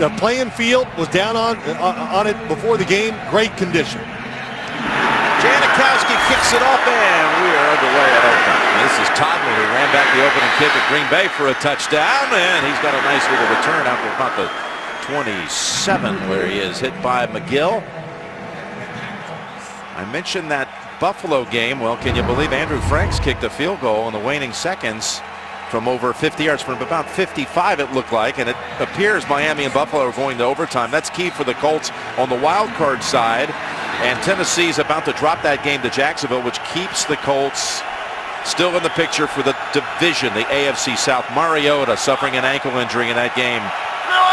The playing field was down on it before the game. Great condition. Janikowski kicks it off, and we are underway at Oakland. This is Toddler, who ran back the opening kick at Green Bay for a touchdown, and he's got a nice little return after about the 27, where he is hit by McGill. I mentioned that Buffalo game. Well, can you believe Andrew Franks kicked a field goal in the waning seconds from over 50 yards, from about 55 it looked like, and it appears Miami and Buffalo are going to overtime. That's key for the Colts on the wild card side, and Tennessee's about to drop that game to Jacksonville, which keeps the Colts still in the picture for the division, the AFC South. Mariota suffering an ankle injury in that game.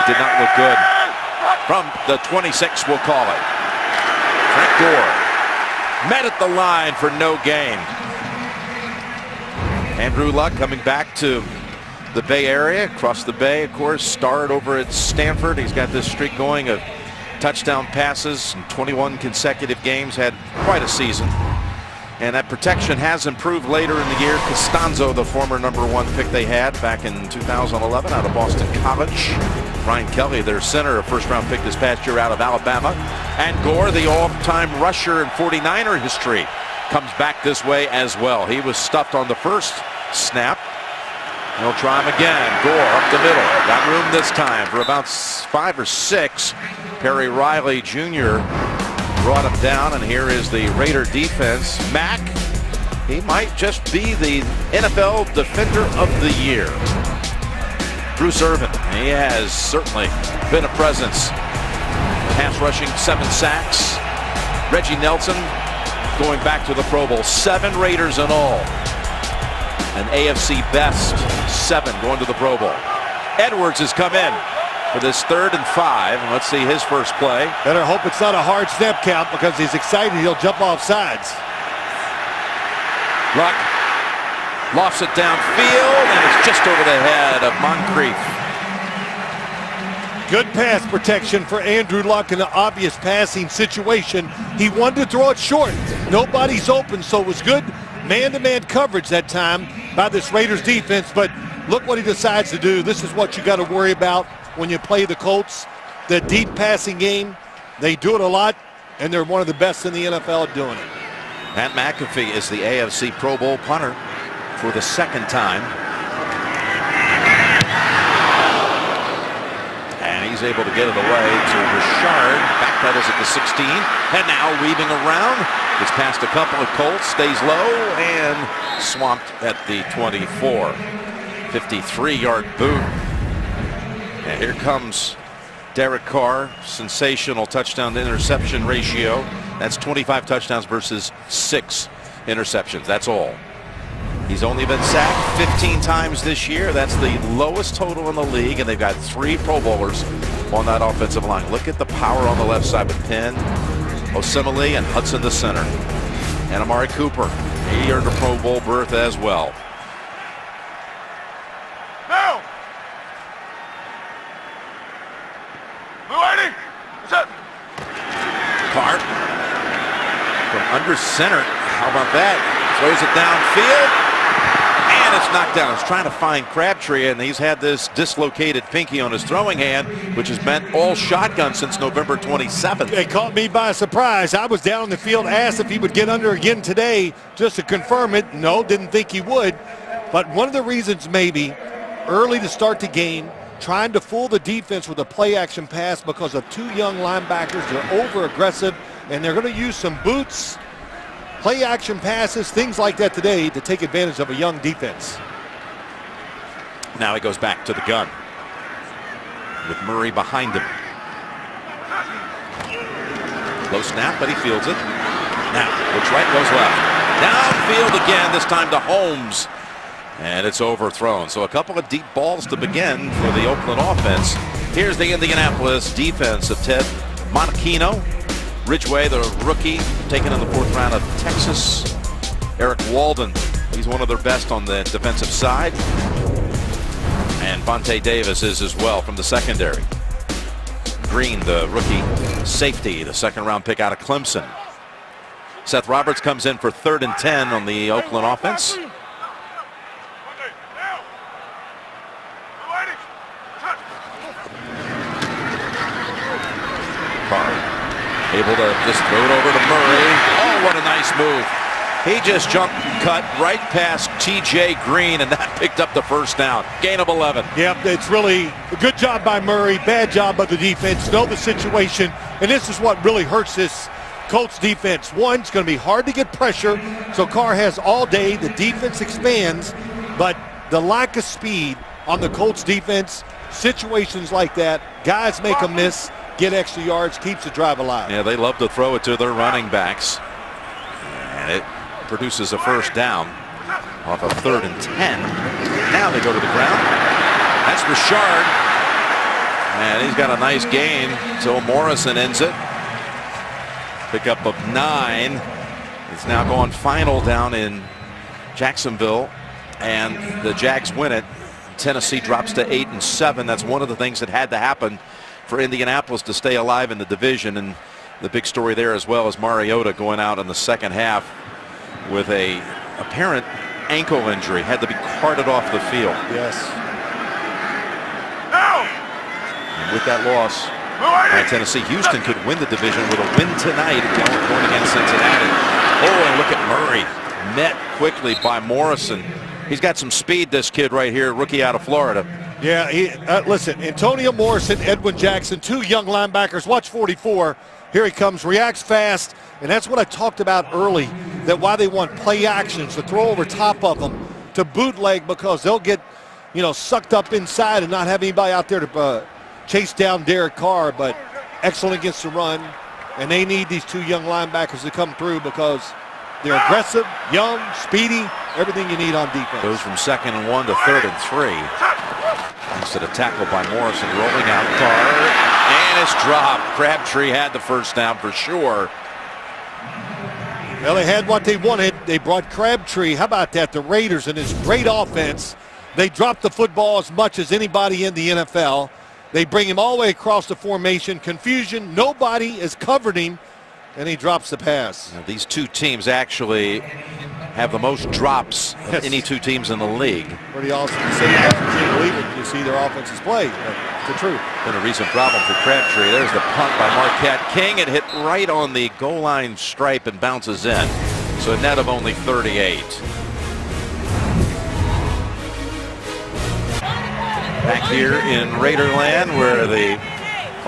Did not look good. From the 26, we'll call it. Frank Gore met at the line for no gain. Andrew Luck coming back to the Bay Area, across the Bay, of course, starred over at Stanford. He's got this streak going of touchdown passes in 21 consecutive games, had quite a season. And that protection has improved later in the year. Costanzo, the former #1 pick they had back in 2011 out of Boston College. Brian Kelly, their center, a first-round pick this past year out of Alabama. And Gore, the all-time rusher in 49er history, comes back this way as well. He was stuffed on the first snap. He'll try him again. Gore up the middle. Got room this time for about 5 or 6. Perry Riley Jr. brought him down, and here is the Raider defense. Mack, he might just be the NFL Defender of the Year. Bruce Irvin, he has certainly been a presence. Pass rushing, 7 sacks. Reggie Nelson going back to the Pro Bowl. 7 Raiders in all. An AFC best 7 going to the Pro Bowl. Edwards has come in for this 3rd and 5. And let's see his first play. Better hope it's not a hard snap count, because he's excited he'll jump off sides. Luck lofts it downfield, and it's just over the head of Moncrief. Good pass protection for Andrew Luck in an obvious passing situation. He wanted to throw it short. Nobody's open, so it was good man-to-man coverage that time by this Raiders defense. But look what he decides to do. This is what you got to worry about when you play the Colts. The deep passing game. They do it a lot, and they're one of the best in the NFL at doing it. Pat McAfee is the AFC Pro Bowl punter for the 2nd time. And he's able to get it away to Richard. Backpedals at the 16. And now weaving around. It's past a couple of Colts. Stays low and swamped at the 24. 53-yard boot. And here comes Derek Carr. Sensational touchdown to interception ratio. That's 25 touchdowns versus 6 interceptions. That's all. He's only been sacked 15 times this year. That's the lowest total in the league, and they've got 3 Pro Bowlers on that offensive line. Look at the power on the left side with Penn, Osemele, and Hudson the center. And Amari Cooper, he earned a Pro Bowl berth as well. Now! Waiting! Set! Carr from under center. How about that? Throws it downfield. And it's knocked down. He's trying to find Crabtree, and he's had this dislocated pinky on his throwing hand, which has been all shotgun since November 27th. It caught me by surprise. I was down on the field, asked if he would get under again today just to confirm it. No, didn't think he would. But one of the reasons maybe early to start the game, trying to fool the defense with a play-action pass because of 2 young linebackers. They're over-aggressive, and they're going to use some boots, play-action passes, things like that today to take advantage of a young defense. Now he goes back to the gun with Murray behind him. Low snap, but he fields it. Now, looks right, goes left. Downfield again, this time to Holmes. And it's overthrown. So a couple of deep balls to begin for the Oakland offense. Here's the Indianapolis defense of Ted Monachino. Ridgeway, the rookie, taken in the 4th round of Texas. Eric Walden, he's one of their best on the defensive side. And Vontae Davis is as well from the secondary. Green, the rookie safety, the 2nd round pick out of Clemson. Seth Roberts comes in for 3rd and 10 on the Oakland offense. Able to just throw it over to Murray. Oh, what a nice move. He just jumped and cut right past T.J. Green, and that picked up the first down. Gain of 11. Yep, it's really a good job by Murray. Bad job by the defense. Know the situation, and this is what really hurts this Colts defense. One, it's going to be hard to get pressure, so Carr has all day. The defense expands, but the lack of speed on the Colts defense, situations like that, guys make a miss, get extra yards, keeps the drive alive. Yeah, they love to throw it to their running backs. And it produces a first down off of 3rd and 10. Now they go to the ground. That's Richard. And he's got a nice gain until Morrison ends it. Pickup of 9. It's now going final down in Jacksonville. And the Jags win it. Tennessee drops to 8-7. That's one of the things that had to happen for Indianapolis to stay alive in the division. And the big story there as well is Mariota going out in the second half with a apparent ankle injury. Had to be carted off the field. Yes. And with that loss by Tennessee, Houston could win the division with a win tonight going against Cincinnati. Oh, and look at Murray. Met quickly by Morrison. He's got some speed, this kid right here, rookie out of Florida. Yeah, listen, Antonio Morrison, Edwin Jackson, 2 young linebackers. Watch 44. Here he comes, reacts fast, and that's what I talked about early, that why they want play actions to throw over top of them, to bootleg, because they'll get, sucked up inside and not have anybody out there to chase down Derek Carr. But excellent against the run, and they need these 2 young linebackers to come through because they're aggressive, young, speedy, everything you need on defense. Goes from 2nd and 1 to 3rd and 3. Instead of tackle by Morrison, rolling out Carr, and it's dropped. Crabtree had the first down for sure. Well, they had what they wanted. They brought Crabtree. How about that? The Raiders and his great offense. They dropped the football as much as anybody in the NFL. They bring him all the way across the formation. Confusion. Nobody is covered him, and he drops the pass. Now, these 2 teams actually have the most drops of any 2 teams in the league. Pretty awesome to see. You can't believe it when you see their offenses play. It's the truth. Been a recent problem for Crabtree. There's the punt by Marquette King. It hit right on the goal line stripe and bounces in. So a net of only 38. Back here in Raiderland, where the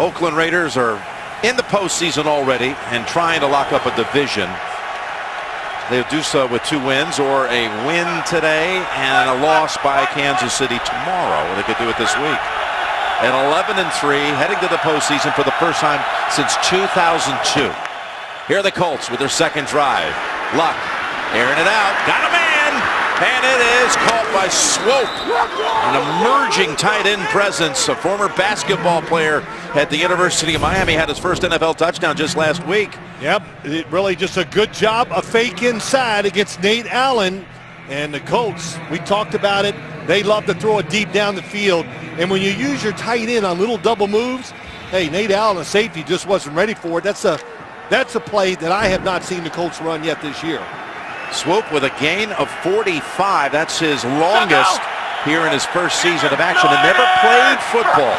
Oakland Raiders are in the postseason already and trying to lock up a division. They'll do so with 2 wins or a win today and a loss by Kansas City tomorrow. They could do it this week. At 11-3, heading to the postseason for the first time since 2002. Here are the Colts with their second drive. Luck, airing it out, got a man, and it is caught by Swope. An emerging tight end presence, a former basketball player at the University of Miami, had his first NFL touchdown just last week. Yep, it really just a good job, a fake inside against Nate Allen. And the Colts, we talked about it, they love to throw it deep down the field. And when you use your tight end on little double moves, hey, Nate Allen, a safety, just wasn't ready for it. That's a play that I have not seen the Colts run yet this year. Swope with a gain of 45. That's his longest here in his first season of action, and never played football.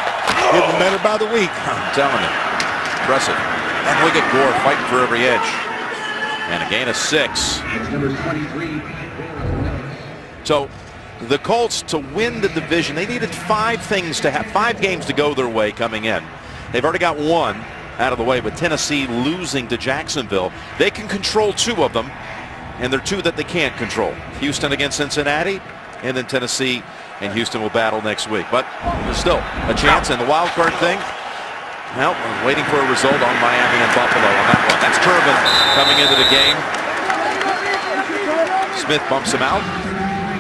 Getting better by the week. I'm telling you. Impressive. And look at Gore fighting for every inch. And a gain of 6. So the Colts, to win the division, they needed 5 things to have 5 games to go their way coming in. They've already got 1 out of the way, with Tennessee losing to Jacksonville. They can control 2 of them, and there are 2 that they can't control. Houston against Cincinnati, and then Tennessee and Houston will battle next week. But there's still a chance in the wild card thing. Well, I'm waiting for a result on Miami and Buffalo on that one. That's Turbin coming into the game. Smith bumps him out.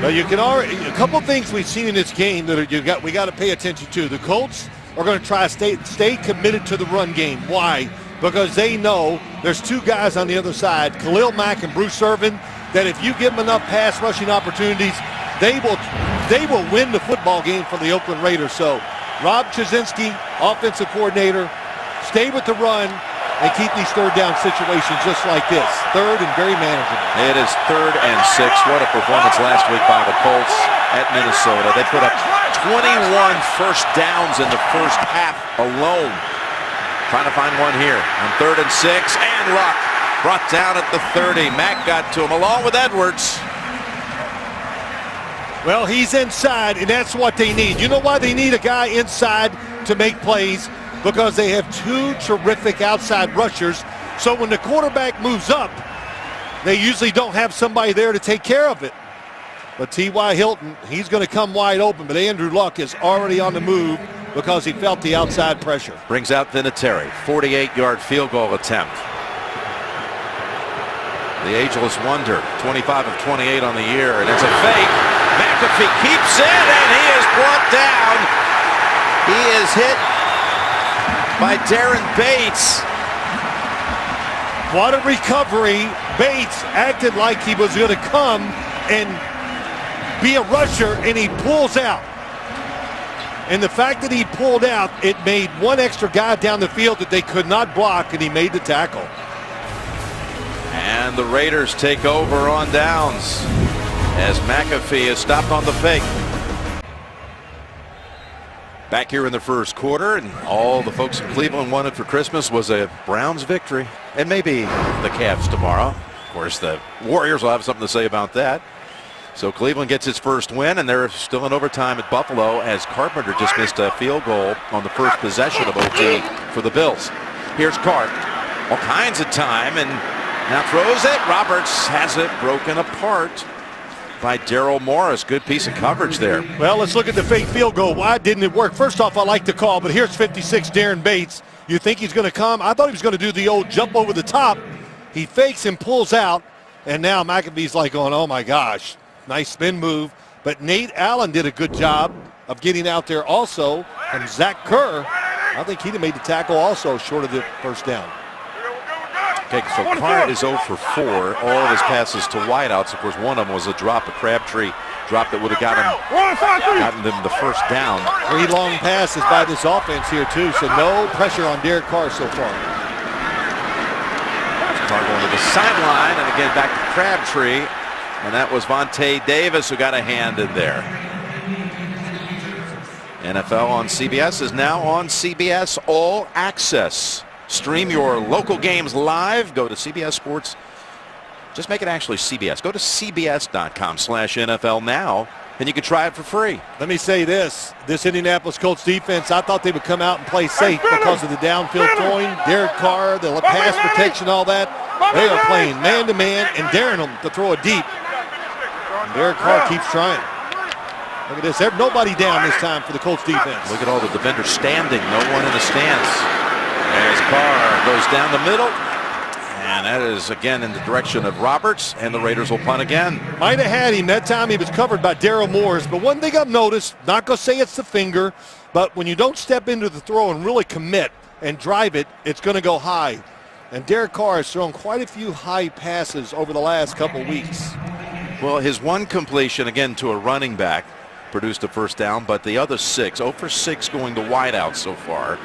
Well, you can already, a couple things we've seen in this game that we got to pay attention to. The Colts are going to try to stay committed to the run game. Why? Because they know there's 2 guys on the other side, Khalil Mack and Bruce Irvin, that if you give them enough pass rushing opportunities, they will win the football game for the Oakland Raiders. So Rob Chudzinski, offensive coordinator, stay with the run and keep these 3rd down situations just like this. 3rd and very manageable. It is 3rd and 6. What a performance last week by the Colts at Minnesota. They put up 21 first downs in the first half alone. Trying to find one here on 3rd and 6, and Luck brought down at the 30. Mack got to him along with Edwards. Well, he's inside, and that's what they need. You know why they need a guy inside to make plays? Because they have two terrific outside rushers. So when the quarterback moves up, they usually don't have somebody there to take care of it. But T.Y. Hilton, he's going to come wide open, but Andrew Luck is already on the move because he felt the outside pressure. Brings out Vinatieri, 48-yard field goal attempt. The ageless wonder, 25 of 28 on the year, and it's a fake. McAfee keeps it, and he is brought down. He is hit by Darren Bates. What a recovery. Bates acted like he was going to come and be a rusher, and he pulls out. And the fact that he pulled out, it made one extra guy down the field that they could not block, and he made the tackle. And the Raiders take over on downs as McAfee is stopped on the fake. Back here in the first quarter, and all the folks in Cleveland wanted for Christmas was a Browns victory, and maybe the Cavs tomorrow. Of course, the Warriors will have something to say about that. So Cleveland gets its first win, and they're still in overtime at Buffalo as Carpenter just missed a field goal on the first possession of OT for the Bills. Here's Carp, all kinds of time, and now throws it. Roberts has it broken apart by Daryl Morris. Good piece of coverage there. Well, let's look at the fake field goal. Why didn't it work? First off, I like the call, but here's 56 Darren Bates. You think he's going to come? I thought he was going to do the old jump over the top. He fakes and pulls out, and now McAfee's like going, oh my gosh. Nice spin move, but Nate Allen did a good job of getting out there also, and Zach Kerr, I think he'd have made the tackle also short of the first down. Okay, so Carr is 0 for 4. All of his passes to wideouts. Of course, one of them was a drop, a Crabtree drop that would have gotten them the first down. 3 long passes by this offense here too, so no pressure on Derek Carr so far. Carr going to the sideline, and again back to Crabtree. And that was Vontae Davis who got a hand in there. NFL on CBS is now on CBS All Access. Stream your local games live. Go to CBS Sports. Just make it actually CBS. Go to cbs.com/NFL now, and you can try it for free. Let me say this Indianapolis Colts defense, I thought they would come out and play safe because of the downfield throwing. Derek Carr, the pass protection, all that. They are playing man-to-man and daring them to throw it deep. Derek Carr keeps trying. Look at this. There's nobody down this time for the Colts defense. Look at all the defenders standing. No one in the stance. As Carr goes down the middle. And that is again in the direction of Roberts. And the Raiders will punt again. Might have had him. That time he was covered by Daryl Morris. But one thing I've noticed, not going to say it's the finger, but when you don't step into the throw and really commit and drive it, it's going to go high. And Derek Carr has thrown quite a few high passes over the last couple weeks. Well, his one completion, again, to a running back, produced a first down, but the other 6, 0 for 6 going to wideout so far.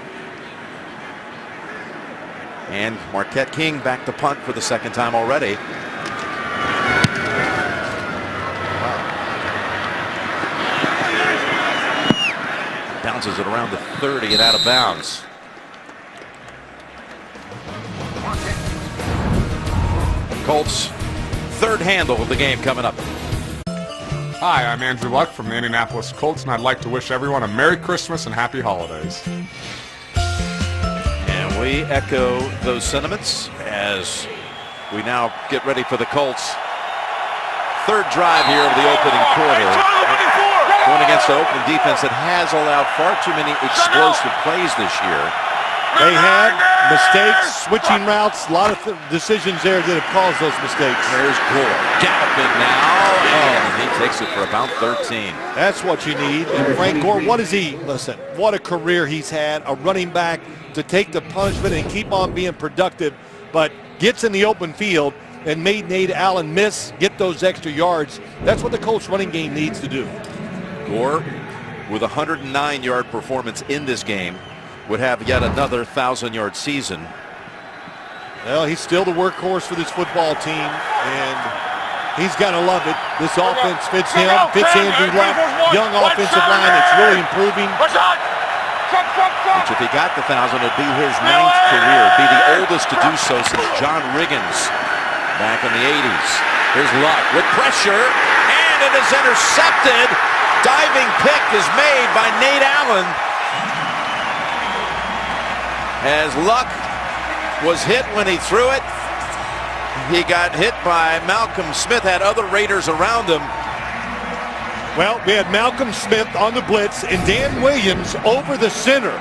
And Marquette King back to punt for the second time already. Bounces it around the 30 and out of bounds. Colts. Third handle of the game coming up. Hi, I'm Andrew Luck from the Indianapolis Colts, and I'd like to wish everyone a Merry Christmas and Happy Holidays. And we echo those sentiments as we now get ready for the Colts. Third drive here of the opening quarter. Going against the Oakland defense that has allowed far too many explosive plays this year. They had mistakes, switching routes, a lot of decisions there that have caused those mistakes. There's Gore galloping now, and he takes it for about 13. That's what you need. And Frank Gore, what is he? Listen, what a career he's had, a running back to take the punishment and keep on being productive, but gets in the open field and made Nate Allen miss, get those extra yards. That's what the Colts running game needs to do. Gore, with a 109-yard performance in this game, would have yet another 1,000-yard season. Well, he's still the workhorse for this football team, and he's got to love it. This offense fits him, fits Andrew Luck. Young offensive line, it's really improving. which if he got the 1,000, would be his 9th career. It'd be the oldest to do so since John Riggins back in the 80s. Here's Luck with pressure, and it is intercepted. Diving pick is made by Nate Allen. As Luck was hit when he threw it, he got hit by Malcolm Smith, had other Raiders around him. Well, we had Malcolm Smith on the blitz and Dan Williams over the center.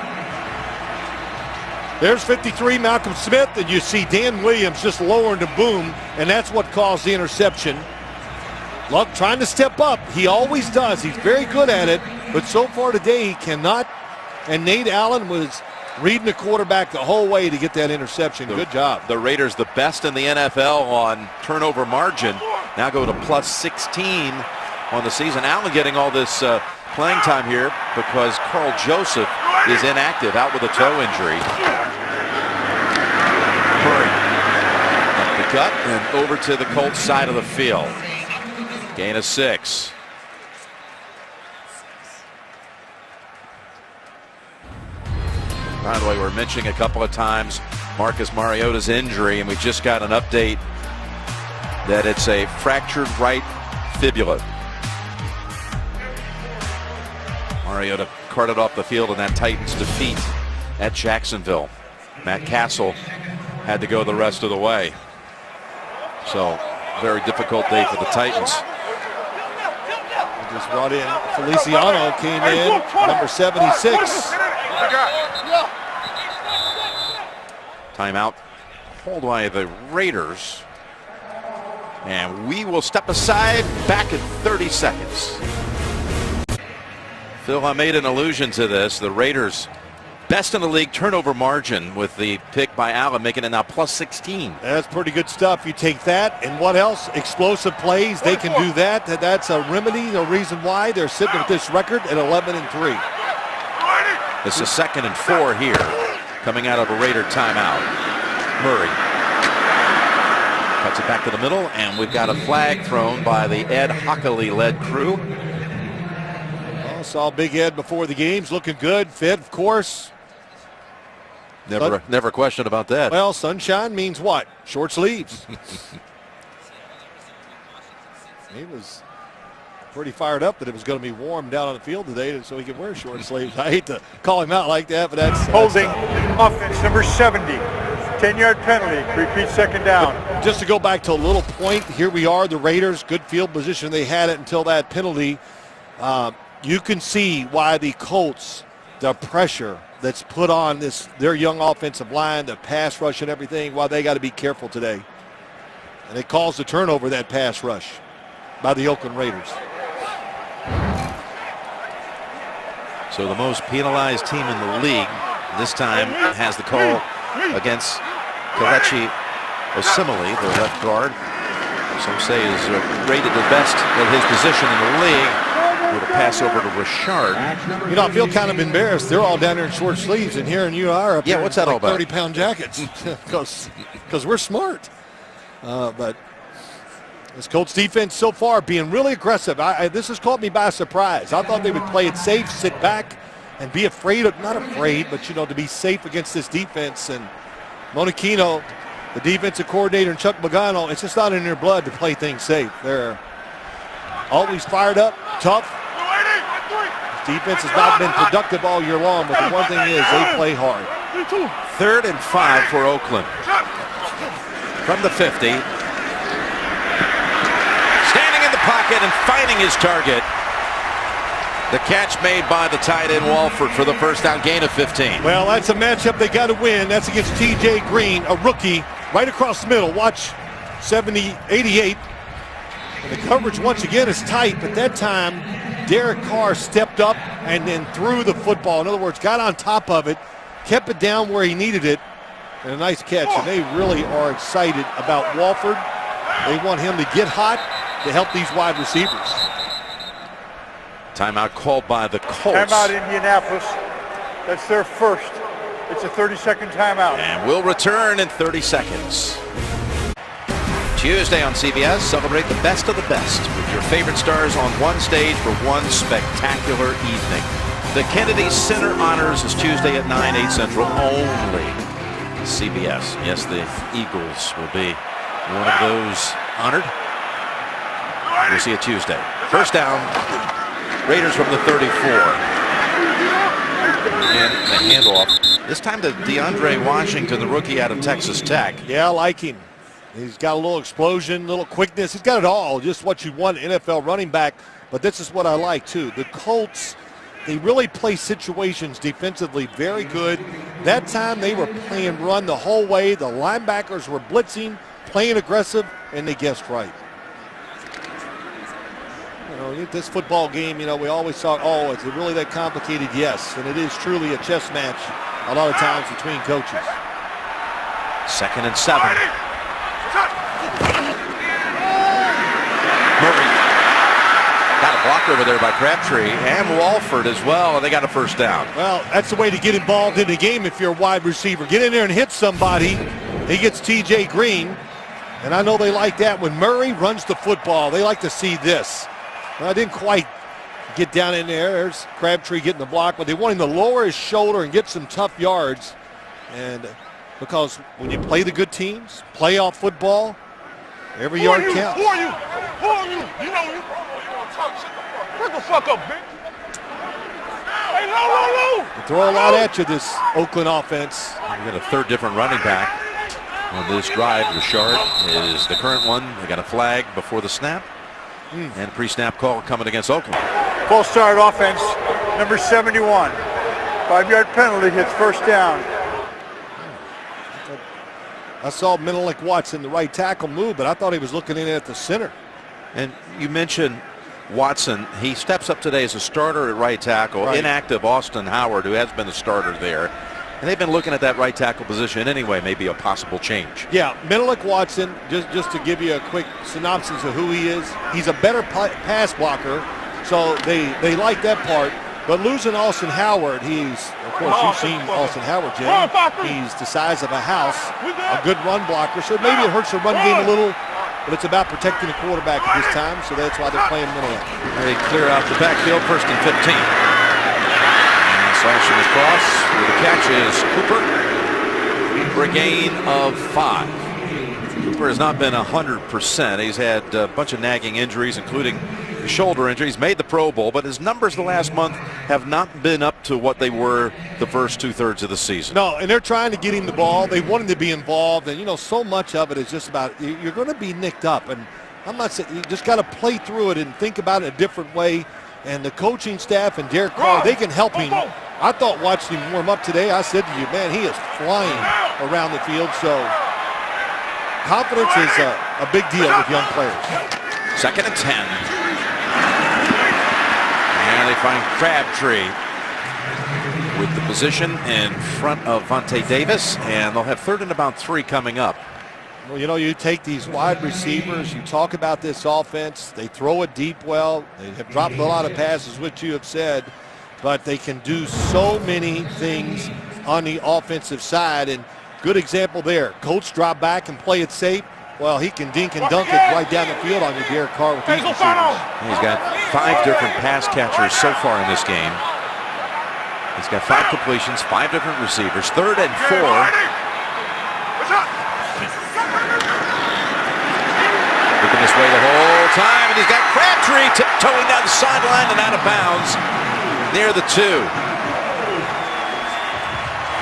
There's 53, Malcolm Smith, and you see Dan Williams just lowering the boom, and that's what caused the interception. Luck trying to step up. He always does. He's very good at it, but so far today he cannot. And Nate Allen was reading the quarterback the whole way to get that interception. Good job. The Raiders, the best in the NFL on turnover margin, now go to plus 16 on the season. Allen getting all this playing time here because Carl Joseph is inactive, out with a toe injury. Murray up the gut and over to the Colts side of the field. Gain of 6. By the way, we're mentioning a couple of times Marcus Mariota's injury, and we just got an update that it's a fractured right fibula. Mariota carted off the field in that Titans defeat at Jacksonville. Matt Castle had to go the rest of the way. So, very difficult day for the Titans. Just brought in Feliciano, came in, number 76. Timeout called by the Raiders. And we will step aside, back in 30 seconds. Phil, I made an allusion to this. The Raiders, best in the league turnover margin with the pick by Allen, making it now plus 16. That's pretty good stuff. You take that, and what else? Explosive plays. They can do that. That's a remedy, the reason why they're sitting with this record at 11-3. It's a 2nd and 4 here, coming out of a Raider timeout. Murray cuts it back to the middle, and we've got a flag thrown by the Ed Hockley-led crew. Well, saw Big Ed before the games, looking good, fit, of course. Never question about that. Well, sunshine means what? Short sleeves. He was pretty fired up that it was going to be warm down on the field today so he could wear short sleeves. I hate to call him out like that, but that's holding offense number 70. 10-yard penalty. Repeat, 2nd down. Just to go back to a little point, here we are, the Raiders, good field position. They had it until that penalty. You can see why the Colts, the pressure that's put on their young offensive line, the pass rush and everything, why they got to be careful today. And it caused the turnover, that pass rush by the Oakland Raiders. So the most penalized team in the league this time has the call against Kelechi Osemele, the left guard. Some say is rated the best at his position in the league, with a pass over to Richard. You know, I feel kind of embarrassed. They're all down there in short sleeves, and here you are up yeah, here what's that like all about? 30-pound jackets because we're smart. But this Colts defense so far being really aggressive. This has caught me by surprise. I thought they would play it safe, sit back, and be afraid of, not afraid, but, you know, to be safe against this defense. And Monachino, the defensive coordinator, and Chuck Pagano, it's just not in their blood to play things safe. They're always fired up, tough. This defense has not been productive all year long, but the one thing is they play hard. 3rd and 5 for Oakland. From the 50. Standing in the pocket and finding his target. The catch made by the tight end Walford for the first down, gain of 15. Well, that's a matchup they got to win. That's against T.J. Green, a rookie, right across the middle. Watch 88. And the coverage once again is tight, but that time Derek Carr stepped up and then threw the football. In other words, got on top of it, kept it down where he needed it, and a nice catch. And they really are excited about Walford. They want him to get hot to help these wide receivers. Timeout called by the Colts. Timeout Indianapolis. That's their first. It's a 30-second timeout. And we'll return in 30 seconds. Tuesday on CBS, celebrate the best of the best with your favorite stars on one stage for one spectacular evening. The Kennedy Center Honors is Tuesday at 9, 8 Central only. CBS. Yes, the Eagles will be one of those honored. We'll see it Tuesday. First down. Raiders from the 34. And the handoff. This time to DeAndre Washington, the rookie out of Texas Tech. Yeah, I like him. He's got a little explosion, a little quickness. He's got it all, just what you want in NFL running back. But this is what I like, too. The Colts, they really play situations defensively very good. That time they were playing run the whole way. The linebackers were blitzing, playing aggressive, and they guessed right. You know, this football game, you know, we always thought, oh, is it really that complicated? Yes, and it is truly a chess match a lot of times between coaches. 2nd and 7. Murray got a block over there by Crabtree and Walford as well, and they got a first down. Well, that's the way to get involved in the game if you're a wide receiver. Get in there and hit somebody. He gets TJ Green, and I know they like that. When Murray runs the football, they like to see this. Well, I didn't quite get down in there. There's Crabtree getting the block, but they want him to lower his shoulder and get some tough yards. And because when you play the good teams, playoff football, every yard counts. Who are you? Who are you? You know you. Shut the fuck up, bitch. Hey, no. They throw a lot at you, this Oakland offense. We got a third different running back on this drive. Richard is the current one. They got a flag before the snap. And pre-snap call coming against Oakland. Full start offense, number 71. 5-yard penalty, hits first down. I saw Menelik Watson, the right tackle, move, but I thought he was looking in at the center. And you mentioned Watson. He steps up today as a starter at right tackle. Right. Inactive Austin Howard, who has been a starter there. And they've been looking at that right tackle position anyway, maybe a possible change. Yeah, Menelik Watson, just to give you a quick synopsis of who he is, he's a better pass blocker, so they like that part. But losing Austin Howard, he's, of course, you've seen Austin Howard, Jim. He's the size of a house, a good run blocker, so maybe it hurts the run game a little, but it's about protecting the quarterback at this time, so that's why they're playing Menelik. They clear out the backfield, 1st and 15. Slashing across with the catch is Cooper for a gain of 5. Cooper has not been 100%. He's had a bunch of nagging injuries, including the shoulder injury. He's made the Pro Bowl, but his numbers the last month have not been up to what they were the first 2/3 of the season. No, and they're trying to get him the ball. They want him to be involved, and, you know, so much of it is just about you're going to be nicked up, and I'm not saying you just got to play through it and think about it a different way. And the coaching staff and Derek Carr, they can help him. I thought watching him warm up today, I said to you, man, he is flying around the field. So confidence is a big deal with young players. 2nd and 10. And they find Crabtree with the position in front of Vontae Davis. And they'll have 3rd and about 3 coming up. Well, you know, you take these wide receivers, you talk about this offense, they throw it deep well, they have dropped a lot of passes, which you have said, but they can do so many things on the offensive side, and good example there. Colts drop back and play it safe. Well, he can dink and dunk it right down the field on your Derek Carr with these receivers. He's got 5 different pass catchers so far in this game. He's got 5 completions, 5 different receivers, 3rd and 4. Looking this way the whole time, and he's got Crabtree tiptoeing down the sideline and out of bounds near the 2.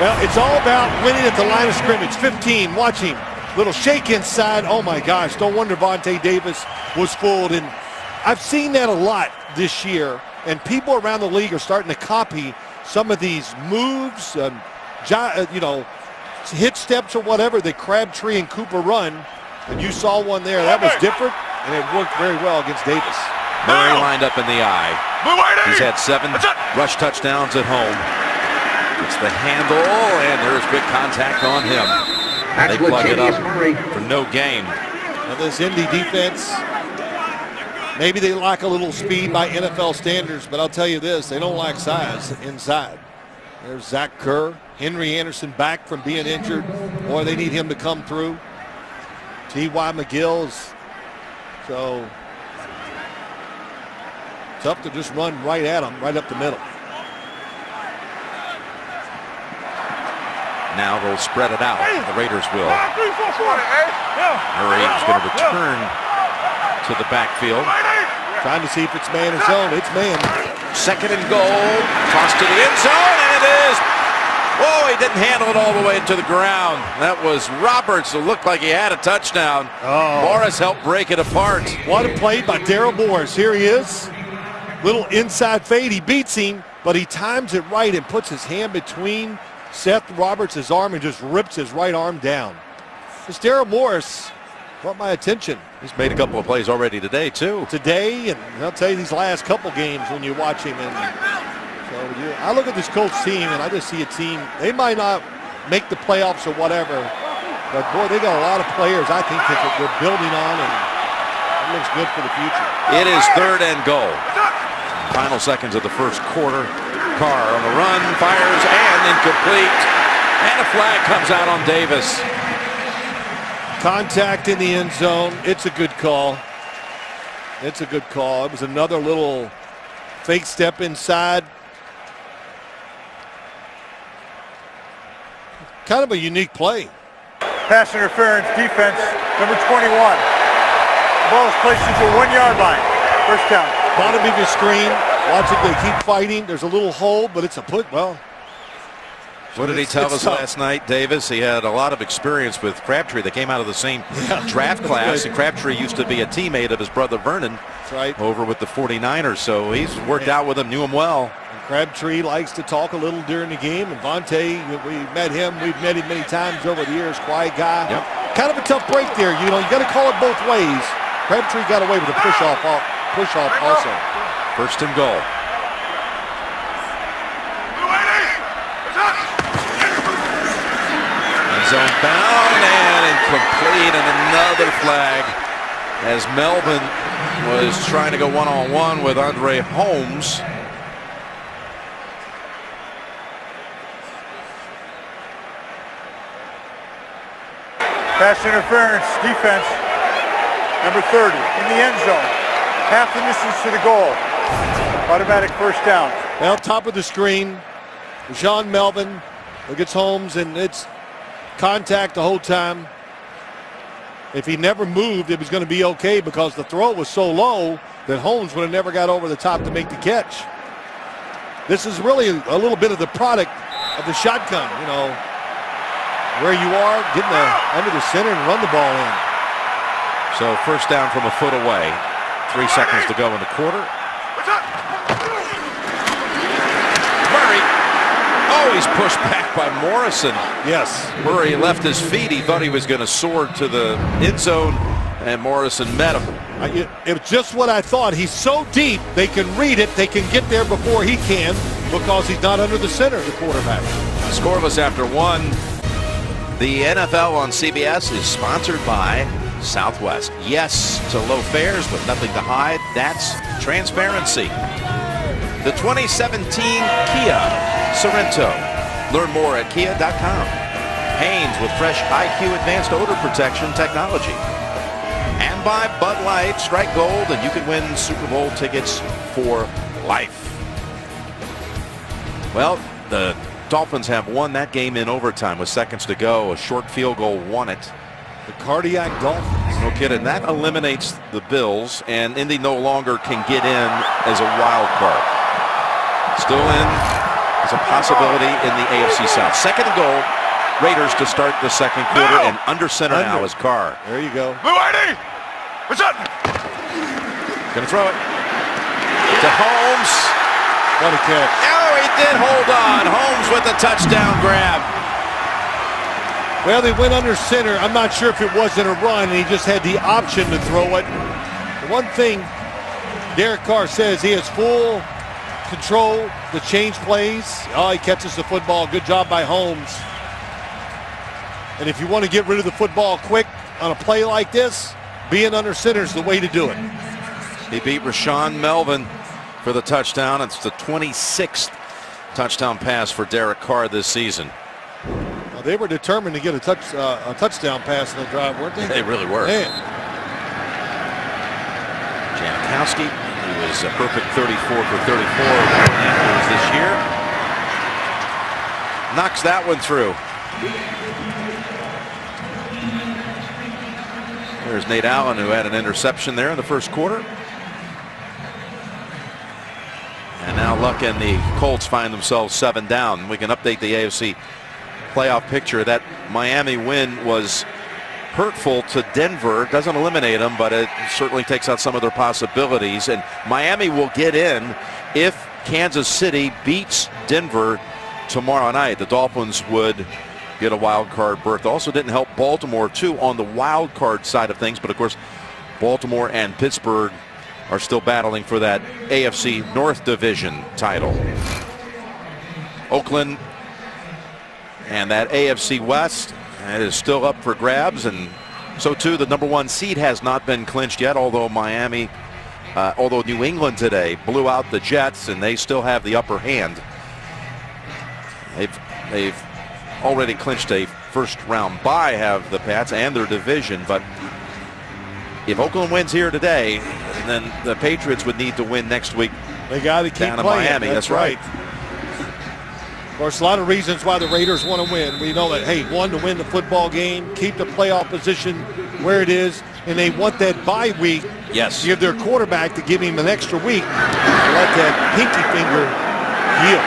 Well, it's all about winning at the line of scrimmage. 15, watch him. Little shake inside. Oh, my gosh. No wonder Vontae Davis was fooled. And I've seen that a lot this year, and people around the league are starting to copy some of these moves, you know, hit steps or whatever that Crabtree and Cooper run. And you saw one there. That was different, and it worked very well against Davis. Murray lined up in the eye. He's had 7 rush touchdowns at home. It's the handle, and there's big contact on him. They plug it up for no gain. Now this Indy defense, maybe they lack a little speed by NFL standards, but I'll tell you this, they don't lack size inside. There's Zach Kerr, Henry Anderson back from being injured. Boy, they need him to come through. T.Y. McGill's so tough to just run right at him, right up the middle. Now they'll spread it out. The Raiders will. 3, 4, 4. Murray is going to return to the backfield. Trying to see if it's man or zone. It's man. 2nd and goal. Toss to the end zone, and it is. Oh, he didn't handle it all the way to the ground. That was Roberts, who looked like he had a touchdown. Morris helped break it apart. What a play by Daryl Morris. Here he is. Little inside fade. He beats him, but he times it right and puts his hand between Seth Roberts' arm and just rips his right arm down. This Daryl Morris caught my attention. He's made a couple of plays already today, too. Today, and I'll tell you these last couple games when you watch him. And so I look at this Colts team, and I just see a team. They might not make the playoffs or whatever, but boy, they got a lot of players I think that they're building on, and it looks good for the future. It is 3rd and goal. Final seconds of the first quarter. Carr on the run, fires, and incomplete. And a flag comes out on Davis. Contact in the end zone. It's a good call. It's a good call. It was another little fake step inside. Kind of a unique play. Pass interference defense, number 21. The ball is placed into a 1-yard line. First down. Bottom of your screen. Watch it. They keep fighting. There's a little hole, but it's a put. Well, what did he tell us last night, Davis? He had a lot of experience with Crabtree. They came out of the same draft class, and Crabtree used to be a teammate of his brother Vernon. That's right. Over with the 49ers, so he's worked out with him, knew him well. And Crabtree likes to talk a little during the game, and Vontae, we've met him many times over the years. Quiet guy. Yep. Kind of a tough break there. You got to call it both ways. Crabtree got away with a push-off also. 1st and goal. Zone bound and incomplete, and another flag as Melvin was trying to go one-on-one with Andre Holmes. Pass interference defense, number 30, in the end zone. Half the distance to the goal. Automatic first down. Well, top of the screen, Sean Melvin gets Holmes, and it's contact the whole time. If he never moved, it was going to be okay because the throw was so low that Holmes would have never got over the top to make the catch. This is really a little bit of the product of the shotgun, where you are, getting under the center and run the ball in. So first down from a foot away. 3 seconds to go in the quarter. Murray. Oh, he's pushed back by Morrison. Yes. Murray left his feet. He thought he was going to soar to the end zone, and Morrison met him. It was just what I thought. He's so deep, they can read it. They can get there before he can because he's not under the center, the quarterback. Scoreless after 1. The NFL on CBS is sponsored by Southwest. Yes to low fares with nothing to hide. That's transparency. The 2017 Kia Sorento. Learn more at kia.com. Hanes with fresh IQ advanced odor protection technology. And by Bud Light, strike gold and you can win Super Bowl tickets for life. Well, the Dolphins have won that game in overtime with seconds to go. A short field goal won it. The cardiac Dolphins. No kidding. That eliminates the Bills, and Indy no longer can get in as a wild card. Still in as a possibility in the AFC South. 2nd and goal. Raiders to start the second quarter, and under center now is Carr. There you go. Blue ID. What's up? Gonna throw it to Holmes. What a catch. Oh, he did hold on. Holmes with a touchdown grab. Well, they went under center. I'm not sure if it wasn't a run, and he just had the option to throw it. The one thing Derek Carr says, he has full control to change plays. Oh, he catches the football. Good job by Holmes. And if you want to get rid of the football quick on a play like this, being under center is the way to do it. He beat Rashawn Melvin for the touchdown. It's the 26th touchdown pass for Derek Carr this season. Well, they were determined to get a touchdown pass in the drive, weren't they? They really were. Man. Janikowski, who was a perfect 34 for 34 this year, knocks that one through. There's Nate Allen, who had an interception there in the first quarter. And now Luck and the Colts find themselves 7 down. We can update the AFC playoff picture. That Miami win was hurtful to Denver. Doesn't eliminate them, but it certainly takes out some of their possibilities. And Miami will get in if Kansas City beats Denver tomorrow night. The Dolphins would get a wild card berth. Also didn't help Baltimore too on the wild card side of things, but of course Baltimore and Pittsburgh are still battling for that AFC North Division title. Oakland and that AFC West, it is still up for grabs, and so too the #1 seed has not been clinched yet, although New England today blew out the Jets, and they still have the upper hand. They've already clinched a first round bye, have the Pats, and their division. But if Oakland wins here today, then the Patriots would need to win next week. They got to keep down in playing. Miami. That's right. Of course, a lot of reasons why the Raiders want to win. We know that, hey, one, to win the football game, keep the playoff position where it is, and they want that bye week. Yes. To give their quarterback to give him an extra week to let that pinky finger heal.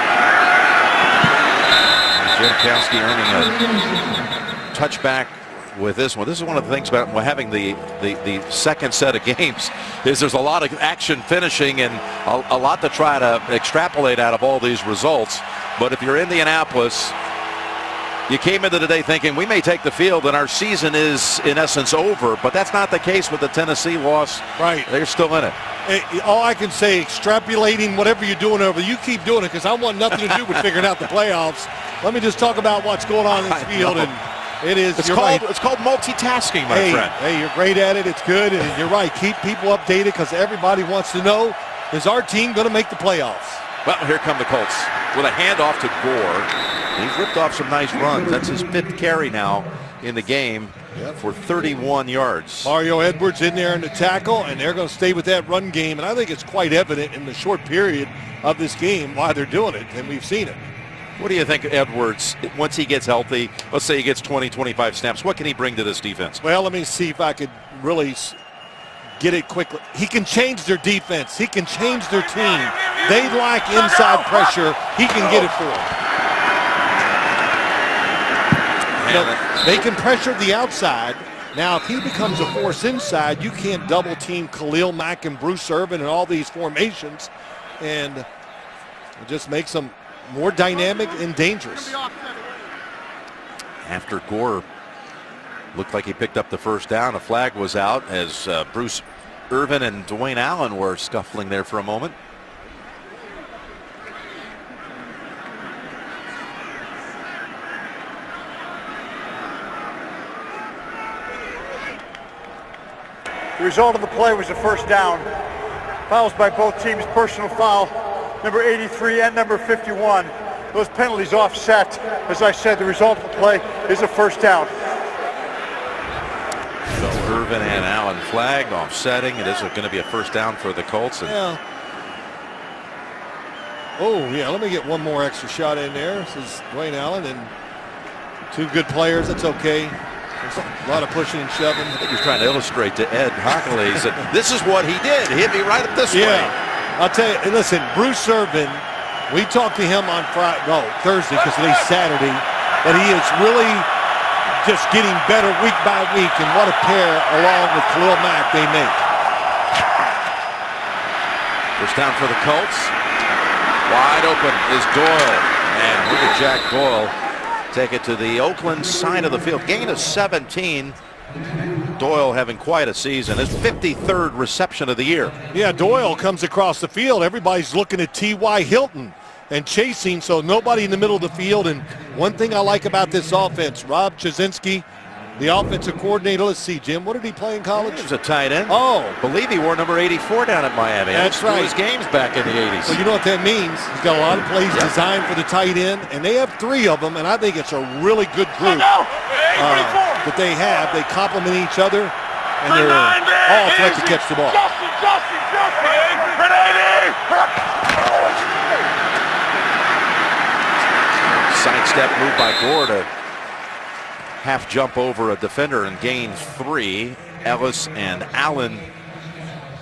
Jankowski earning a touchback with this one. This is one of the things about having the second set of games is there's a lot of action finishing and a lot to try to extrapolate out of all these results. But if you're Indianapolis, you came into the day thinking we may take the field and our season is in essence over, but that's not the case with the Tennessee loss. Right. They're still in it. Hey, all I can say, extrapolating whatever you're doing over, you keep doing it, because I want nothing to do with figuring out the playoffs. Let me just talk about what's going on in this field. And it is. It's called multitasking, my friend. Hey, you're great at it. It's good, and you're right. Keep people updated, because everybody wants to know, is our team going to make the playoffs? Well, here come the Colts with a handoff to Gore. He's ripped off some nice runs. That's his 5th carry now in the game for 31 yards. Mario Edwards in there in the tackle, and they're going to stay with that run game. And I think it's quite evident in the short period of this game why they're doing it, and we've seen it. What do you think, Edwards, once he gets healthy, let's say he gets 20, 25 snaps, what can he bring to this defense? Well, let me see if I could really get it quickly. He can change their defense. He can change their team. They lack inside pressure. He can get it for them. You know, they can pressure the outside. Now, if he becomes a force inside, you can't double team Khalil Mack and Bruce Irvin and all these formations, and it just makes them more dynamic and dangerous. After Gore looked like he picked up the first down, a flag was out as Bruce Irvin and Dwayne Allen were scuffling there for a moment. The result of the play was a first down. Fouls by both teams, personal foul, number 83 and number 51. Those penalties offset. As I said, the result of the play is a first down. So Irvin and Allen flagged, offsetting. It is going to be a first down for the Colts. And oh, yeah, let me get one more extra shot in there. This is Dwayne Allen and 2 good players. That's okay. There's a lot of pushing and shoving. I think he's trying to illustrate to Ed Hockley. He said, this is what he did. He hit me right up this way. I'll tell you, listen, Bruce Irvin, we talked to him on Thursday, because today's Saturday, but he is really just getting better week by week, and what a pair along with Khalil Mack they make. First down for the Colts. Wide open is Doyle. And look at Jack Doyle take it to the Oakland side of the field. Gain of 17. Doyle having quite a season. His 53rd reception of the year. Yeah, Doyle comes across the field. Everybody's looking at T.Y. Hilton and chasing, so nobody in the middle of the field. And one thing I like about this offense, Rob Chazinski, the offensive coordinator. Let's see, Jim, what did he play in college? He was a tight end. Oh. I believe he wore number 84 down at Miami. That's right. His games back in the 80s. Well, you know what that means? He's got a lot of plays designed for the tight end, and they have 3 of them, and I think it's a really good group that they have. They complement each other, and they're all threat to catch the ball. Sidestep move by Gore to half jump over a defender and gain 3. Ellis and Allen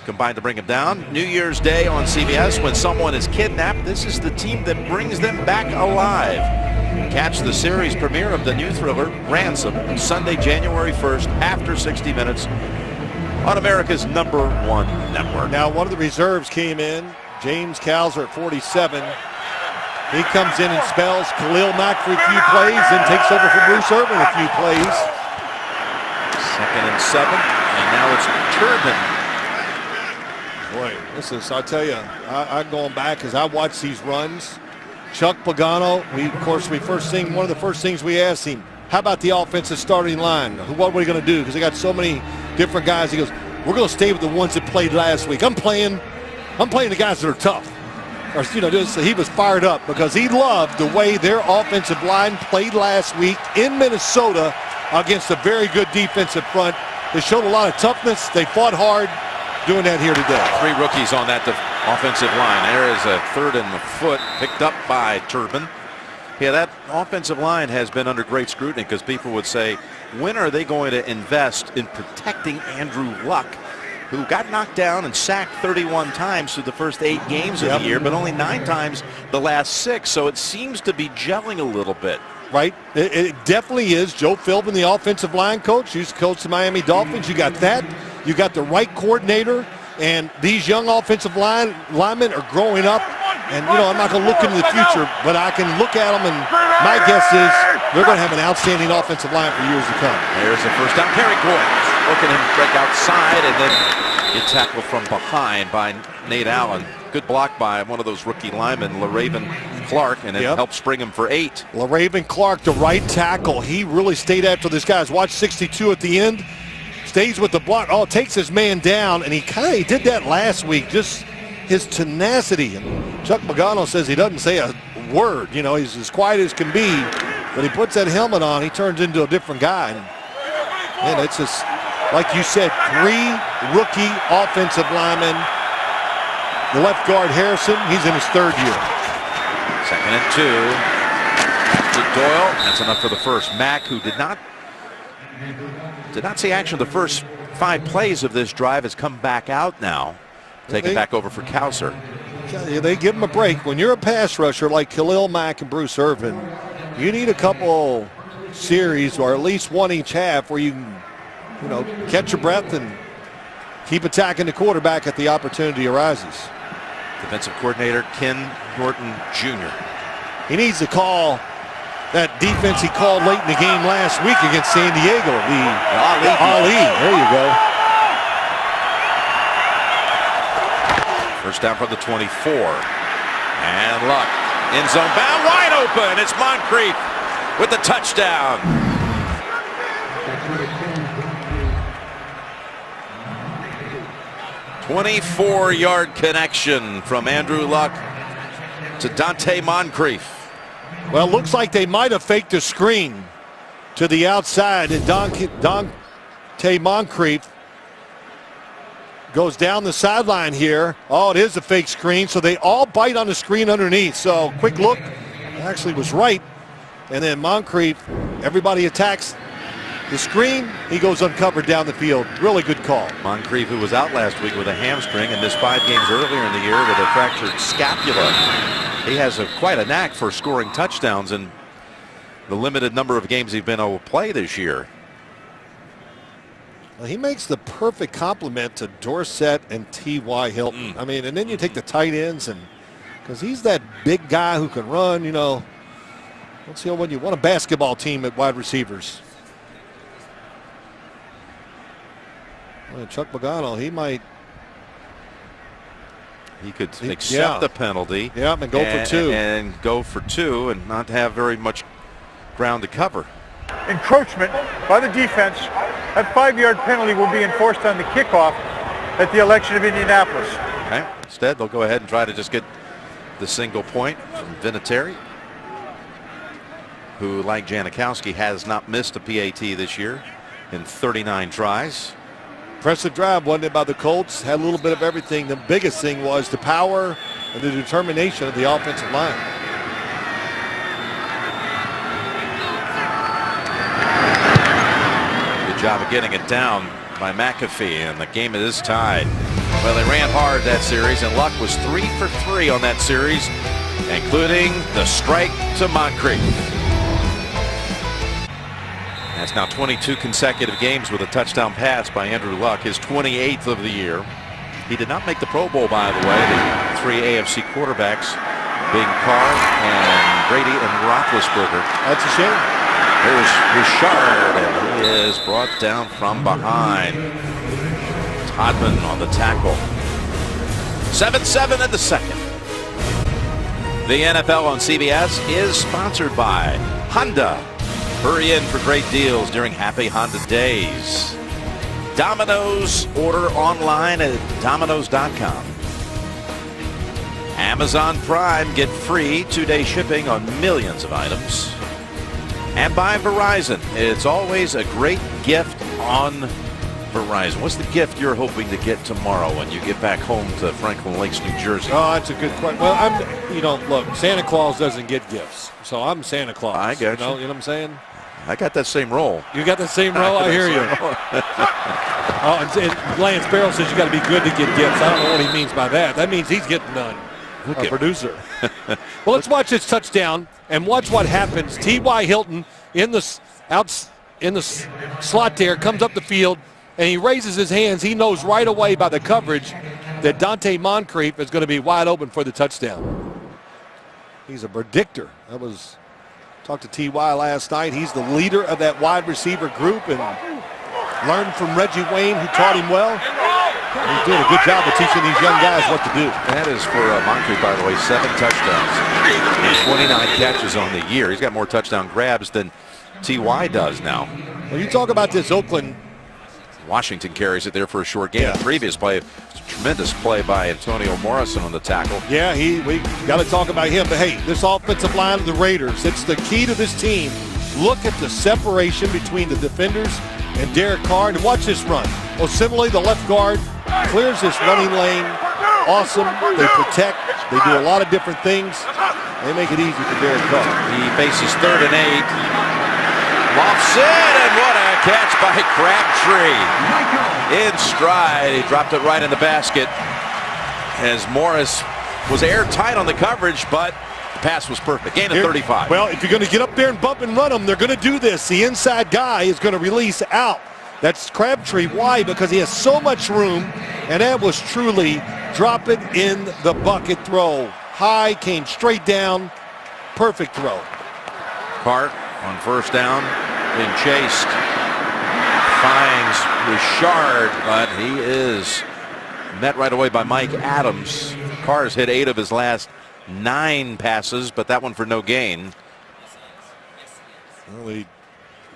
combined to bring him down. New Year's Day on CBS, when someone is kidnapped, this is the team that brings them back alive. Catch the series premiere of the new thriller Ransom, Sunday, January 1st, after 60 minutes on America's #1 network. Now, one of the reserves came in, James Calzer at 47. He comes in and spells Khalil Mack for a few plays, then takes over for Bruce Irvin a few plays. 2nd and 7, and now it's Turbin. Boy, listen, so I tell you, I'm going back as I watch these runs. Chuck Pagano, one of the first things we asked him, how about the offensive starting line? What are we going to do? Because they got so many different guys. He goes, we're going to stay with the ones that played last week. I'm playing the guys that are tough. Or, he was fired up because he loved the way their offensive line played last week in Minnesota against a very good defensive front. They showed a lot of toughness. They fought hard. Doing that here today. 3 rookies on that offensive line. There is a 3rd and the foot picked up by Turbin. Yeah, that offensive line has been under great scrutiny because people would say, when are they going to invest in protecting Andrew Luck, who got knocked down and sacked 31 times through the first 8 games of the year, but only 9 times the last 6. So it seems to be gelling a little bit. Right. It definitely is. Joe Philbin, the offensive line coach, he's coached the Miami Dolphins. You got that. You got the right coordinator. And these young offensive linemen are growing up. And, I'm not going to look into the future, but I can look at them, and my guess is they're going to have an outstanding offensive line for years to come. There's the first down. Perry Goy. Look at him break outside and then get tackled from behind by Nate Allen. Good block by one of those rookie linemen, LaRaven Clark, and it helped spring him for 8. LaRaven Clark, the right tackle. He really stayed after this guy. Watch 62 at the end. Stays with the block. Oh, takes his man down, and he did that last week. Just his tenacity. And Chuck Pagano says he doesn't say a word. He's as quiet as can be. When he puts that helmet on, he turns into a different guy. And it's just, like you said, 3 rookie offensive linemen. The left guard, Harrison, he's in his 3rd year. 2nd and 2. To Doyle. That's enough for the first. Mack, who did not see action the first 5 plays of this drive, has come back out now. Taking back over for Calzer. They give him a break. When you're a pass rusher like Khalil Mack and Bruce Irvin, you need a couple series or at least one each half where you can, catch your breath and keep attacking the quarterback at the opportunity arises. Defensive coordinator Ken Norton Jr. He needs to call that defense he called late in the game last week against San Diego. The Ali. There you go. First down from the 24. And Luck. End zone bound, wide open. It's Moncrief with the touchdown. "24-yard connection from Andrew Luck to Dante Moncrief." Well, it looks like they might have faked a screen to the outside, and Dante Moncrief goes down the sideline here. Oh, it is a fake screen, so they all bite on the screen underneath. So quick look, actually was right. And then Moncrief, everybody attacks the screen. He goes uncovered down the field. Really good call. Moncrief, who was out last week with a hamstring and missed 5 games earlier in the year with a fractured scapula. He has quite a knack for scoring touchdowns in the limited number of games he's been able to play this year. Well, he makes the perfect complement to Dorsett and T.Y. Hilton. I mean, and then you take the tight ends, and because he's that big guy who can run, let's see when you want a basketball team at wide receivers. Well, Chuck Pagano, he could accept the penalty. Yeah, and go for 2. And go for 2 and not have very much ground to cover. Encroachment by the defense. That 5-yard penalty will be enforced on the kickoff at the election of Indianapolis. Okay. Instead, they'll go ahead and try to just get the single point from Vinatieri, who, like Janikowski, has not missed a PAT this year in 39 tries. Impressive drive, wasn't it, by the Colts? Had a little bit of everything. The biggest thing was the power and the determination of the offensive line. job of getting it down by McAfee, and the game is tied. Well, they ran hard that series, and Luck was 3 for 3 on that series, including the strike to Moncrief. That's now 22 consecutive games with a touchdown pass by Andrew Luck, his 28th of the year. He did not make the Pro Bowl, by the way. The 3 AFC quarterbacks being Carr and Brady and Roethlisberger. That's a shame. Here's Richard, and he is brought down from behind. Todman on the tackle. 7-7 at the second. The NFL on CBS is sponsored by Honda. Hurry in for great deals during Happy Honda Days. Domino's, order online at Domino's.com. Amazon Prime, get free 2-day shipping on millions of items. And by Verizon, it's always a great gift on Verizon. What's the gift you're hoping to get tomorrow when you get back home to Franklin Lakes, New Jersey? Oh, that's a good question. Well, look, Santa Claus doesn't get gifts, so I'm Santa Claus. I got you. You know what I'm saying? I got that same role. You got the same role? I hear you. And Lance Barrow says you got to be good to get gifts. I don't know what he means by that. That means he's getting none. Our producer. Well, let's watch this touchdown and watch what happens. T.Y. Hilton in the slot there, comes up the field, and he raises his hands. He knows right away by the coverage that Dante Moncrief is going to be wide open for the touchdown. He's a predictor. Talked to T.Y. last night. He's the leader of that wide receiver group and learned from Reggie Wayne, who taught him well. He's doing a good job of teaching these young guys what to do. That is for Moncrief, by the way, 7 touchdowns and 29 catches on the year. He's got more touchdown grabs than T.Y. does now. When you talk about this Oakland, Washington carries it there for a short game. Yeah. Previous play, tremendous play by Antonio Morrison on the tackle. Yeah, we got to talk about him. But hey, this offensive line of the Raiders, it's the key to this team. Look at the separation between the defenders and Derek Carr. And watch this run. Osemele, the left guard, clears this running lane. Awesome. They protect. They do a lot of different things. They make it easy for Derek Carr. He faces 3rd and 8. Lofts it, and what a catch by Crabtree. In stride, he dropped it right in the basket as Morris was airtight on the coverage, but the pass was perfect. Gain of 35. Well, if you're going to get up there and bump and run them, they're going to do this. The inside guy is going to release out. That's Crabtree. Why? Because he has so much room, and that was truly drop it in the bucket throw. High, came straight down. Perfect throw. Carr on 1st down, being chased, finds Richard, but he is met right away by Mike Adams. Carr's hit 8 of his last 9 passes, but that one for no gain. Well, he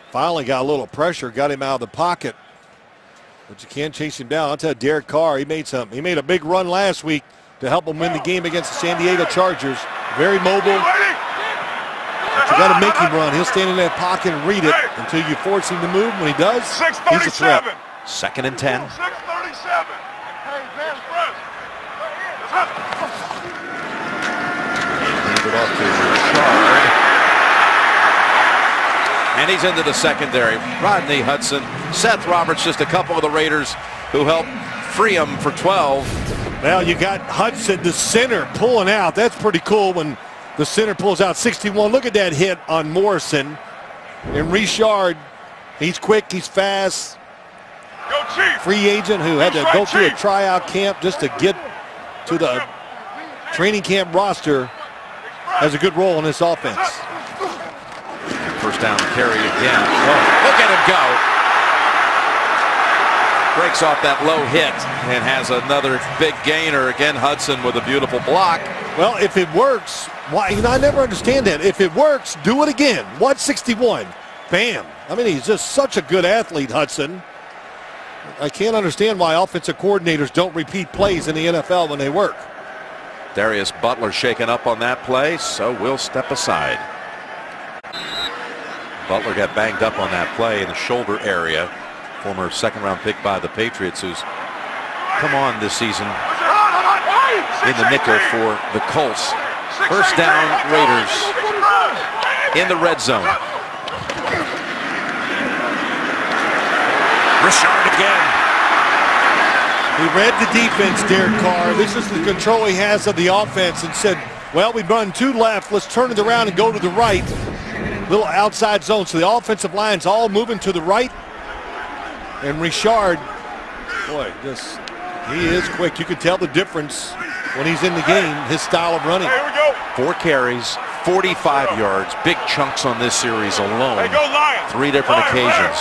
finally got a little pressure, got him out of the pocket, but you can't chase him down. I'll tell you, Derek Carr, he made a big run last week to help him win the game against the San Diego Chargers. Very mobile. But you got to make him run. He'll stand in that pocket and read it until you force him to move. When he does, he's a threat. 2nd and 10. 6:37. Hey, man, Hand it off to Richard. And he's into the secondary. Rodney Hudson, Seth Roberts, just a couple of the Raiders who helped free him for 12. Well, you got Hudson, the center, pulling out. That's pretty cool when the center pulls out 61. Look at that hit on Morrison. And Richard, he's quick, he's fast. Go Chief. Free agent who had to go through a tryout camp just to get to the training camp roster, has a good role in this offense. 1st down carry again. Oh, look at him go. Breaks off that low hit and has another big gainer. Again, Hudson with a beautiful block. Well, if it works, why? I never understand that. If it works, do it again. 161. Bam. I mean, he's just such a good athlete, Hudson. I can't understand why offensive coordinators don't repeat plays in the NFL when they work. Darius Butler shaken up on that play, so we'll step aside. Butler got banged up on that play in the shoulder area. Former 2nd-round pick by the Patriots, who's come on this season in the nickel for the Colts. 1st down, Raiders in the red zone. Richard again. He read the defense, Derek Carr. This is the control he has of the offense and said, well, we've run 2 left. Let's turn it around and go to the right. Little outside zone. So the offensive line's all moving to the right. And Richard, boy, he is quick. You can tell the difference when he's in the game, his style of running. Here we go. 4 carries, 45 yards. Big chunks on this series alone. Hey, go Lions. 3 different occasions.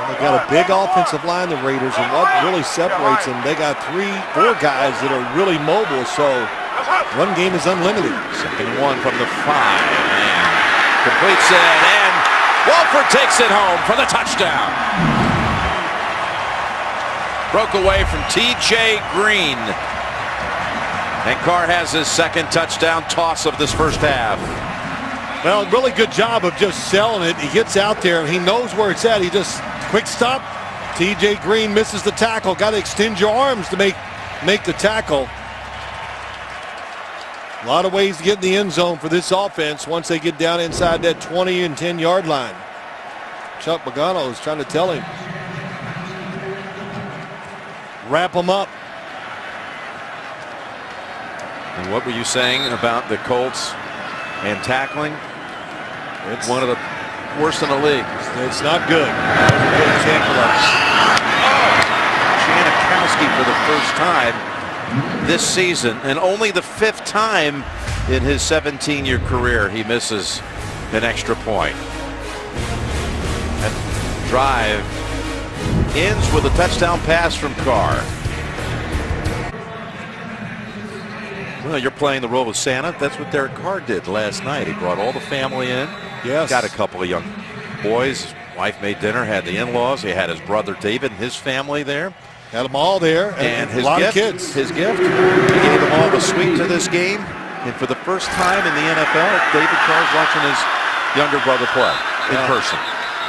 They've got a big offensive line, the Raiders, and what really separates them, they got 3-4 guys that are really mobile, so run game is unlimited. 2nd and 1 from the 5. And completes it, and Walford takes it home for the touchdown. Broke away from T.J. Green. And Carr has his 2nd touchdown toss of this first half. Well, really good job of just selling it. He gets out there, and he knows where it's at. He just, quick stop. T.J. Green misses the tackle. Got to extend your arms to make the tackle. A lot of ways to get in the end zone for this offense once they get down inside that 20 and 10-yard line. Chuck Pagano is trying to tell him. Wrap them up. And what were you saying about the Colts and tackling? It's one of the worst in the league. It's not good. Janikowski for the first time this season, and only the 5th time in his 17-year career he misses an extra point. That drive ends with a touchdown pass from Carr. Well, you're playing the role of Santa. That's what Derek Carr did last night. He brought all the family in. Yes. Got a couple of young boys. His wife made dinner, had the in-laws. He had his brother David and his family there. Had them all there. And his a lot gift, of kids. His gift. He gave them all the suite to this game. And for the first time in the NFL, David Carr's watching his younger brother play in person.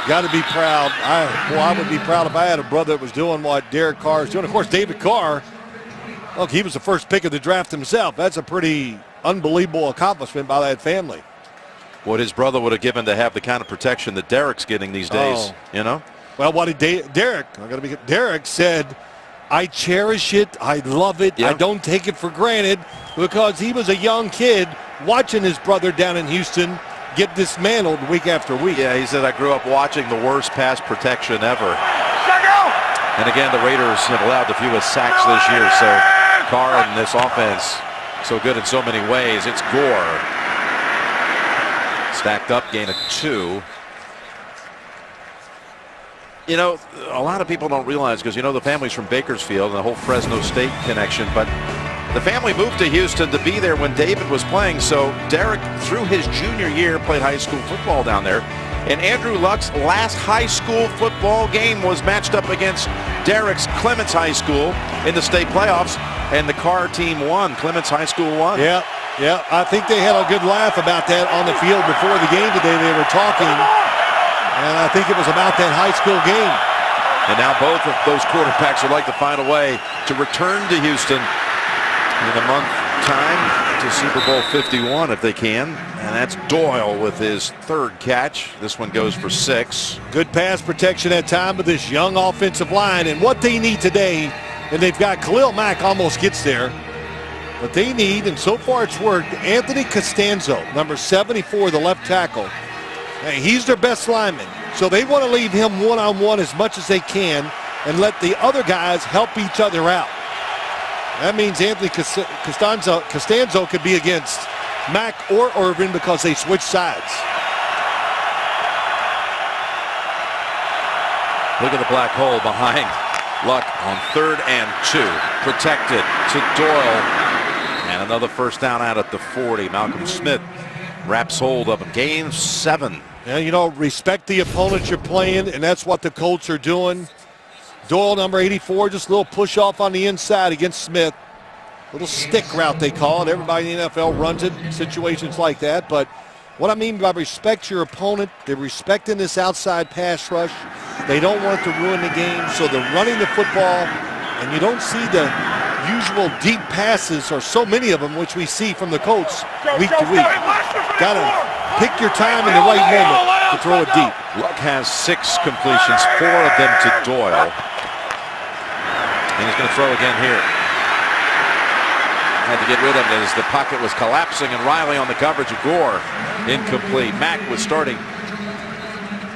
Got to be proud. I would be proud if I had a brother that was doing what Derek Carr is doing. Of course, David Carr, look, he was the first pick of the draft himself. That's a pretty unbelievable accomplishment by that family. What his brother would have given to have the kind of protection that Derek's getting these days, you know? Well, what did Derek said, I cherish it. I love it. Yeah. I don't take it for granted, because he was a young kid watching his brother down in Houston get dismantled week after week. Yeah, he said, I grew up watching the worst pass protection ever. And again, the Raiders have allowed the fewest sacks this year, so Carr and this offense so good in so many ways. It's Gore. Stacked up, gain of 2. You know, a lot of people don't realize, because, you know, the family's from Bakersfield and the whole Fresno State connection, but the family moved to Houston to be there when David was playing. So Derek, through his junior year, played high school football down there. And Andrew Luck's last high school football game was matched up against Derek's Clements High School in the state playoffs, and the Carr team won. Clements High School won. Yeah. I think they had a good laugh about that on the field before the game today. They were talking, and I think it was about that high school game. And now both of those quarterbacks would like to find a way to return to Houston in a month time to Super Bowl 51 if they can. And that's Doyle with his 3rd catch. This one goes for 6. Good pass protection at time with this young offensive line. And what they need today, and they've got Khalil Mack almost gets there, but they need, and so far it's worked, Anthony Costanzo, number 74, the left tackle. Hey, he's their best lineman. So they want to leave him one-on-one as much as they can and let the other guys help each other out. That means Anthony Costanzo could be against Mack or Irvin because they switch sides. Look at the black hole behind Luck on 3rd and 2. Protected to Doyle. And another first down out at the 40. Malcolm Smith wraps hold of him. Gains 7. Yeah, you know, respect the opponent you're playing, and that's what the Colts are doing. Doyle, number 84, just a little push off on the inside against Smith. Little stick route, they call it. Everybody in the NFL runs it in situations like that. But what I mean by respect your opponent, they're respecting this outside pass rush. They don't want it to ruin the game, so they're running the football, and you don't see the usual deep passes, or so many of them, which we see from the Colts week to week. Got to pick your time in the right moment to throw it deep. Luck has 6 completions, 4 of them to Doyle. And he's going to throw again here. Had to get rid of it as the pocket was collapsing, and Riley on the coverage of Gore. Incomplete. Mack was starting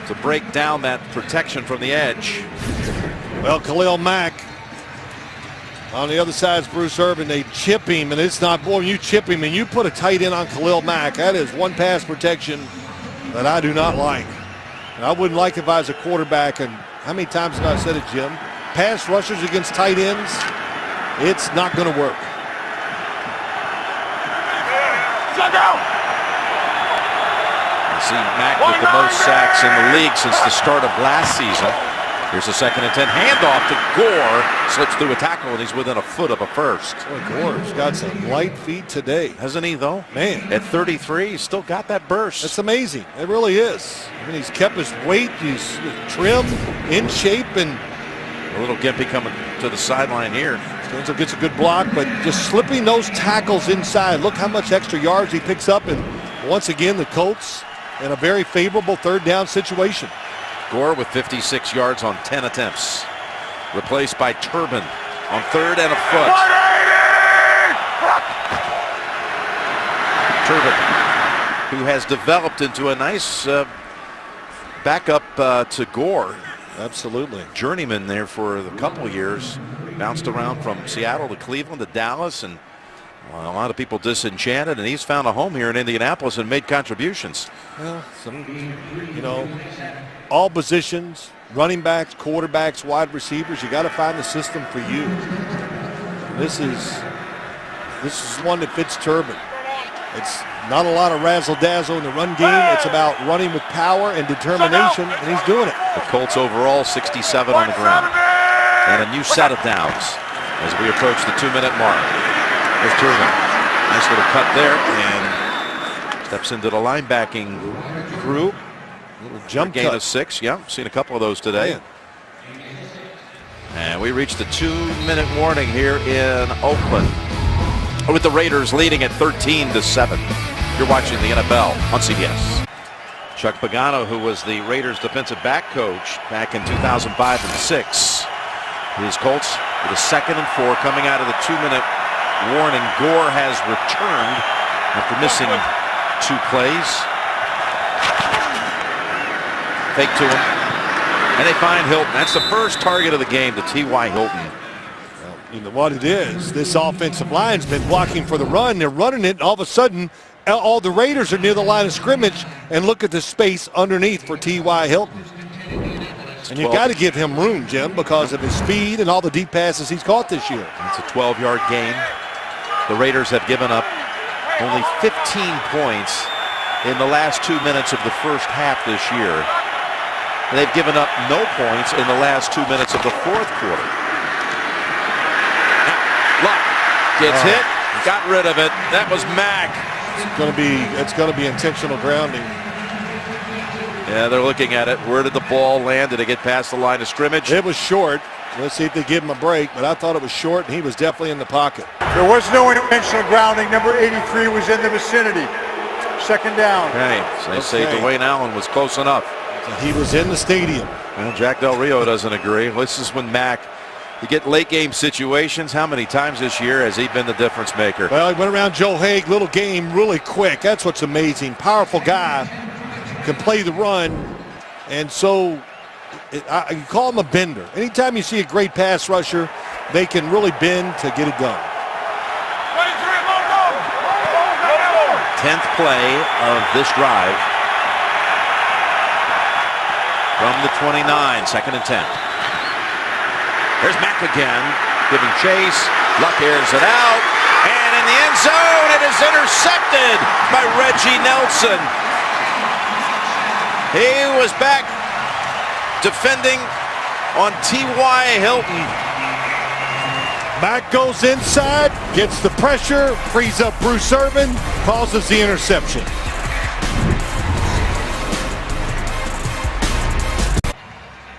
to break down that protection from the edge. Well, Khalil Mack. On the other side is Bruce Irvin. They chip him, and it's not, boy, you chip him and you put a tight end on Khalil Mack. That is one pass protection that I do not like. And I wouldn't like if I was a quarterback. And how many times have I said it, Jim? Pass rushers against tight ends, it's not going to work. You see Mack with the most sacks in the league since the start of last season. Here's a 2nd and 10 handoff to Gore. Slips through a tackle, and he's within a foot of a first. Boy, Gore's got some light feet today. Hasn't he, though? Man. At 33, he's still got that burst. That's amazing. It really is. I mean, he's kept his weight. He's trim, in shape, and a little gimpy coming to the sideline here. Stenzel gets a good block, but just slipping those tackles inside. Look how much extra yards he picks up. And once again, the Colts in a very favorable 3rd down situation. Gore with 56 yards on 10 attempts. Replaced by Turbin on 3rd and a foot. Turbin, who has developed into a nice backup to Gore. Absolutely. Journeyman there for a couple years. Bounced around from Seattle to Cleveland to Dallas, and well, a lot of people disenchanted, and he's found a home here in Indianapolis and made contributions. Well, all positions, running backs, quarterbacks, wide receivers, you got to find the system for you. This is one that fits Turbin. It's not a lot of razzle-dazzle in the run game. It's about running with power and determination, and he's doing it. The Colts overall 67 on the ground. And a new set of downs as we approach the 2-minute mark. There's Turbin. Nice little cut there, and steps into the linebacking group. Little jump gain cut. of 6. Yeah, seen a couple of those today. Man. And we reached the 2-minute warning here in Oakland, with the Raiders leading at 13-7. You're watching the NFL on CBS. Chuck Pagano, who was the Raiders defensive back coach back in 2005 and 6. His Colts with a 2nd and 4 coming out of the 2-minute warning. Gore has returned after missing 2 plays. Fake to him. And they find Hilton. That's the first target of the game to T.Y. Hilton. Well, you know what it is. This offensive line's been blocking for the run. They're running it, and all of a sudden, all the Raiders are near the line of scrimmage, and look at the space underneath for T.Y. Hilton. And you got to give him room, Jim, because of his speed and all the deep passes he's caught this year. It's a 12-yard gain. The Raiders have given up only 15 points in the last 2 minutes of the first half this year. And they've given up no points in the last 2 minutes of the 4th quarter. Luck gets hit, got rid of it. That was Mack. It's going to be intentional grounding. Yeah, they're looking at it. Where did the ball land? Did it get past the line of scrimmage? It was short. Let's see if they give him a break, but I thought it was short, and he was definitely in the pocket. There was no intentional grounding. Number 83 was in the vicinity. 2nd down. Okay, so they say Dwayne Allen was close enough. He was in the stadium. Well, Jack Del Rio doesn't agree. This is when Mack, you get late game situations. How many times this year has he been the difference maker? Well, he went around Joe Haig, little game, really quick. That's what's amazing. Powerful guy, can play the run, and so you call him a bender. Anytime you see a great pass rusher, they can really bend to get it done. 10th play of this drive. From the 29, 2nd and 10. There's Mack again, giving chase. Luck airs it out, and in the end zone, it is intercepted by Reggie Nelson. He was back defending on T.Y. Hilton. Mack goes inside, gets the pressure, frees up Bruce Irvin, causes the interception.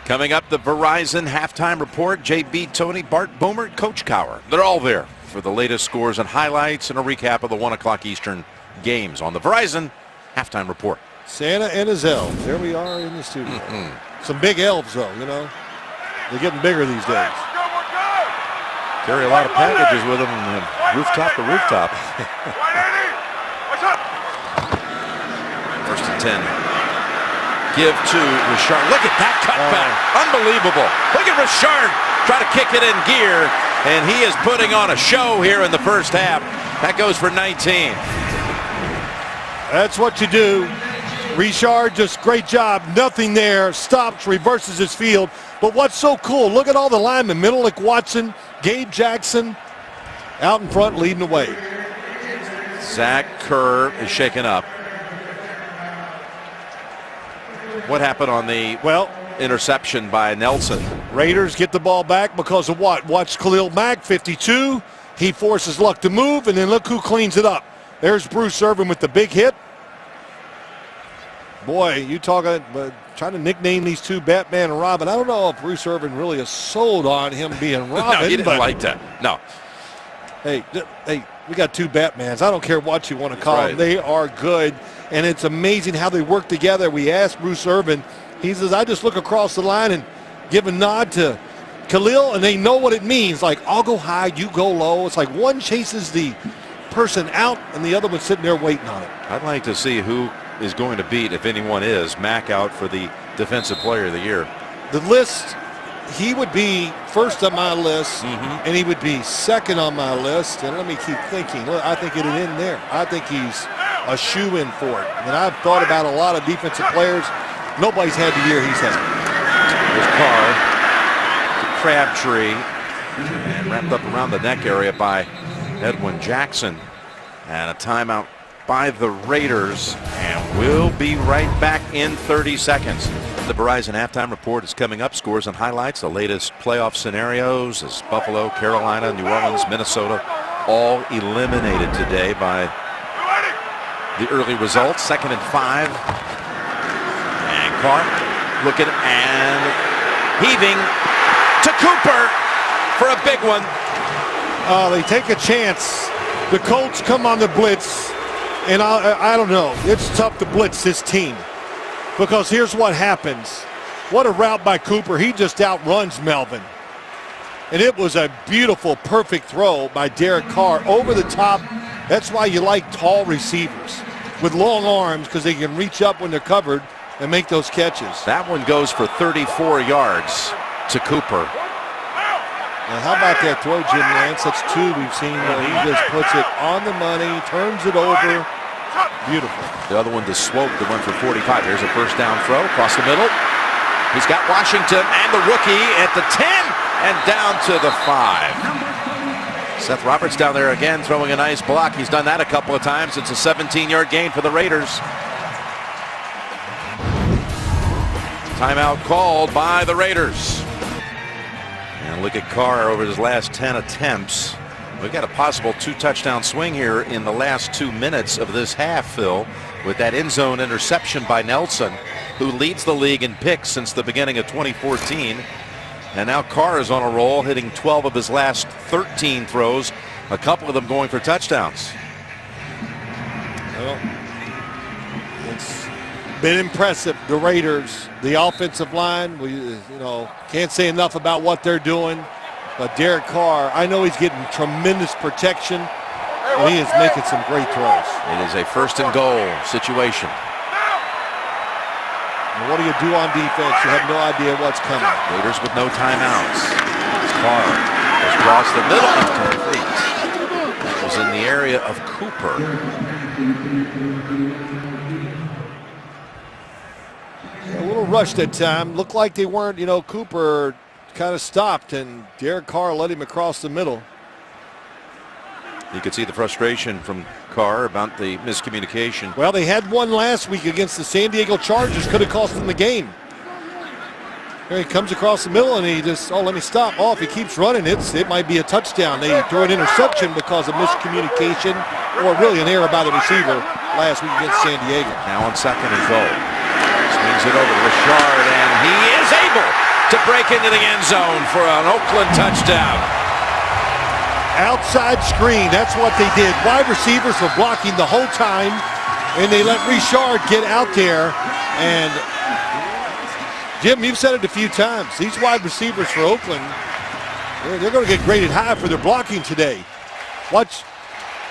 Coming up, the Verizon halftime report. JB, Tony, Bart Boomer, Coach Cowher. They're all there for the latest scores and highlights and a recap of the 1 o'clock Eastern games on the Verizon halftime report. Santa and his elves. There we are in the studio. Some big elves, though, you know. They're getting bigger these days. Carry a lot of packages with him from rooftop to rooftop. First and 10. Give to Richard. Look at that cutback. Unbelievable. Look at Richard try to kick it in gear, and he is putting on a show here in the first half. That goes for 19. That's what you do. Richard, just great job. Nothing there. Stops, reverses his field. But what's so cool, look at all the linemen. Middlewick, Watson, Gabe Jackson out in front leading the way. Zach Kerr is shaken up. What happened on the interception by Nelson? Raiders get the ball back because of what? Watch Khalil Mack, 52. He forces Luck to move, and then look who cleans it up. There's Bruce Irvin with the big hit. Boy, you talking trying to nickname these two Batman and Robin. I don't know if Bruce Irvin really is sold on him being Robin. No, he didn't like that. No. Hey, we got two Batmans. I don't care what you want to call them. They are good, and it's amazing how they work together. We asked Bruce Irvin. He says, I just look across the line and give a nod to Khalil, and they know what it means. Like, I'll go high, you go low. It's like one chases the person out, and the other one's sitting there waiting on it. I'd like to see who is going to beat, if anyone is, Mack out for the Defensive Player of the Year. The list, he would be first on my list, and he would be second on my list. And let me keep thinking. Look, I think it'd end there. I think he's a shoe-in for it. And I've thought about a lot of defensive players. Nobody's had the year he's had. There's Carr to Crabtree, and wrapped up around the neck area by Edwin Jackson. And a timeout by the Raiders, and we'll be right back in 30 seconds. The Verizon Halftime Report is coming up. Scores and highlights, the latest playoff scenarios as Buffalo, Carolina, New Orleans, Minnesota all eliminated today by the early results. 2nd and 5. And Carr looking and heaving to Cooper for a big one. They take a chance. The Colts come on the blitz. And I don't know. It's tough to blitz this team because here's what happens. What a route by Cooper. He just outruns Melvin. And it was a beautiful, perfect throw by Derek Carr over the top. That's why you like tall receivers with long arms, because they can reach up when they're covered and make those catches. That one goes for 34 yards to Cooper. Now, how about that throw, Jim Nance? That's two we've seen where he just puts it on the money, turns it over. Beautiful. The other one to Swope, the one for 45. Here's a first down throw across the middle. He's got Washington and the rookie at the 10 and down to the 5. Seth Roberts down there again throwing a nice block. He's done that a couple of times. It's a 17-yard gain for the Raiders. Timeout called by the Raiders. And look at Carr over his last 10 attempts. We've got a possible 2-touchdown swing here in the last 2 minutes of this half, Phil, with that end zone interception by Nelson, who leads the league in picks since the beginning of 2014. And now Carr is on a roll, hitting 12 of his last 13 throws, a couple of them going for touchdowns. Well, it's been impressive. The Raiders, the offensive line, we can't say enough about what they're doing. But Derek Carr, I know he's getting tremendous protection, and he is making some great throws. It is a 1st and goal situation. And what do you do on defense? You have no idea what's coming. Raiders with no timeouts. Carr goes across the middle. Complete. That was in the area of Cooper. A little rushed at time. Looked like they weren't, Cooper kind of stopped, and Derek Carr led him across the middle. You could see the frustration from Carr about the miscommunication. Well, they had one last week against the San Diego Chargers. Could have cost them the game. Here he comes across the middle, and he just, let me stop. If he keeps running, it might be a touchdown. They threw an interception because of miscommunication, or really an error by the receiver last week against San Diego. Now on 2nd and goal. Swings it over to Richard, and he is able to break into the end zone for an Oakland touchdown. Outside screen, that's what they did. Wide receivers were blocking the whole time, and they let Richard get out there. And Jim, you've said it a few times. These wide receivers for Oakland, They're going to get graded high for their blocking today. Watch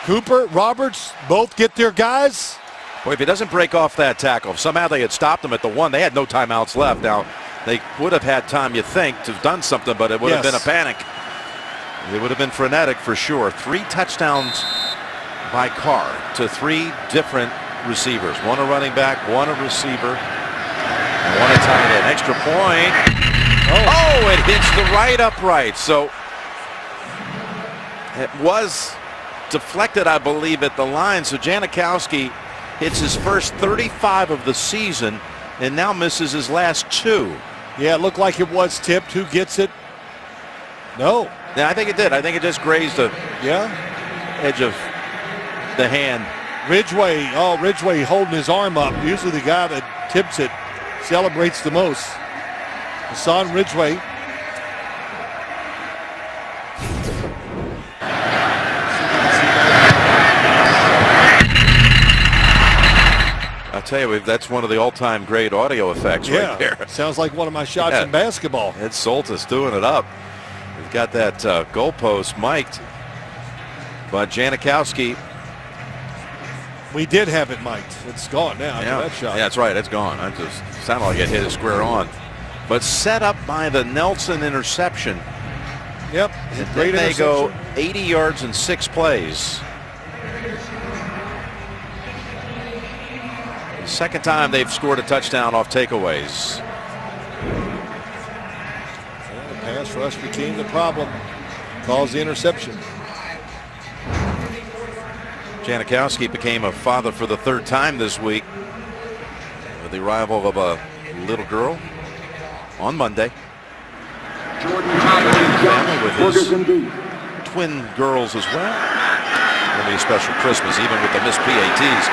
Cooper, Roberts, both get their guys. Boy, if he doesn't break off that tackle, if somehow they had stopped him at the 1, they had no timeouts left. Now, they would have had time, you think, to have done something, but it would have been a panic. It would have been frenetic for sure. 3 touchdowns by Carr to 3 different receivers. 1 a running back, 1 a receiver, and 1 a tight end. Extra point. Oh, it hits the right upright. So it was deflected, I believe, at the line. So Janikowski hits his first 35 of the season and now misses his last 2. Yeah, it looked like it was tipped. Who gets it? No. Yeah, I think it did. I think it just grazed the edge of the hand. Ridgeway. Oh, Ridgeway holding his arm up. Usually the guy that tips it celebrates the most. Hassan Ridgeway. I'll tell you, that's one of the all-time great audio effects right there. Sounds like one of my shots in basketball. Ed Soltis doing it up. We've got that goalpost mic'd. But Janikowski. We did have it mic'd. It's gone now after that shot. Yeah, that's right. It's gone. It just sounded like it hit it square on. But set up by the Nelson interception. Yep. And then they go 80 yards in 6 plays. The second time they've scored a touchdown off takeaways. The pass rush became the problem. Caused the interception. Janikowski became a father for the 3rd time this week with the arrival of a little girl on Monday. Family with his twin girls as well. It'll be a special Christmas even with the missed PATs.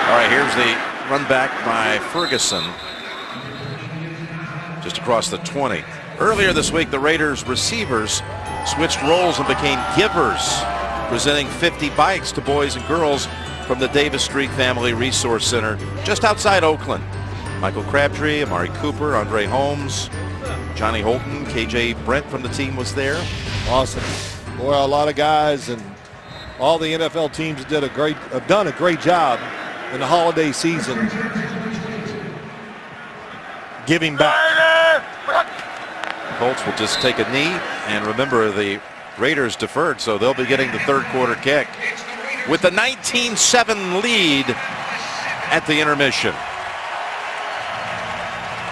All right, here's the run back by Ferguson just across the 20. Earlier this week, the Raiders receivers switched roles and became givers, presenting 50 bikes to boys and girls from the Davis Street Family Resource Center just outside Oakland. Michael Crabtree, Amari Cooper, Andre Holmes, Johnny Holton, KJ Brent from the team was there. Awesome. Boy, a lot of guys and all the NFL teams have done a great job in the holiday season giving back. Colts will just take a knee, and remember the Raiders deferred, so they'll be getting the 3rd quarter kick with the 19-7 lead at the intermission.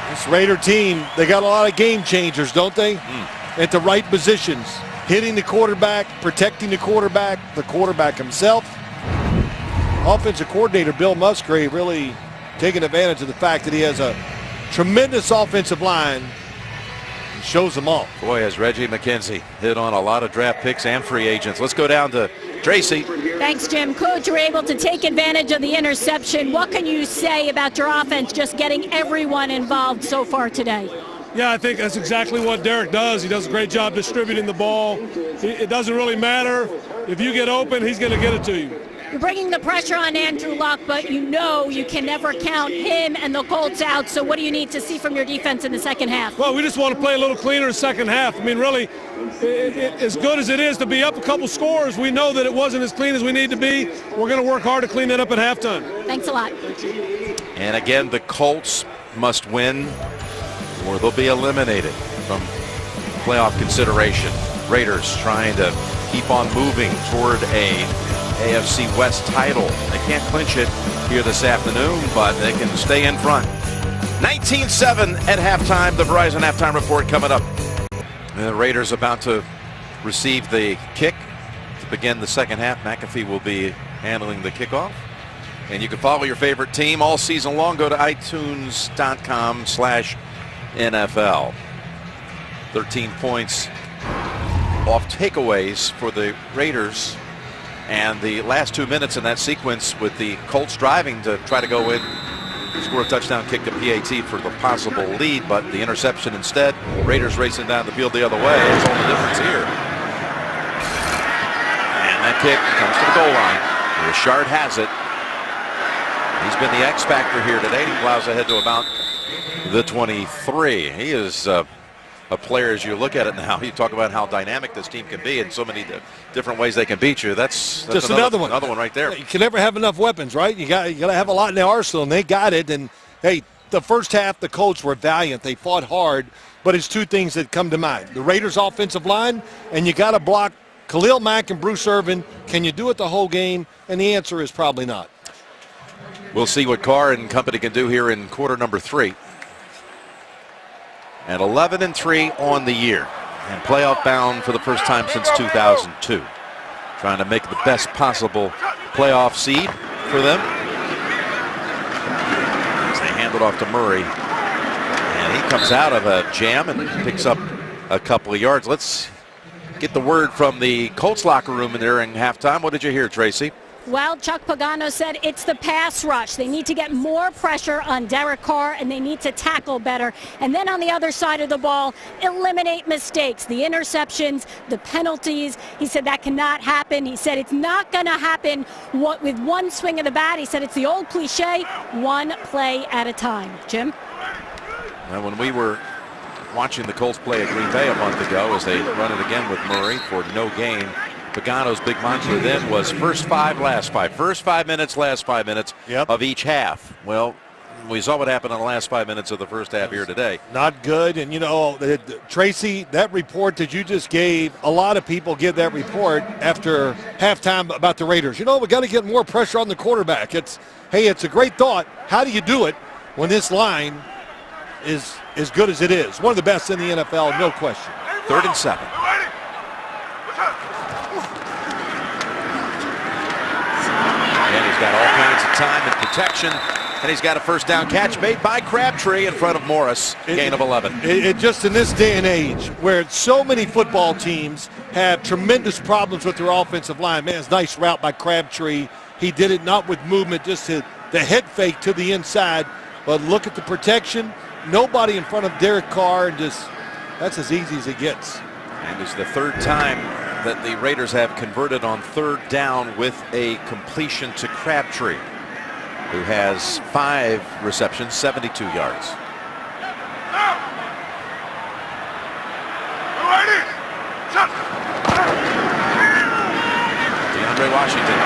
This Raider team, they got a lot of game changers, don't they? At the right positions. Hitting the quarterback, protecting the quarterback himself. Offensive coordinator Bill Musgrave really taking advantage of the fact that he has a tremendous offensive line and shows them all. Boy, has Reggie McKenzie hit on a lot of draft picks and free agents. Let's go down to Tracy. Thanks, Jim. Coach, you were able to take advantage of the interception. What can you say about your offense just getting everyone involved so far today? Yeah, I think that's exactly what Derek does. He does a great job distributing the ball. It doesn't really matter. If you get open, he's going to get it to you. You're bringing the pressure on Andrew Luck, but you know you can never count him and the Colts out. So what do you need to see from your defense in the second half? Well, we just want to play a little cleaner in the second half. I mean, really, as good as it is to be up a couple scores, we know that it wasn't as clean as we need to be. We're going to work hard to clean that up at halftime. Thanks a lot. And again, the Colts must win or they'll be eliminated from playoff consideration. Raiders trying to keep on moving toward a AFC West title. They can't clinch it here this afternoon, but they can stay in front. 19-7 at halftime. The Verizon halftime report coming up. And the Raiders about to receive the kick to begin the second half. McAfee will be handling the kickoff. And you can follow your favorite team all season long. Go to itunes.com/NFL. 13 points off takeaways for the Raiders. And the last 2 minutes in that sequence with the Colts driving to try to go in, score a touchdown, kick to PAT for the possible lead, but the interception instead. Raiders racing down the field the other way. That's all the difference here. And that kick comes to the goal line. Richard has it. He's been the X factor here today. He plows ahead to about the 23. He is of players. You look at it now, you talk about how dynamic this team can be and so many different ways they can beat you. That's just another one right there. You can never have enough weapons, right? You got to have a lot in the arsenal, and they got it. And, hey, the first half, the Colts were valiant. They fought hard, but it's two things that come to mind. The Raiders' offensive line, and you got to block Khalil Mack and Bruce Irvin. Can you do it the whole game? And the answer is probably not. We'll see what Carr and company can do here in quarter number 3. And 11-3 on the year, and playoff bound for the first time since 2002. Trying to make the best possible playoff seed for them. As they hand it off to Murray, and he comes out of a jam and picks up a couple of yards. Let's get the word from the Colts locker room in during halftime. What did you hear, Tracy? Well, Chuck Pagano said it's the pass rush. They need to get more pressure on Derek Carr, and they need to tackle better. And then on the other side of the ball, eliminate mistakes, the interceptions, the penalties. He said that cannot happen. He said it's not going to happen with one swing of the bat. He said it's the old cliche, one play at a time. Jim? Well, when we were watching the Colts play at Green Bay a month ago, as they run it again with Murray for no gain, Pagano's big mantra then was first 5, last 5. First 5 minutes, last 5 minutes of each half. Well, we saw what happened in the last 5 minutes of the first half here today. Not good. And, Tracy, that report that you just gave, a lot of people give that report after halftime about the Raiders. We got to get more pressure on the quarterback. It's a great thought. How do you do it when this line is as good as it is? One of the best in the NFL, no question. 3rd and 7. And he's got all kinds of time and protection, and he's got a first down catch made by Crabtree in front of Morris. Gain of 11. It just in this day and age where so many football teams have tremendous problems with their offensive line. Man, it's a nice route by Crabtree. He did it not with movement, just the head fake to the inside. But look at the protection. Nobody in front of Derek Carr, and that's as easy as it gets. And it's the 3rd time that the Raiders have converted on 3rd down with a completion to Crabtree, who has 5 receptions, 72 yards. DeAndre Washington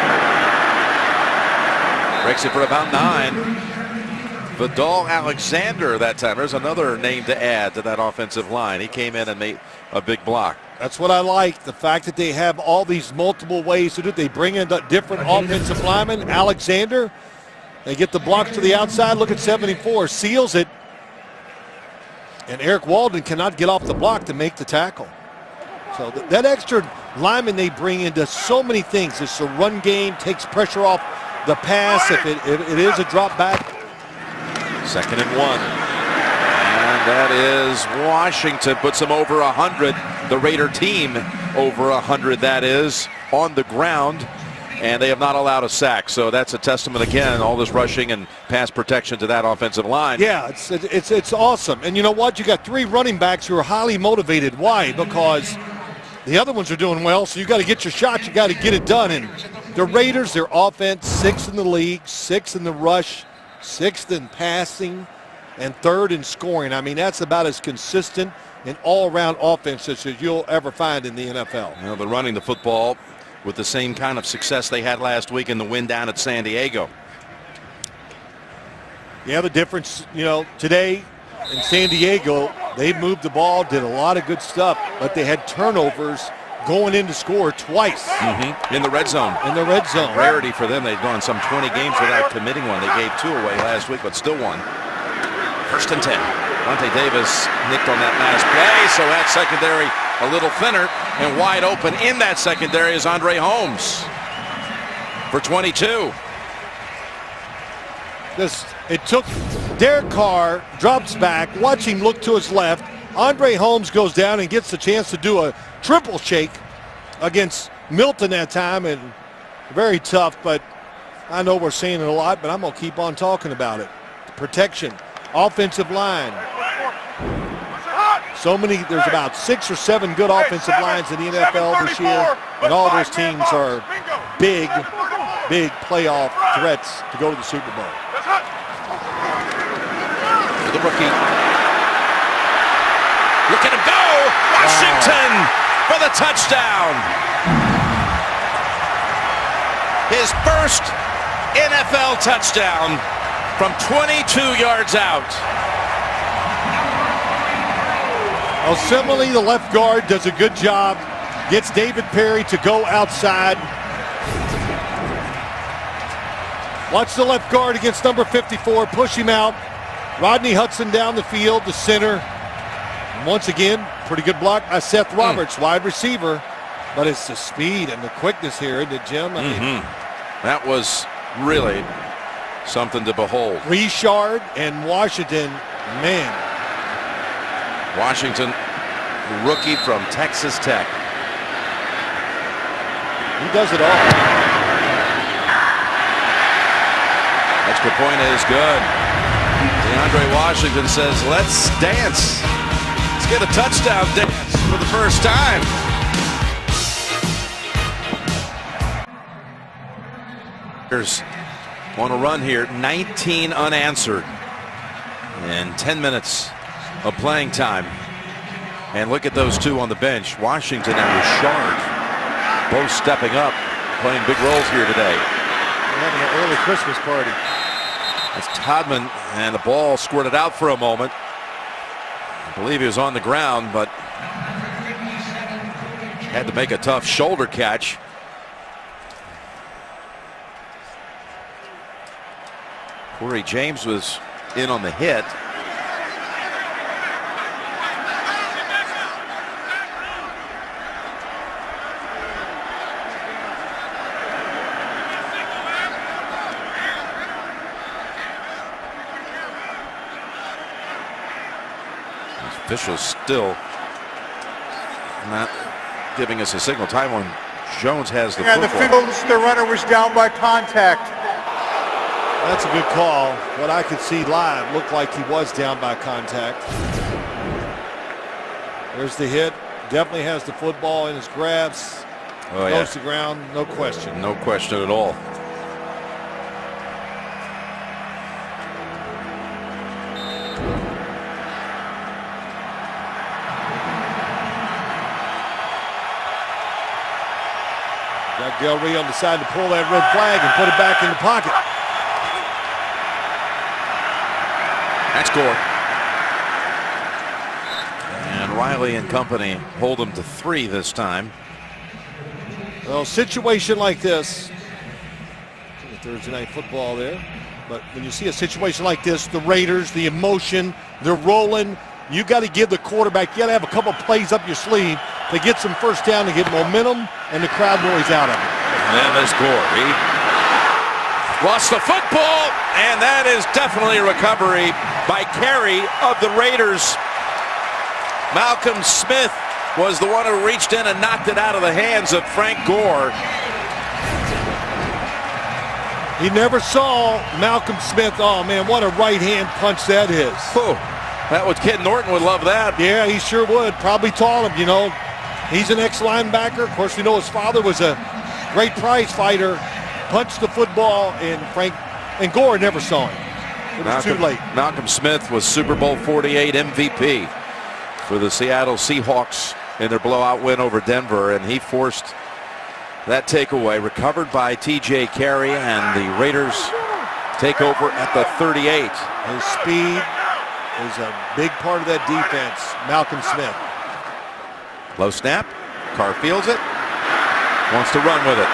breaks it for about 9. Vidal Alexander that time. There's another name to add to that offensive line. He came in and made a big block. That's what I like, the fact that they have all these multiple ways to do it. They bring in different offensive linemen. Alexander, they get the blocks to the outside. Look at 74, seals it. And Eric Walden cannot get off the block to make the tackle. So that extra lineman they bring in does so many things. It's a run game, takes pressure off the pass if it is a drop back. 2nd and 1. And that is Washington, puts them over 100. The Raider team over 100, that is, on the ground. And they have not allowed a sack. So that's a testament, again, all this rushing and pass protection to that offensive line. Yeah, it's awesome. And you know what? You got 3 running backs who are highly motivated. Why? Because the other ones are doing well, so you got to get your shot. You got to get it done. And the Raiders, their offense, 6th in the league, 6th in the rush, 6th in passing, and 3rd in scoring. I mean, that's about as consistent and all-around offense as you'll ever find in the NFL. They're running the football with the same kind of success they had last week in the win down at San Diego. Yeah, the difference, today in San Diego, they moved the ball, did a lot of good stuff, but they had turnovers going in to score twice. In the red zone. In the red zone. Rarity for them. They've gone some 20 games without committing one. They gave 2 away last week, but still won. 1st and 10. Monte Davis nicked on that last play, so that secondary a little thinner, and wide open in that secondary is Andre Holmes for 22. It took Derek Carr, drops back, watch him look to his left. Andre Holmes goes down and gets the chance to do a triple shake against Milton that time, and very tough, but I know we're saying it a lot, but I'm going to keep on talking about it. Protection, offensive line. There's about 6 or 7 good offensive lines in the NFL this year, and all those teams are big playoff threats to go to the Super Bowl. The rookie. Look at him go! Washington for the touchdown. His first NFL touchdown from 22 yards out. Well, similarly, the left guard does a good job. Gets David Perry to go outside. Watch the left guard against number 54. Push him out. Rodney Hudson down the field, the center. And once again, pretty good block by Seth Roberts, wide receiver. But it's the speed and the quickness here, isn't it, Jim? I mean, that was really something to behold. Richard and Washington, man. Washington, rookie from Texas Tech. He does it all. Extra point is good. DeAndre Washington says, let's dance. Let's get a touchdown dance for the first time. On a run here, 19 unanswered and 10 minutes of playing time. And look at those two on the bench, Washington and Richard, both stepping up, playing big roles here today. They're having an early Christmas party. That's Todman, and the ball squirted out for a moment. I believe he was on the ground, but had to make a tough shoulder catch. Corey James was in on the hit. Officials still not giving us a signal. Tywone Jones has the football. The runner was down by contact. That's a good call. What I could see live looked like he was down by contact. There's the hit. Definitely has the football in his grabs. Oh, goes to the ground, no question. No question at all. Got Del Rio on the side to pull that red flag and put it back in the pocket. That's score. And Riley and company hold them to 3 this time. Well, situation like this, Thursday Night Football there, but when you see a situation like this, the Raiders, the emotion, they're rolling. You got to give the quarterback, you got to have a couple plays up your sleeve to get some first down, to get momentum and the crowd noise out of it. And the score. He lost the football, and that is definitely a recovery by Carey of the Raiders. Malcolm Smith was the one who reached in and knocked it out of the hands of Frank Gore. He never saw Malcolm Smith. Oh, man, what a right-hand punch that is. Whew. That was Kid Norton would love that. Yeah, he sure would. Probably taught him, you know. He's an ex-linebacker. Of course, we know his father was a great prize fighter. Punched the football, and Gore never saw him. It was too late. Malcolm Smith was Super Bowl 48 MVP for the Seattle Seahawks in their blowout win over Denver, and he forced that takeaway. Recovered by T.J. Carey, and the Raiders take over at the 38. His speed is a big part of that defense. Malcolm Smith. Low snap. Carr fields it. Wants to run with it.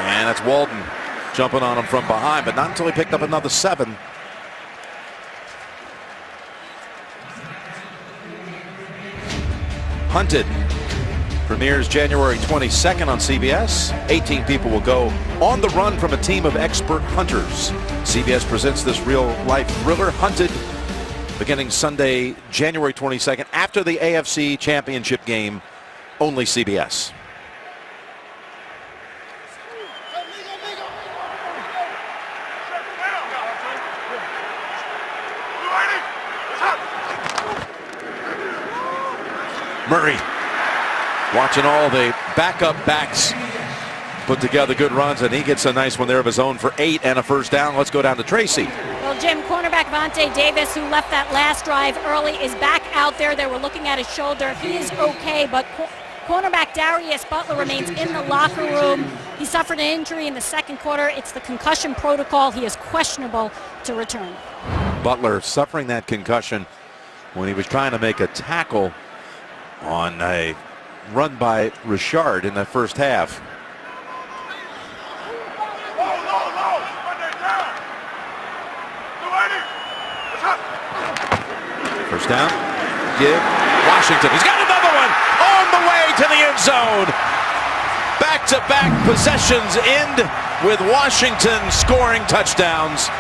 And that's Walden jumping on him from behind, but not until he picked up another 7. Hunted premieres January 22nd on CBS. 18 people will go on the run from a team of expert hunters. CBS presents this real-life thriller, Hunted, beginning Sunday, January 22nd, after the AFC Championship game, only CBS. Murray watching all the backup backs put together good runs, and he gets a nice one there of his own for 8 and a first down. Let's go down to Tracy. Well, Well, Jim, cornerback Vontae Davis, who left that last drive early, is back out there. They were looking at his shoulder. He is okay, but cornerback Darius Butler remains in the locker room. He suffered an injury in the second quarter. It's the concussion protocol. He is questionable to return. Butler suffering that concussion when he was trying to make a tackle on a run by Richard in the first half. First down. Give Washington. He's got another one on the way to the end zone. Back-to-back possessions end with Washington scoring touchdowns.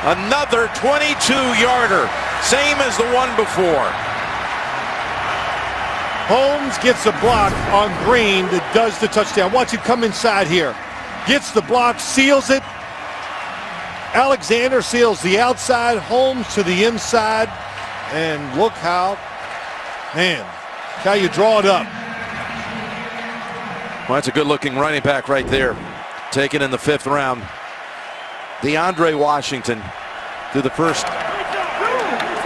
Another 22-yarder, same as the one before. Holmes gets a block on Green that does the touchdown. Watch him come inside here. Gets the block, seals it. Alexander seals the outside, Holmes to the inside. And look how, man, how you draw it up. Well, that's a good-looking running back right there. Taken in the 5th round. DeAndre Washington, through the first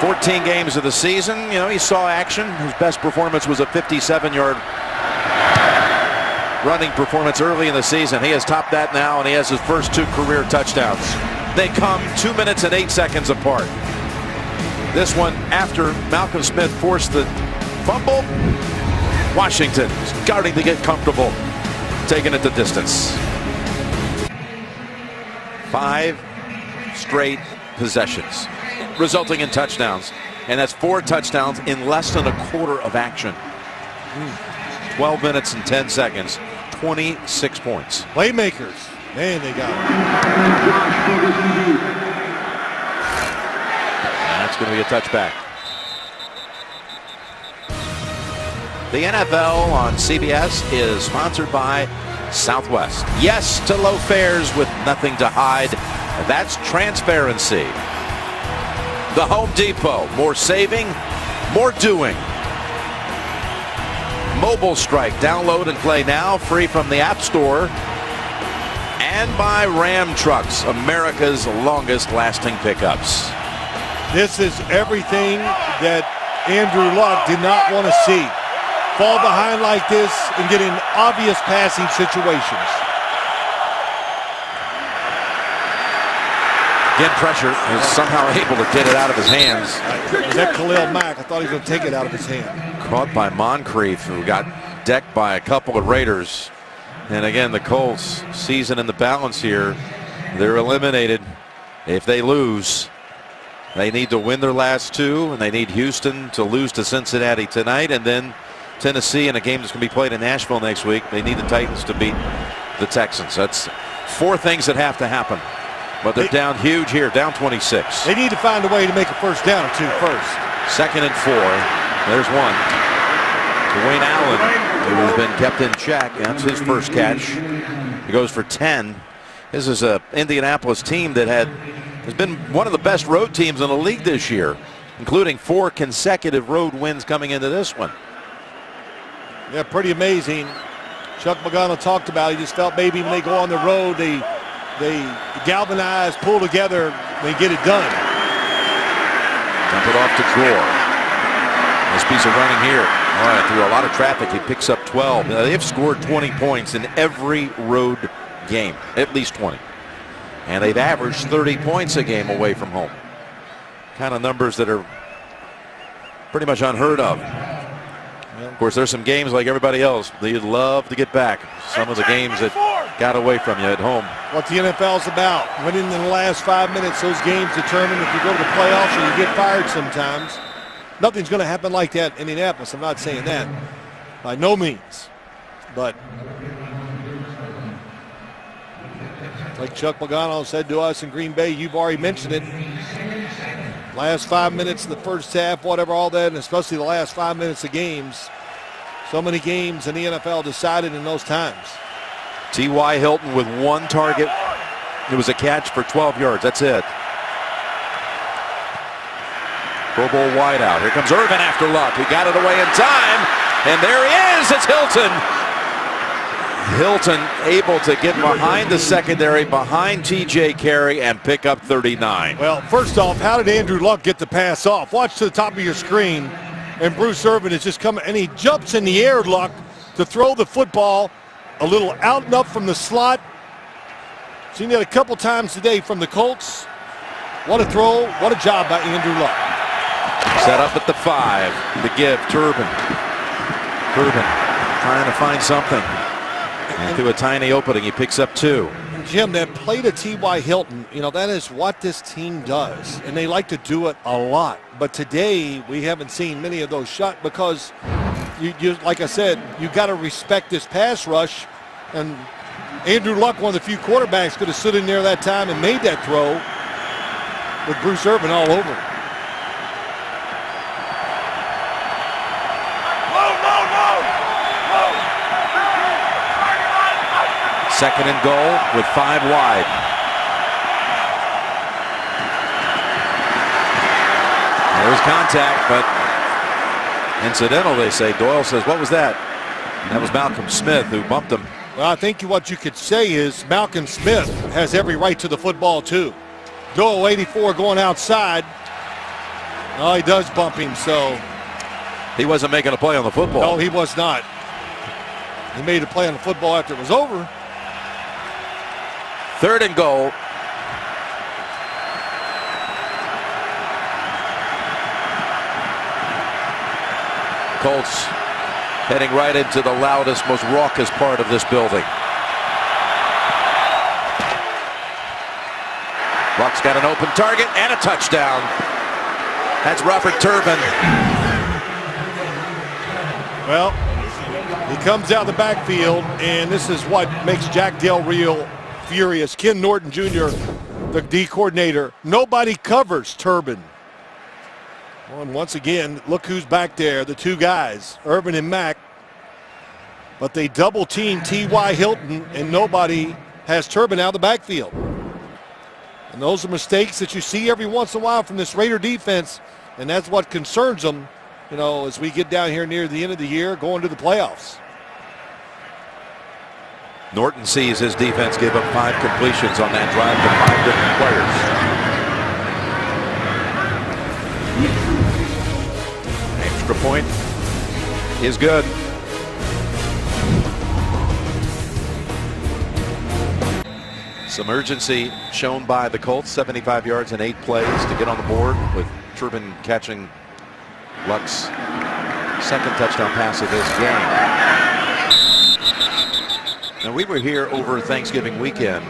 14 games of the season, you know, he saw action. His best performance was a 57-yard running performance early in the season. He has topped that now, and he has his first 2 career touchdowns. They come 2 minutes and 8 seconds apart. This one after Malcolm Smith forced the fumble. Washington starting to get comfortable, taking it the distance. 5 straight possessions, resulting in touchdowns. And that's 4 touchdowns in less than a quarter of action. 12 minutes and 10 seconds, 26 points. Playmakers, man, they got it. It's going to be a touchback. The NFL on CBS is sponsored by Southwest. Yes to low fares with nothing to hide. That's transparency. The Home Depot. More saving, more doing. Mobile Strike. Download and play now. Free from the App Store. And by Ram Trucks. America's longest lasting pickups. This is everything that Andrew Luck did not want to see. Fall behind like this and get in obvious passing situations. Again, pressure is somehow able to get it out of his hands. Was that Khalil Mack? I thought he was going to take it out of his hand. Caught by Moncrief, who got decked by a couple of Raiders. And again, the Colts, season in the balance here. They're eliminated if they lose. They need to win their last 2, and they need Houston to lose to Cincinnati tonight, and then Tennessee in a game that's going to be played in Nashville next week. They need the Titans to beat the Texans. That's 4 things that have to happen. But they're down huge here, down 26. They need to find a way to make a first down or 2 first. 2nd and 4. There's one. Dwayne Allen, who has been kept in check. That's his first catch. He goes for 10. This is a Indianapolis team that has been one of the best road teams in the league this year, including 4 consecutive road wins coming into this one. Yeah, pretty amazing. Chuck Pagano talked about it. He just felt maybe when they go on the road, they galvanize, pull together, they get it done. Dump it off to Gore. Nice piece of running here. All right, through a lot of traffic, he picks up 12. Now, they've scored 20 points in every road game, at least 20. And they've averaged 30 points a game away from home. Kind of numbers that are pretty much unheard of. Of course, there's some games like everybody else that you'd love to get back. Some of the games that got away from you at home. What the NFL's about. Winning in the last 5 minutes, those games determine if you go to the playoffs or you get fired sometimes. Nothing's going to happen like that in Indianapolis. I'm not saying that. By no means. But like Chuck Pagano said to us in Green Bay, you've already mentioned it. Last 5 minutes in the first half, whatever, all that, and especially the last 5 minutes of games. So many games in the NFL decided in those times. T.Y. Hilton with 1 target. It was a catch for 12 yards. That's it. Pro Bowl wideout. Here comes Irvin after Luck. He got it away in time. And there he is. It's Hilton. Hilton able to get behind the secondary, behind T.J. Carey, and pick up 39. Well, first off, how did Andrew Luck get the pass off? Watch to the top of your screen, and Bruce Irvin is just coming, and he jumps in the air, Luck, to throw the football a little out and up from the slot. Seen that a couple times today from the Colts. What a throw, what a job by Andrew Luck. Set up at the 5, the give, Turbin trying to find something. And through a tiny opening, he picks up 2. Jim, that play to T.Y. Hilton, you know, that is what this team does. And they like to do it a lot. But today, we haven't seen many of those shots because, you like I said, you got to respect this pass rush. And Andrew Luck, one of the few quarterbacks, could have stood in there that time and made that throw with Bruce Irvin all over him. Second and goal with 5 wide. There's contact, but incidental, they say. Doyle says, what was that? That was Malcolm Smith who bumped him. Well, I think what you could say is Malcolm Smith has every right to the football, too. Doyle, 84, going outside. Oh, he does bump him, so. He wasn't making a play on the football. No, he was not. He made a play on the football after it was over. Third and goal. Colts heading right into the loudest, most raucous part of this building. Luck's got an open target and a touchdown. That's Robert Turbin. Well, he comes out of the backfield, and this is what makes Jack Del Rio furious. Ken Norton Jr., the D coordinator. Nobody covers Turbin. Well, and once again, look who's back there, the 2 guys, Irvin and Mack. But they double team T.Y. Hilton, and nobody has Turbin out of the backfield. And those are mistakes that you see every once in a while from this Raider defense, and that's what concerns them, you know, as we get down here near the end of the year, going to the playoffs. Norton sees his defense give up 5 completions on that drive to 5 different players. Extra point is good. Some urgency shown by the Colts. 75 yards and 8 plays to get on the board, with Turbin catching Luck's second touchdown pass of this game. Now, we were here over Thanksgiving weekend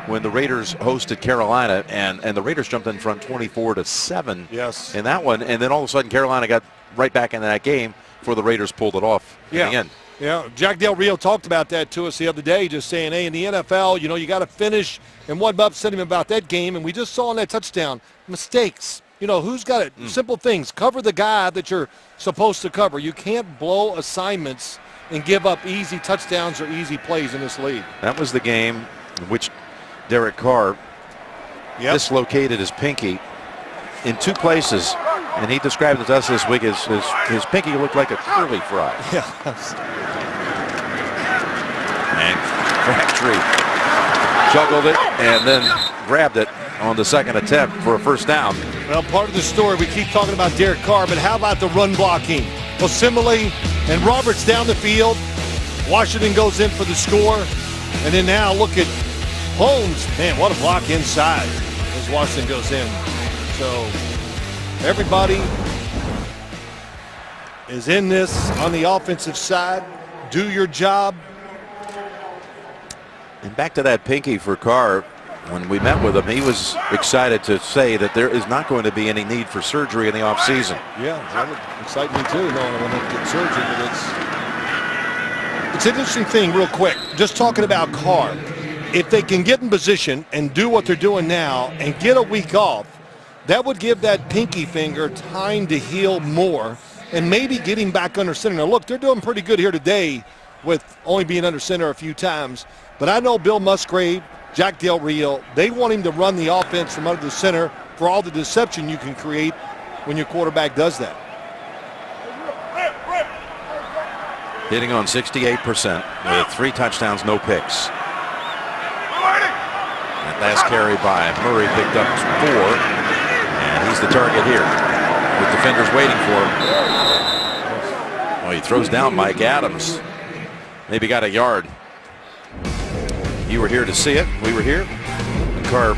when the Raiders hosted Carolina, and the Raiders jumped in front 24-7 yes. in that one, and then all of a sudden Carolina got right back into that game before the Raiders pulled it off in the end. Yeah, Jack Del Rio talked about that to us the other day, just saying, hey, in the NFL, you know, you got to finish. And what upset him about that game, and we just saw in that touchdown, mistakes. You know, who's got it? Simple things. Cover the guy that you're supposed to cover. You can't blow assignments and give up easy touchdowns or easy plays in this league. That was the game in which Derek Carr dislocated his pinky in 2 places, and he described it to us this week as his pinky looked like a curly fry. Yeah. And Crabtree juggled it and then grabbed it on the second attempt for a first down. Well, part of the story, we keep talking about Derek Carr, but how about the run blocking? Well, Simile and Roberts down the field. Washington goes in for the score. And then now look at Holmes. Man, what a block inside as Washington goes in. So everybody is in this on the offensive side. Do your job. And back to that pinky for Carr. When we met with him, he was excited to say that there is not going to be any need for surgery in the offseason. Yeah, that would excite me too, knowing I want to get surgery. But it's an interesting thing, real quick. Just talking about Carr. If they can get in position and do what they're doing now and get a week off, that would give that pinky finger time to heal more and maybe getting back under center. Now, look, they're doing pretty good here today with only being under center a few times. But I know Bill Musgrave, Jack Del Rio, they want him to run the offense from under the center for all the deception you can create when your quarterback does that. Hitting on 68% with 3 touchdowns, no picks. That last carry by Murray picked up 4, and he's the target here with defenders waiting for him. Well, he throws down Mike Adams. Maybe got a yard. You were here to see it. We were here. The car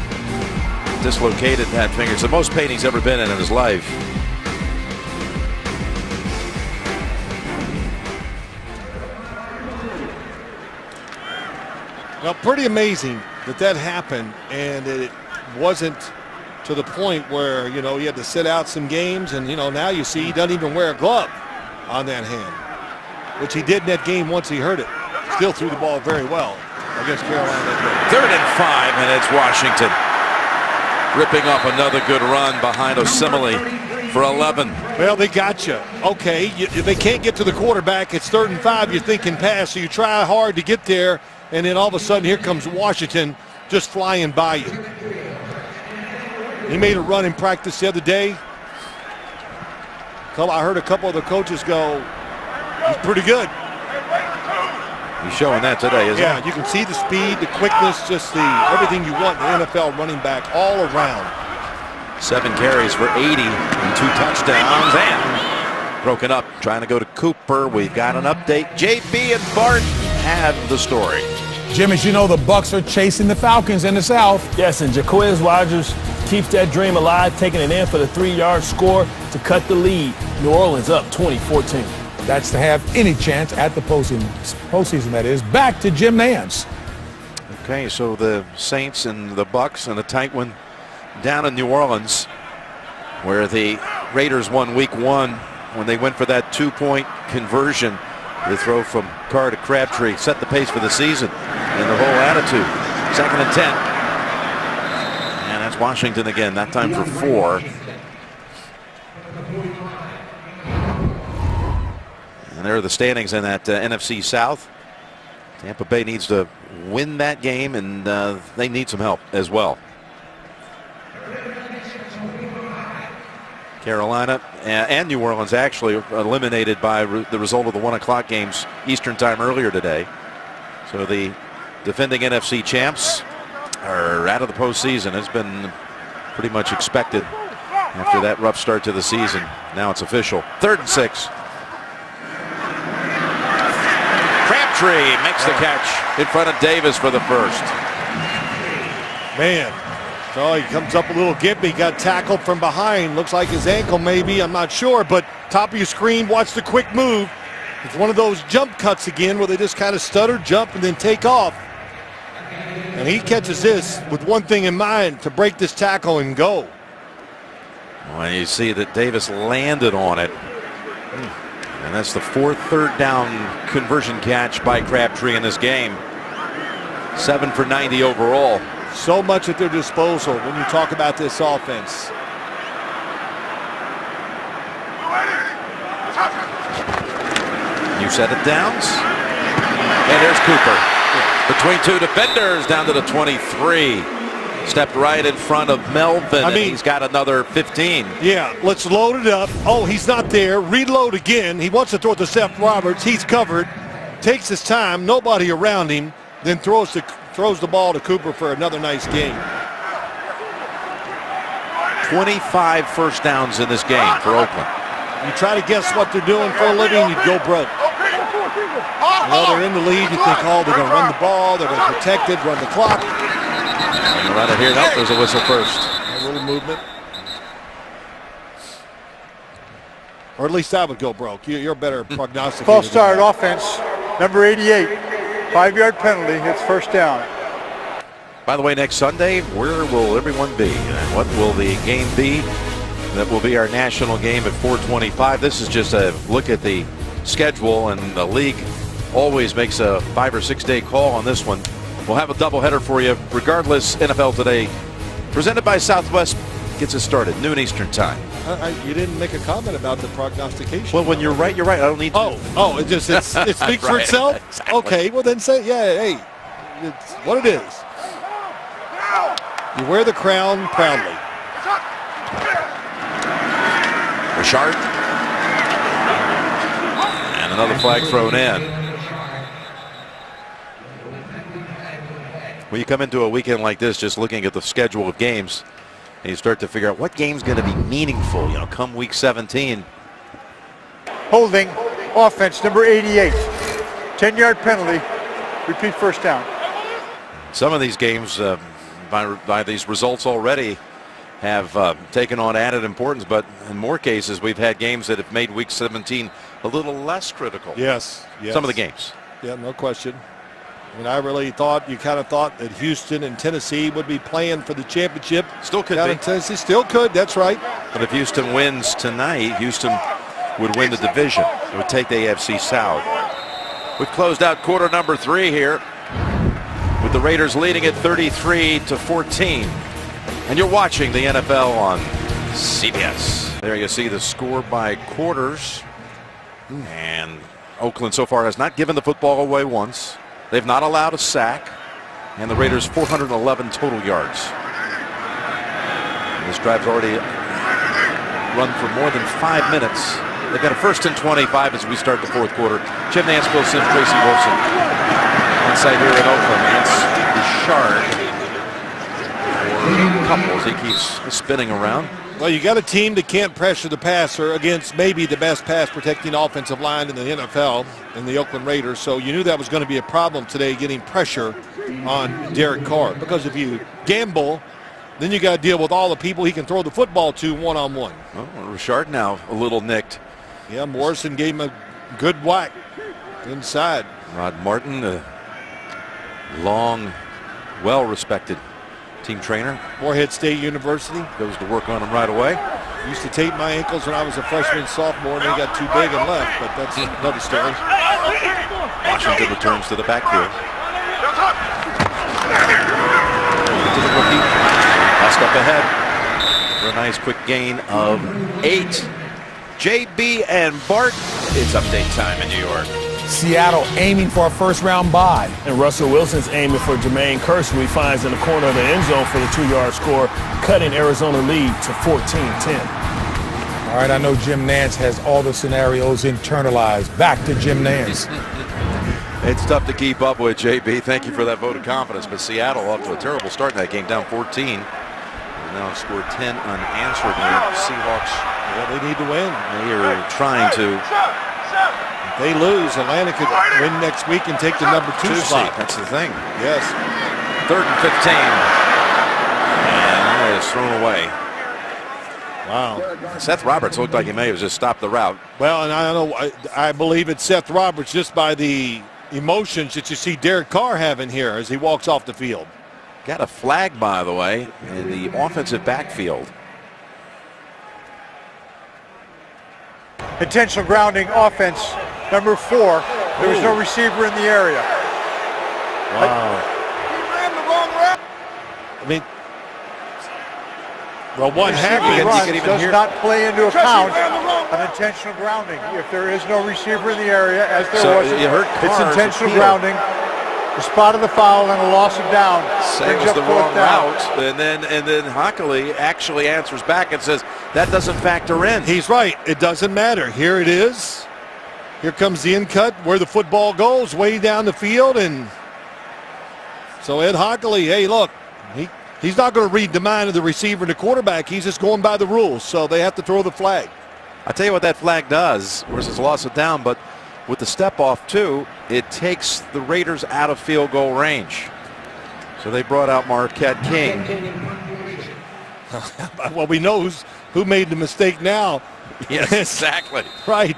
dislocated that finger. It's the most pain he's ever been in his life. Well, pretty amazing that happened, and it wasn't to the point where, you know, he had to sit out some games, and, you know, now you see he doesn't even wear a glove on that hand, which he did in that game once he hurt it. Still threw the ball very well against Carolina. 3rd and 5, and it's Washington ripping up another good run behind Osemele for 11. Well, they got you. Okay, if they can't get to the quarterback, it's 3rd and 5, you're thinking pass, so you try hard to get there, and then all of a sudden here comes Washington just flying by you. He made a run in practice the other day. I heard a couple of the coaches go, he's pretty good. He's showing that today, isn't he? Yeah, you can see the speed, the quickness, just everything you want in the NFL running back all around. 7 carries for 80 and 2 touchdowns, and broken up trying to go to Cooper. We've got an update. JB and Bart have the story. Jim, as you know, the Bucs are chasing the Falcons in the South. Yes, and Jaquez Rogers keeps that dream alive, taking it in for the 3-yard score to cut the lead. New Orleans up 20-14. That's to have any chance at the postseason, that is. Back to Jim Nance. Okay, so the Saints and the Bucs and a tight one down in New Orleans, where the Raiders won week 1 when they went for that 2-point conversion. The throw from Carr to Crabtree set the pace for the season and the whole attitude. 2nd and 10. And that's Washington again, that time for 4. And there are the standings in that NFC South. Tampa Bay needs to win that game, and they need some help as well. Carolina and New Orleans actually eliminated by the result of the 1 o'clock games Eastern time earlier today. So the defending NFC champs are out of the postseason. It's been pretty much expected after that rough start to the season. Now it's official. 3rd and 6. Crabtree makes the catch in front of Davis for the first. Man. So he comes up a little gimpy, got tackled from behind. Looks like his ankle maybe, I'm not sure, but top of your screen, watch the quick move. It's one of those jump cuts again where they just kind of stutter, jump, and then take off. And he catches this with one thing in mind, to break this tackle and go. Well, you see that Davis landed on it. And that's the 4th 3rd down conversion catch by Crabtree in this game. 7 for 90 overall. So much at their disposal when you talk about this offense. You set it downs. And there's Cooper. Between 2 defenders down to the 23. Stepped right in front of Melvin. I mean, he's got another 15. Yeah, let's load it up. Oh, he's not there. Reload again. He wants to throw it to Seth Roberts. He's covered. Takes his time. Nobody around him. Then throws the ball to Cooper for another nice game. 25 first downs in this game for Oakland. You try to guess what they're doing for a living, you'd go broke. You know, they're in the lead. You think, oh, they're going to run the ball. They're going to protect it, run the clock. Right here, nope, there's a whistle first. A little movement. Or at least I would go broke. You're a better prognosticator. False start offense, number 88. 5-yard penalty, it's 1st down. By the way, next Sunday, where will everyone be? And what will the game be? That will be our national game at 4:25. This is just a look at the schedule, and the league always makes a 5 or 6 day call on this one. We'll have a doubleheader for you regardless. NFL Today, presented by Southwest, gets us started, noon Eastern time. You didn't make a comment about the prognostication. Well, when you're right, you're right. I don't need to. It speaks for Right, itself? exactly. Okay, well then say, yeah, hey, it's what it is. You wear the crown proudly. Richard. And Another flag thrown in. When you come into a weekend like this, just looking at the schedule of games, and you start to figure out what game's going to be meaningful, come week 17. Holding offense number 88. 10-yard penalty. Repeat first down. Some of these games, by these results already, have taken on added importance, but in more cases, we've had games that have made week 17 a little less critical. Yes. Some of the games. Yeah, no question. I mean, I really thought, you kind of thought that Houston and Tennessee would be playing for the championship. Still could Down be. in Tennessee, still could, that's right. But if Houston wins tonight, Houston would win the division. It would take the AFC South. We've closed out quarter number 3 here, with the Raiders leading at 33-14. And you're watching the NFL on CBS. There you see the score by quarters. And Oakland so far has not given the football away once. They've not allowed a sack. And the Raiders 411 total yards. And this drive's already run for more than 5 minutes. They've got a 1st and 25 as we start the 4th quarter. Jim Nance, Bill Sims, Tracy Wilson. Inside here in Oakland against Bouchard. Couples, he keeps spinning around. Well, you got a team that can't pressure the passer against maybe the best pass protecting offensive line in the NFL in the Oakland Raiders. So you knew that was going to be a problem today, getting pressure on Derek Carr. Because if you gamble, then you got to deal with all the people he can throw the football to one-on-one. Well, Richard now a little nicked. Yeah, Morrison gave him a good whack inside. Rod Martin, a long, well-respected team trainer. Morehead State University. Goes to work on him right away. Used to tape my ankles when I was a freshman and sophomore, and they got too big and left, but that's another story. Washington returns to the backfield. To the rookie. Husk up ahead for a nice quick gain of 8. JB and Bart. It's update time in New York. Seattle aiming for a first-round bye. And Russell Wilson's aiming for Jermaine Kearse, who he finds in the corner of the end zone for the 2-yard score, cutting Arizona lead to 14-10. All right, I know Jim Nance has all the scenarios internalized. Back to Jim Nance. It's tough to keep up with, JB. Thank you for that vote of confidence. But Seattle off to a terrible start in that game, down 14. And now scored 10 unanswered. The Seahawks, well, they need to win. They are trying to. If they lose, Atlanta could win next week and take the number 2 spot. That's the thing. Yes. 3rd and 15. And it is thrown away. Wow. Seth Roberts looked like he may have just stopped the route. Well, and I don't know, I believe it's Seth Roberts just by the emotions that you see Derek Carr having here as he walks off the field. Got a flag, by the way, in the offensive backfield. Intentional grounding offense number 4. There was no receiver in the area. Wow. I mean, well, what happened? Does not play into account an intentional grounding. If there is no receiver in the area, as there wasn't, it's intentional grounding. The spot of the foul and a loss of down. Say it was the wrong route, and then Hockley actually answers back and says that doesn't factor in. He's right. It doesn't matter. Here it is. Here comes the in cut where the football goes, way down the field, and so Ed Hockley, hey, look, he's not going to read the mind of the receiver and the quarterback. He's just going by the rules, so they have to throw the flag. I'll tell you what that flag does. Of course, it's a loss of down, but with the step off too, it takes the Raiders out of field goal range. So they brought out Marquette King. Well, we know who made the mistake now. Yes, exactly. Right.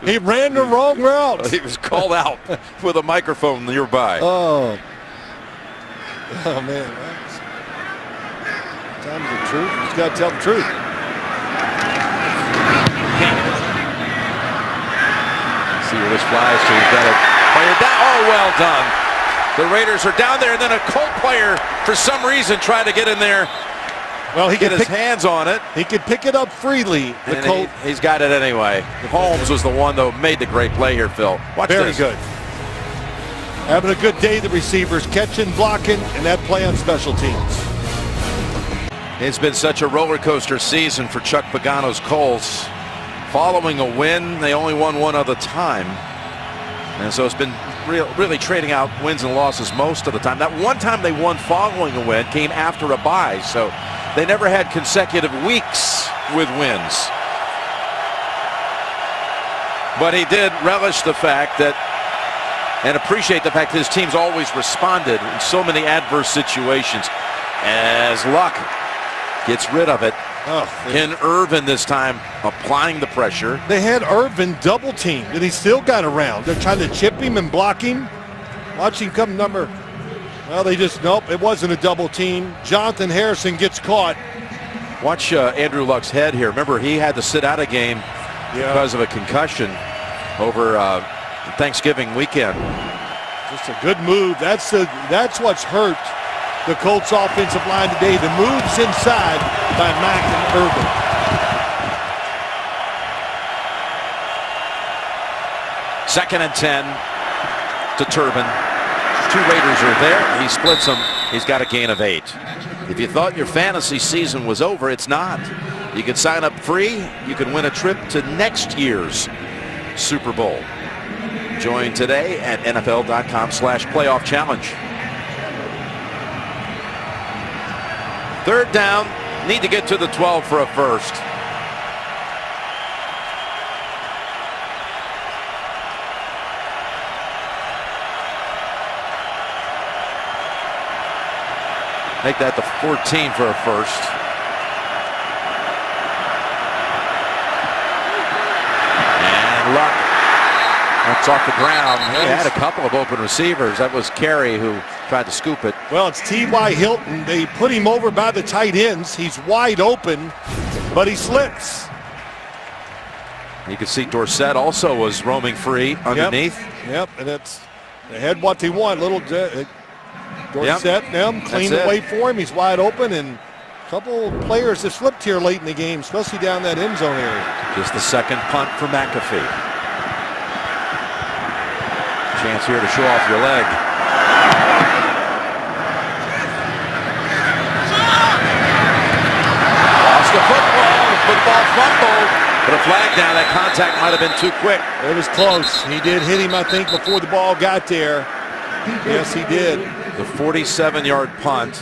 He ran the wrong route. He was called out with a microphone nearby. Oh man. Times the truth. He's got to tell the truth. See where this flies to. He's got it fired down. Oh, well done. The Raiders are down there, and then a Colt player, for some reason, tried to get in there. Well, he get his hands on it. He could pick it up freely. The Colt. He's got it anyway. Holmes was the one, though, made the great play here, Phil. Watch Very this. good. Having a good day, the receivers catching, blocking, and that play on special teams. It's been such a roller coaster season for Chuck Pagano's Colts. Following a win, they only won one other time. And so it's been really trading out wins and losses most of the time. That one time they won following a win came after a bye. So they never had consecutive weeks with wins. But he did relish the fact that, and appreciate the fact that his team's always responded in so many adverse situations. As Luck gets rid of it. Ken Irvin this time applying the pressure. They had Irvin double teamed and he still got around. They're trying to chip him and block him. Watch him come number. Well, they just, nope, it wasn't a double team. Jonathan Harrison gets caught. Watch Andrew Luck's head here. Remember, he had to sit out a game because of a concussion over Thanksgiving weekend. Just a good move. That's what's hurt the Colts offensive line today. The moves inside by Mack and Irvin. Second and 10 to Turbin. 2 Raiders are there. He splits them. He's got a gain of 8. If you thought your fantasy season was over, it's not. You can sign up free. You can win a trip to next year's Super Bowl. Join today at NFL.com/playoff challenge. Third down, need to get to the 12 for a first. Make that the 14 for a first. And Luck, that's off the ground. He had a couple of open receivers. That was Carey who tried to scoop it. Well, it's T.Y. Hilton. They put him over by the tight ends. He's wide open, but he slips. You can see Dorsett also was roaming free underneath. Yep, and they had what they want. Little Dorsett, clean away for him. He's wide open, and a couple players have slipped here late in the game, especially down that end zone area. Just the second punt for McAfee. Chance here to show off your leg. Lost the football fumbled, but a flag down. That contact might have been too quick. It was close. He did hit him, I think, before the ball got there. Yes, he did. The 47-yard punt.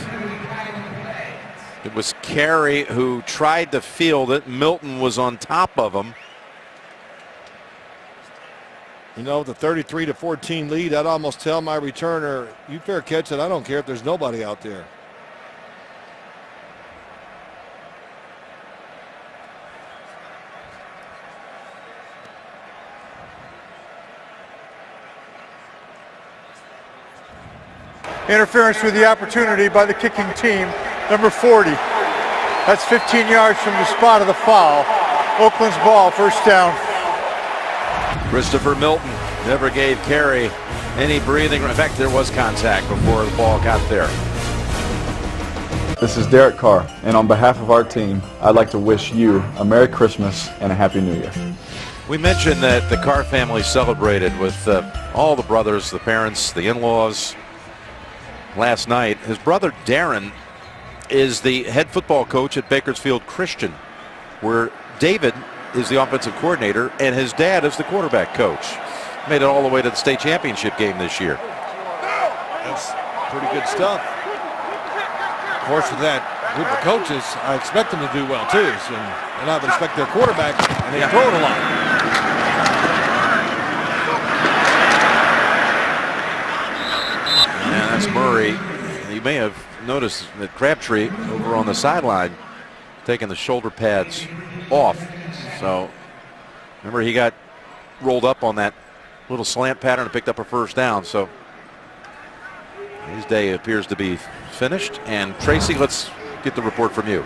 It was Carey who tried to field it. Milton was on top of him. You know, the 33-14 lead, I'd almost tell my returner, you fair catch it. I don't care if there's nobody out there. Interference with the opportunity by the kicking team, number 40. That's 15 yards from the spot of the foul. Oakland's ball, first down. Christopher Milton never gave Carey any breathing. In fact, there was contact before the ball got there. This is Derek Carr, and on behalf of our team, I'd like to wish you a Merry Christmas and a Happy New Year. We mentioned that the Carr family celebrated with all the brothers, the parents, the in-laws last night. His brother Darren is the head football coach at Bakersfield Christian, where David is the offensive coordinator and his dad is the quarterback coach. Made it all the way to the state championship game this year. That's pretty good stuff. Of course, with that group of coaches, I expect them to do well too. And I respect their quarterback, and they throw it a lot. And that's Murray. You may have noticed that Crabtree over on the sideline taking the shoulder pads off. So remember, he got rolled up on that little slant pattern and picked up a first down. So his day appears to be finished. And Tracy, let's get the report from you.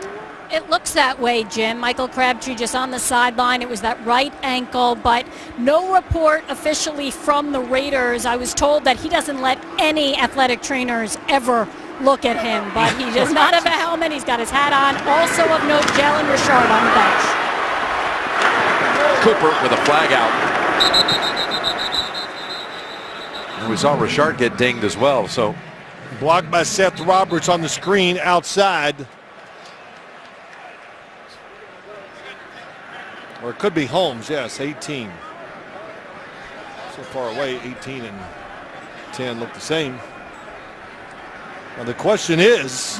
It looks that way, Jim. Michael Crabtree just on the sideline. It was that right ankle, but no report officially from the Raiders. I was told that he doesn't let any athletic trainers ever look at him, but he does not have a helmet. He's got his hat on. Also of note, Jalen Richard on the bench. Cooper with a flag out. And we saw Richard get dinged as well. So blocked by Seth Roberts on the screen outside. Or it could be Holmes, yes, 18. So far away, 18 and 10 look the same. Now the question is,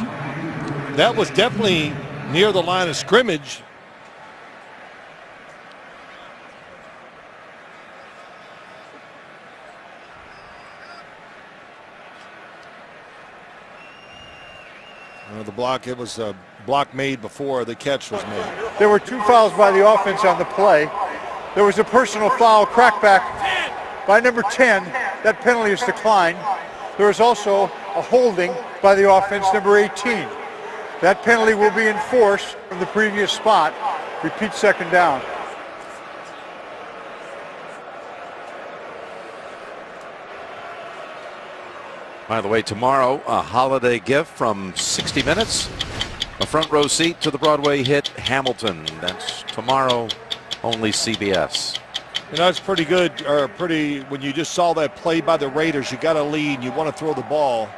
that was definitely near the line of scrimmage. The block, it was a block made before the catch was made. There were 2 fouls by the offense on the play. There was a personal foul, crackback by number 10. That penalty is declined. There was also a holding by the offense, number 18. That penalty will be enforced from the previous spot. Repeat second down. By the way, tomorrow, a holiday gift from 60 Minutes. A front row seat to the Broadway hit Hamilton. That's tomorrow, only CBS. You know, it's pretty good, or pretty, when you just saw that play by the Raiders, you got a lead, you want to throw the ball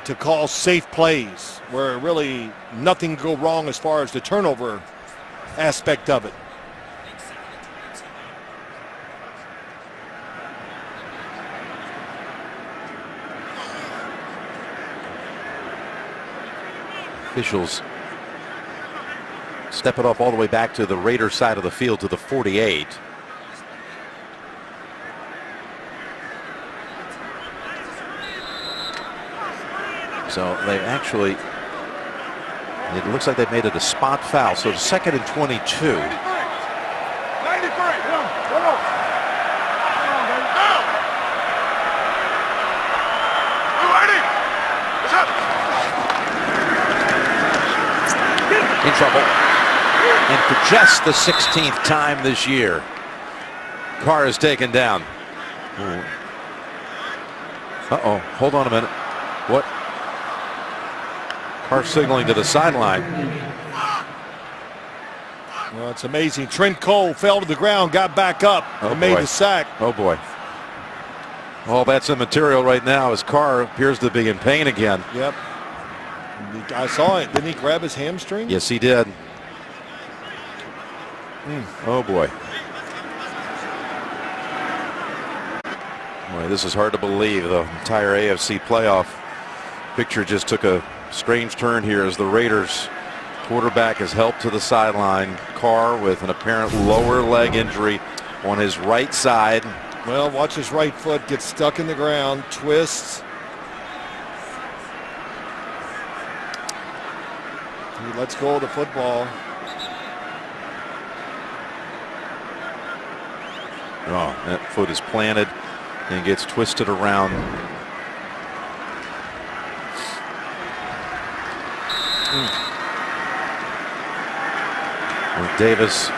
to call safe plays where really nothing can go wrong as far as the turnover aspect of it. Officials step it off all the way back to the Raider side of the field to the 48. So they actually, it looks like they've made it a spot foul. So it's 2nd and 22. 93. In trouble. And for just the 16th time this year, Carr is taken down. Uh-oh, hold on a minute. What? Carr signaling to the sideline. Well, it's amazing. Trent Cole fell to the ground, got back up, and made the sack. Oh, boy. All that's immaterial right now as Carr appears to be in pain again. Yep. I saw it. Didn't he grab his hamstring? Yes, he did. Oh, boy. Boy, this is hard to believe. The entire AFC playoff picture just took a strange turn here as the Raiders quarterback is helped to the sideline. Carr with an apparent lower leg injury on his right side. Well, watch his right foot get stuck in the ground, twists. He lets go of the football. Oh, that foot is planted and gets twisted around. With Davis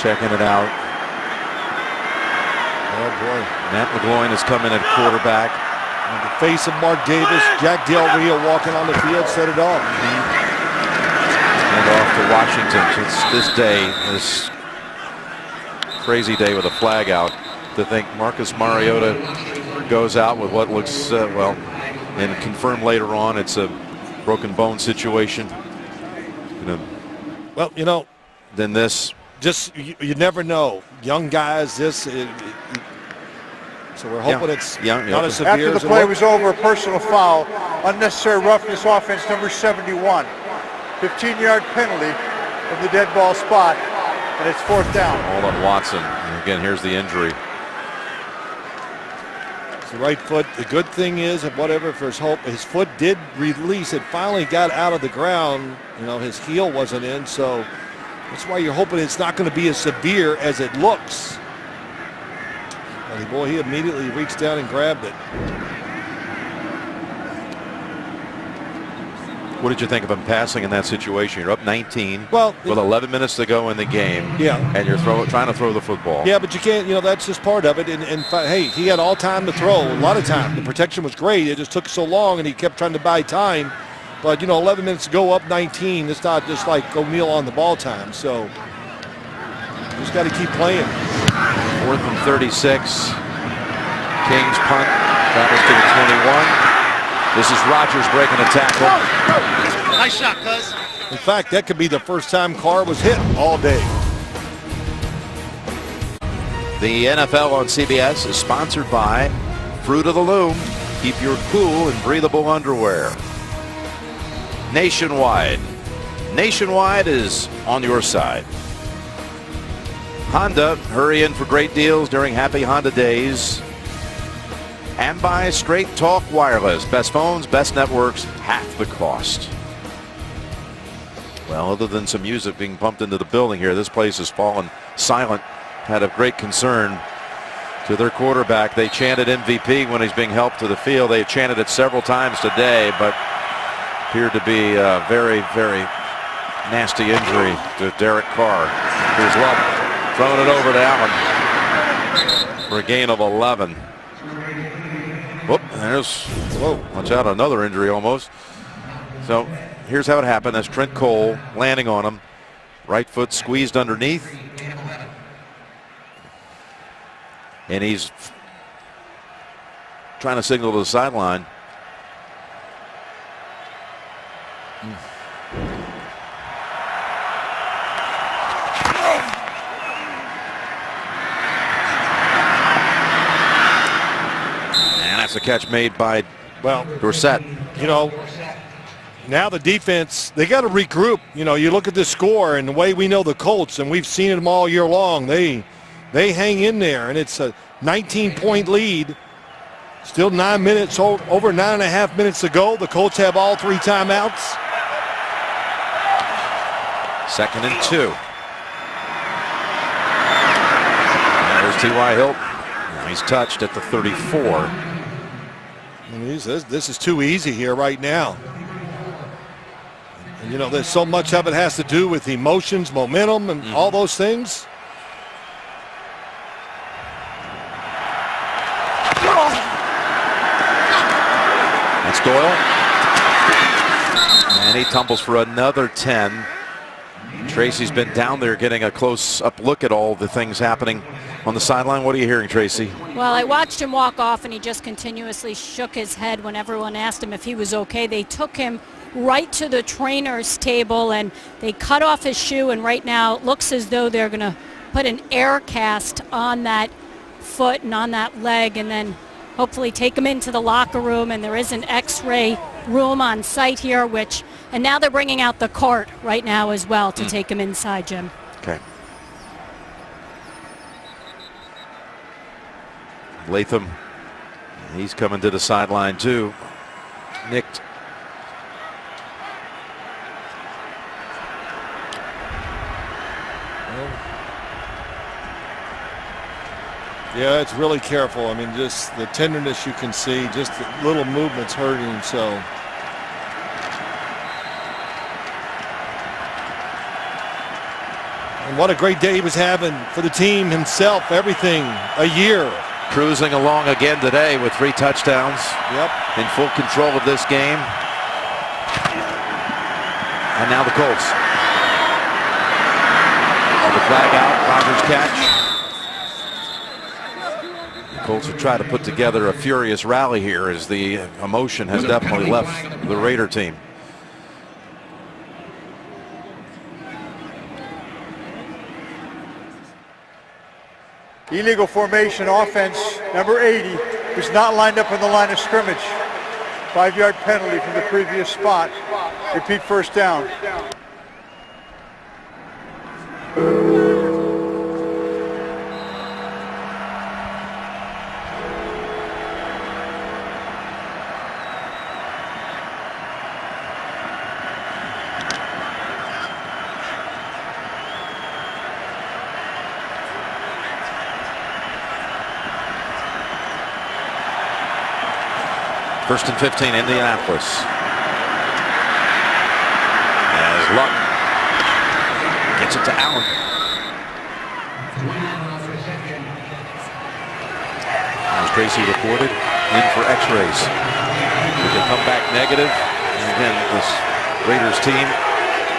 checking it out. Oh boy. Matt McGloin is coming at quarterback. In the face of Mark Davis, Jack Del Rio walking on the field set it off. And off to Washington. It's this day, this crazy day with a flag out. To think Marcus Mariota goes out with what looks, well, and confirmed later on it's a broken bone situation. Well, you know, then this. Just, you never know. Young guys, this. So we're hoping it's not as severe. After the play was over, a personal foul, unnecessary roughness offense, number 71. 15-yard penalty from the dead ball spot, and it's 4th down. All on Watson. And again, here's the injury. It's the right foot. The good thing is, if whatever, for his foot did release. It finally got out of the ground. You know, his heel wasn't in, so that's why you're hoping it's not going to be as severe as it looks. And boy, he immediately reached down and grabbed it. What did you think of him passing in that situation? You're up 19 well, with 11 minutes to go in the game. Yeah. And you're trying to throw the football. Yeah, but you can't, you know, that's just part of it. And hey, he had all time to throw, a lot of time. The protection was great. It just took so long, and he kept trying to buy time. But, you know, 11 minutes to go, up 19. It's not just like go kneel on the ball time. So you just got to keep playing. 4th and 36. Kings punt. Travels to the 21. This is Rodgers breaking a tackle. Nice shot, cuz. In fact, that could be the first time Carr was hit all day. The NFL on CBS is sponsored by Fruit of the Loom. Keep your cool and breathable underwear. Nationwide. Nationwide is on your side. Honda, hurry in for great deals during Happy Honda Days. And by Straight Talk Wireless. Best phones, best networks, half the cost. Well, other than some music being pumped into the building here, this place has fallen silent. Had a great concern to their quarterback. They chanted MVP when he's being helped to the field. They chanted it several times today, but appeared to be a very, very nasty injury to Derek Carr. Here's Love throwing it over to Allen for a gain of 11. Whoop, there's, whoa, watch out, another injury almost. So here's how it happened. That's Trent Cole landing on him. Right foot squeezed underneath. And he's trying to signal to the sideline. And that's a catch made by, well, Dorsett. You know, now the defense, they got to regroup. You know, you look at the score and the way we know the Colts, and we've seen them all year long. They hang in there, and it's a 19-point lead. Still 9 minutes, over 9.5 minutes to go. The Colts have all 3 timeouts. 2nd and 2. There's T.Y. Hilton. He's touched at the 34. And this is too easy here right now. And, you know, there's so much of it has to do with emotions, momentum, and all those things. That's Doyle. And he tumbles for another 10. Tracy's been down there getting a close-up look at all the things happening on the sideline. What are you hearing, Tracy? Well, I watched him walk off, and he just continuously shook his head when everyone asked him if he was okay. They took him right to the trainer's table, and they cut off his shoe, and right now it looks as though they're going to put an air cast on that foot and on that leg, and then hopefully take him into the locker room. And there is an x-ray room on site here, and now they're bringing out the cart right now as well to take him inside, Jim. Okay. Latham, he's coming to the sideline too. Nicked. Yeah, it's really careful. I mean, just the tenderness you can see, just the little movements hurting him so. And what a great day he was having for the team himself, everything, a year. Cruising along again today with 3 touchdowns. Yep. In full control of this game. And now the Colts. The flag out, Rodgers catch. Colts will try to put together a furious rally here as the emotion has definitely left the Raider team. Illegal formation offense, number 80, who's not lined up in the line of scrimmage. 5-yard penalty from the previous spot. Repeat first down. First and 15, Indianapolis. As Luck gets it to Allen. As Tracy reported, in for x-rays. If they come back negative, and again, this Raiders team,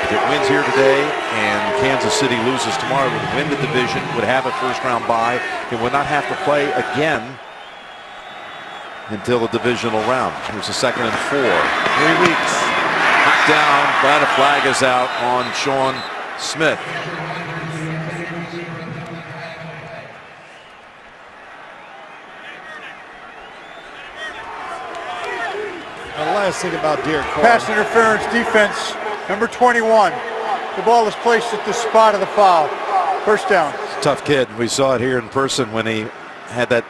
if it wins here today and Kansas City loses tomorrow, would win the division, would have a first-round bye, and would not have to play again until the divisional round. Here's a 2nd and 4. 3 weeks. Hot down, but a flag is out on Sean Smith. The last thing about Derek Carr. Pass interference defense, number 21. The ball is placed at the spot of the foul. First down. Tough kid. We saw it here in person when he had that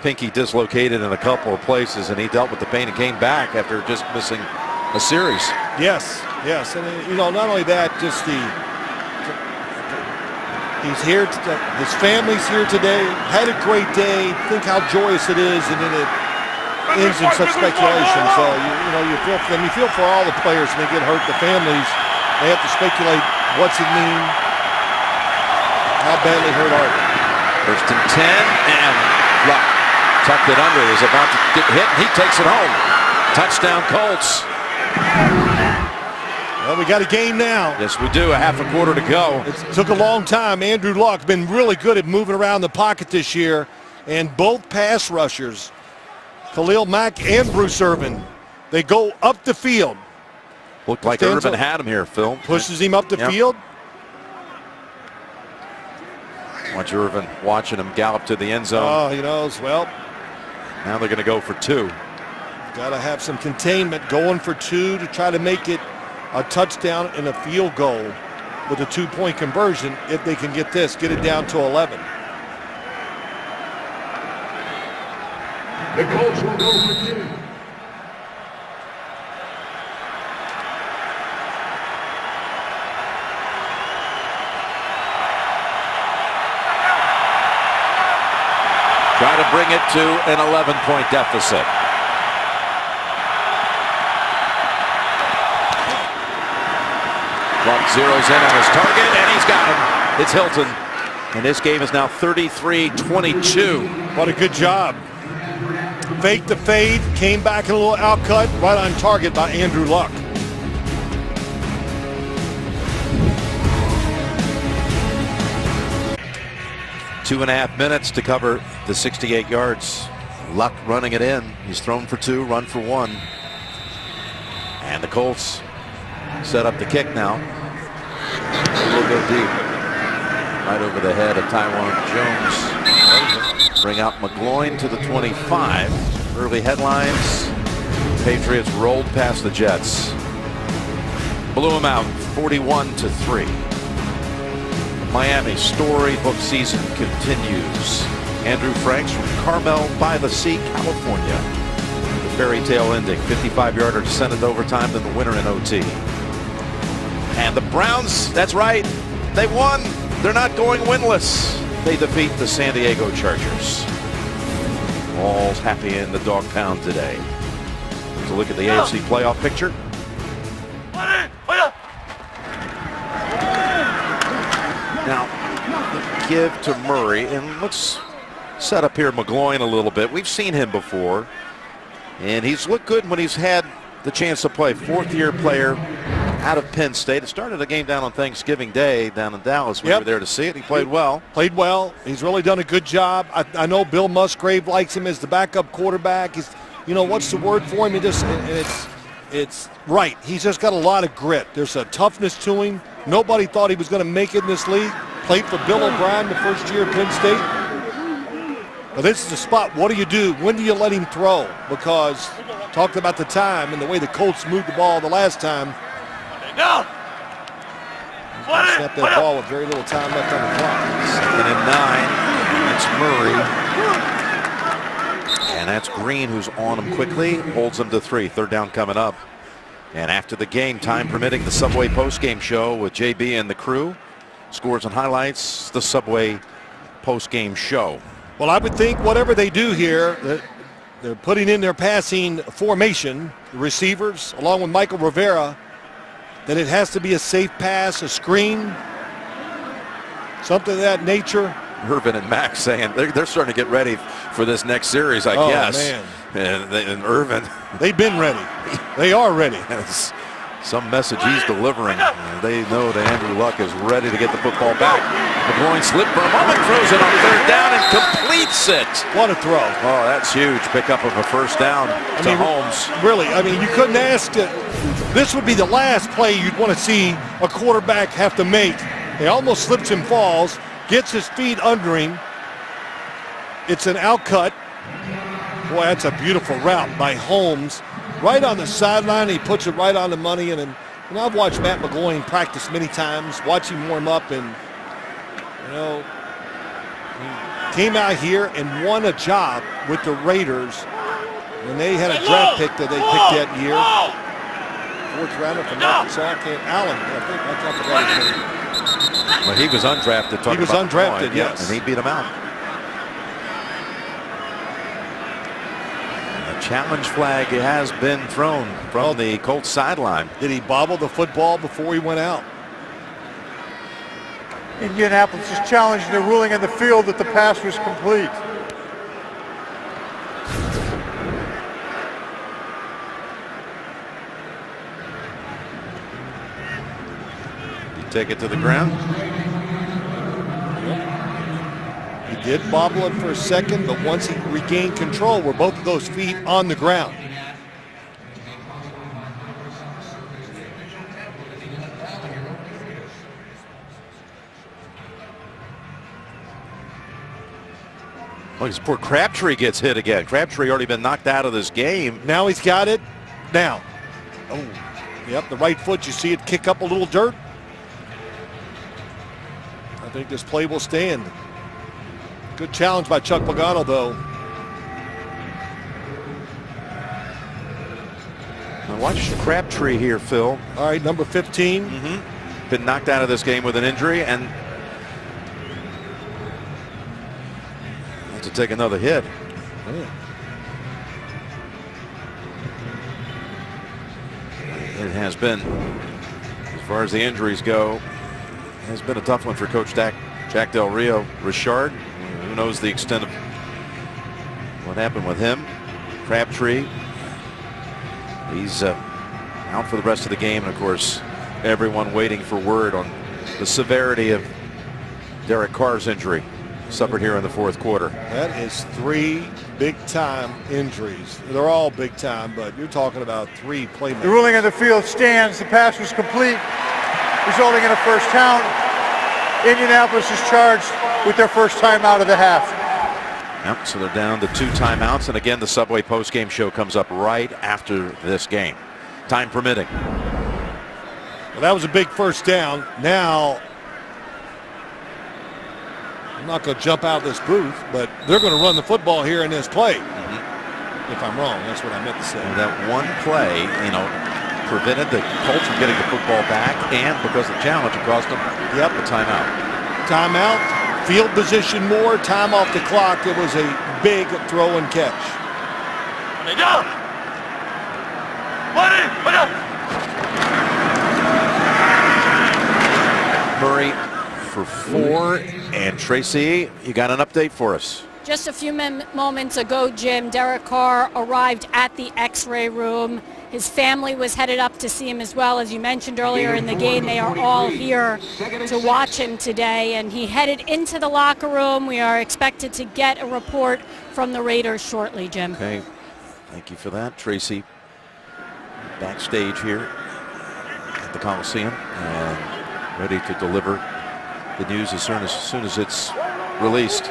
pinky dislocated in a couple of places, and he dealt with the pain and came back after just missing a series. Yes, yes, and you know, not only that, just he's here. His family's here today. Had a great day. Think how joyous it is, and then it ends in such speculation. So you feel for them. You feel for all the players when they get hurt. The families, they have to speculate. What's it mean? How badly hurt are they? First and 10, and Luck tucked it under. He's about to get hit, and he takes it home. Touchdown, Colts. Well, we got a game now. Yes, we do. A half a quarter to go. It took a long time. Andrew Luck's been really good at moving around the pocket this year, and both pass rushers, Khalil Mack and Bruce Irvin, they go up the field. Looked like Irvin had him here, Phil. Pushes him up the field. Watch Irvin watching him gallop to the end zone. Oh, he knows. Well, now they're going to go for 2. Got to have some containment, going for 2 to try to make it a touchdown and a field goal with a 2-point conversion if they can get this, get it down to 11. The Colts will go for 2. Try to bring it to an 11-point deficit. Clark zeroes in on his target, and he's got him. It's Hilton. And this game is now 33-22. What a good job. Faked the fade, came back in a little outcut, right on target by Andrew Luck. Two and a half minutes to cover the 68 yards. Luck running it in. He's thrown for 2, run for 1. And the Colts set up the kick now. We'll go deep. Right over the head of Taiwan Jones. Bring out McGloin to the 25. Early headlines. Patriots rolled past the Jets. Blew them out 41-3. Miami's storybook season continues. Andrew Franks from Carmel by the Sea, California. The fairy tale ending. 55-yarder to send it overtime, then the winner in OT. And the Browns, that's right, they won. They're not going winless. They defeat the San Diego Chargers. All's happy in the dog pound today. Let's look at the AFC playoff picture. Now, give to Murray, and let's set up here McGloin a little bit. We've seen him before, and he's looked good when he's had the chance to play. 4th-year player out of Penn State. It started a game down on Thanksgiving Day down in Dallas. We were there to see it. He played well. Played well. He's really done a good job. I know Bill Musgrave likes him as the backup quarterback. He's, you know, what's the word for him? It's right. He's just got a lot of grit. There's a toughness to him. Nobody thought he was going to make it in this league. Played for Bill O'Brien the first year at Penn State. But this is the spot. What do you do? When do you let him throw? Because talked about the time and the way the Colts moved the ball the last time. No. Snap that ball with very little time left on the clock. 2nd and 9. It's Murray. And that's Green who's on him quickly. Holds him to 3. 3rd down coming up. And after the game, time permitting, the Subway postgame show with JB and the crew. Scores and highlights, the Subway postgame show. Well, I would think whatever they do here, they're putting in their passing formation, the receivers, along with Michael Rivera, that it has to be a safe pass, a screen, something of that nature. Irvin and Max saying they're starting to get ready for this next series, I guess. Man. And Irvin. They've been ready. They are ready. Some message he's delivering. They know that Andrew Luck is ready to get the football back. McGloin slipped for a moment, throws it on third down and completes it. What a throw. Oh, that's huge. Pickup of a first down to Holmes. Really, I mean, you couldn't ask it. This would be the last play you'd want to see a quarterback have to make. He almost slips and falls, gets his feet under him. It's an outcut. Boy, that's a beautiful route by Holmes. Right on the sideline, he puts it right on the money. And I've watched Matt McGloin practice many times, watch him warm up, and, you know, he came out here and won a job with the Raiders when they had a draft pick that they picked that year. Fourth rounder from Arkansas, Allen, I forgot his name. Well, he was undrafted. He was undrafted, yes. And he beat him out. A challenge flag has been thrown from the Colts sideline. Did he bobble the football before he went out? Indianapolis is challenging the ruling on the field that the pass was complete. Take it to the ground. He did bobble it for a second, but once he regained control, were both of those feet on the ground. Well, this poor Crabtree gets hit again. Crabtree already been knocked out of this game. Now he's got it. Now. Oh, yep, the right foot, you see it kick up a little dirt. I think this play will stand. Good challenge by Chuck Pagano, though. Now watch Crabtree here, Phil. All right, number 15. Been knocked out of this game with an injury and had to take another hit. It has been, as far as the injuries go, has been a tough one for Coach Jack Del Rio. Richard, who knows the extent of what happened with him. Crabtree, he's out for the rest of the game. And of course, everyone waiting for word on the severity of Derek Carr's injury suffered here in the fourth quarter. That is 3 big-time injuries. They're all big-time, but you're talking about 3 playmakers. The ruling on the field stands. The pass was complete, resulting in a first down. Indianapolis is charged with their first timeout of the half. Yep, so they're down to 2 timeouts, and again the Subway postgame show comes up right after this game, time permitting. Well, that was a big first down. Now, I'm not going to jump out of this booth, but they're going to run the football here in this play. If I'm wrong, that's what I meant to say. And that one play, you know, prevented the Colts from getting the football back, and because of the challenge, it cost them a timeout. Timeout, field position more, time off the clock. It was a big throw and catch. Murray for 4, and Tracy, you got an update for us. Just a few moments ago, Jim, Derek Carr arrived at the X-ray room. His family was headed up to see him as well. As you mentioned earlier in the game, they are all here to watch him today. And he headed into the locker room. We are expected to get a report from the Raiders shortly, Jim. Okay, thank you for that. Tracy backstage here at the Coliseum and ready to deliver the news as soon as it's released.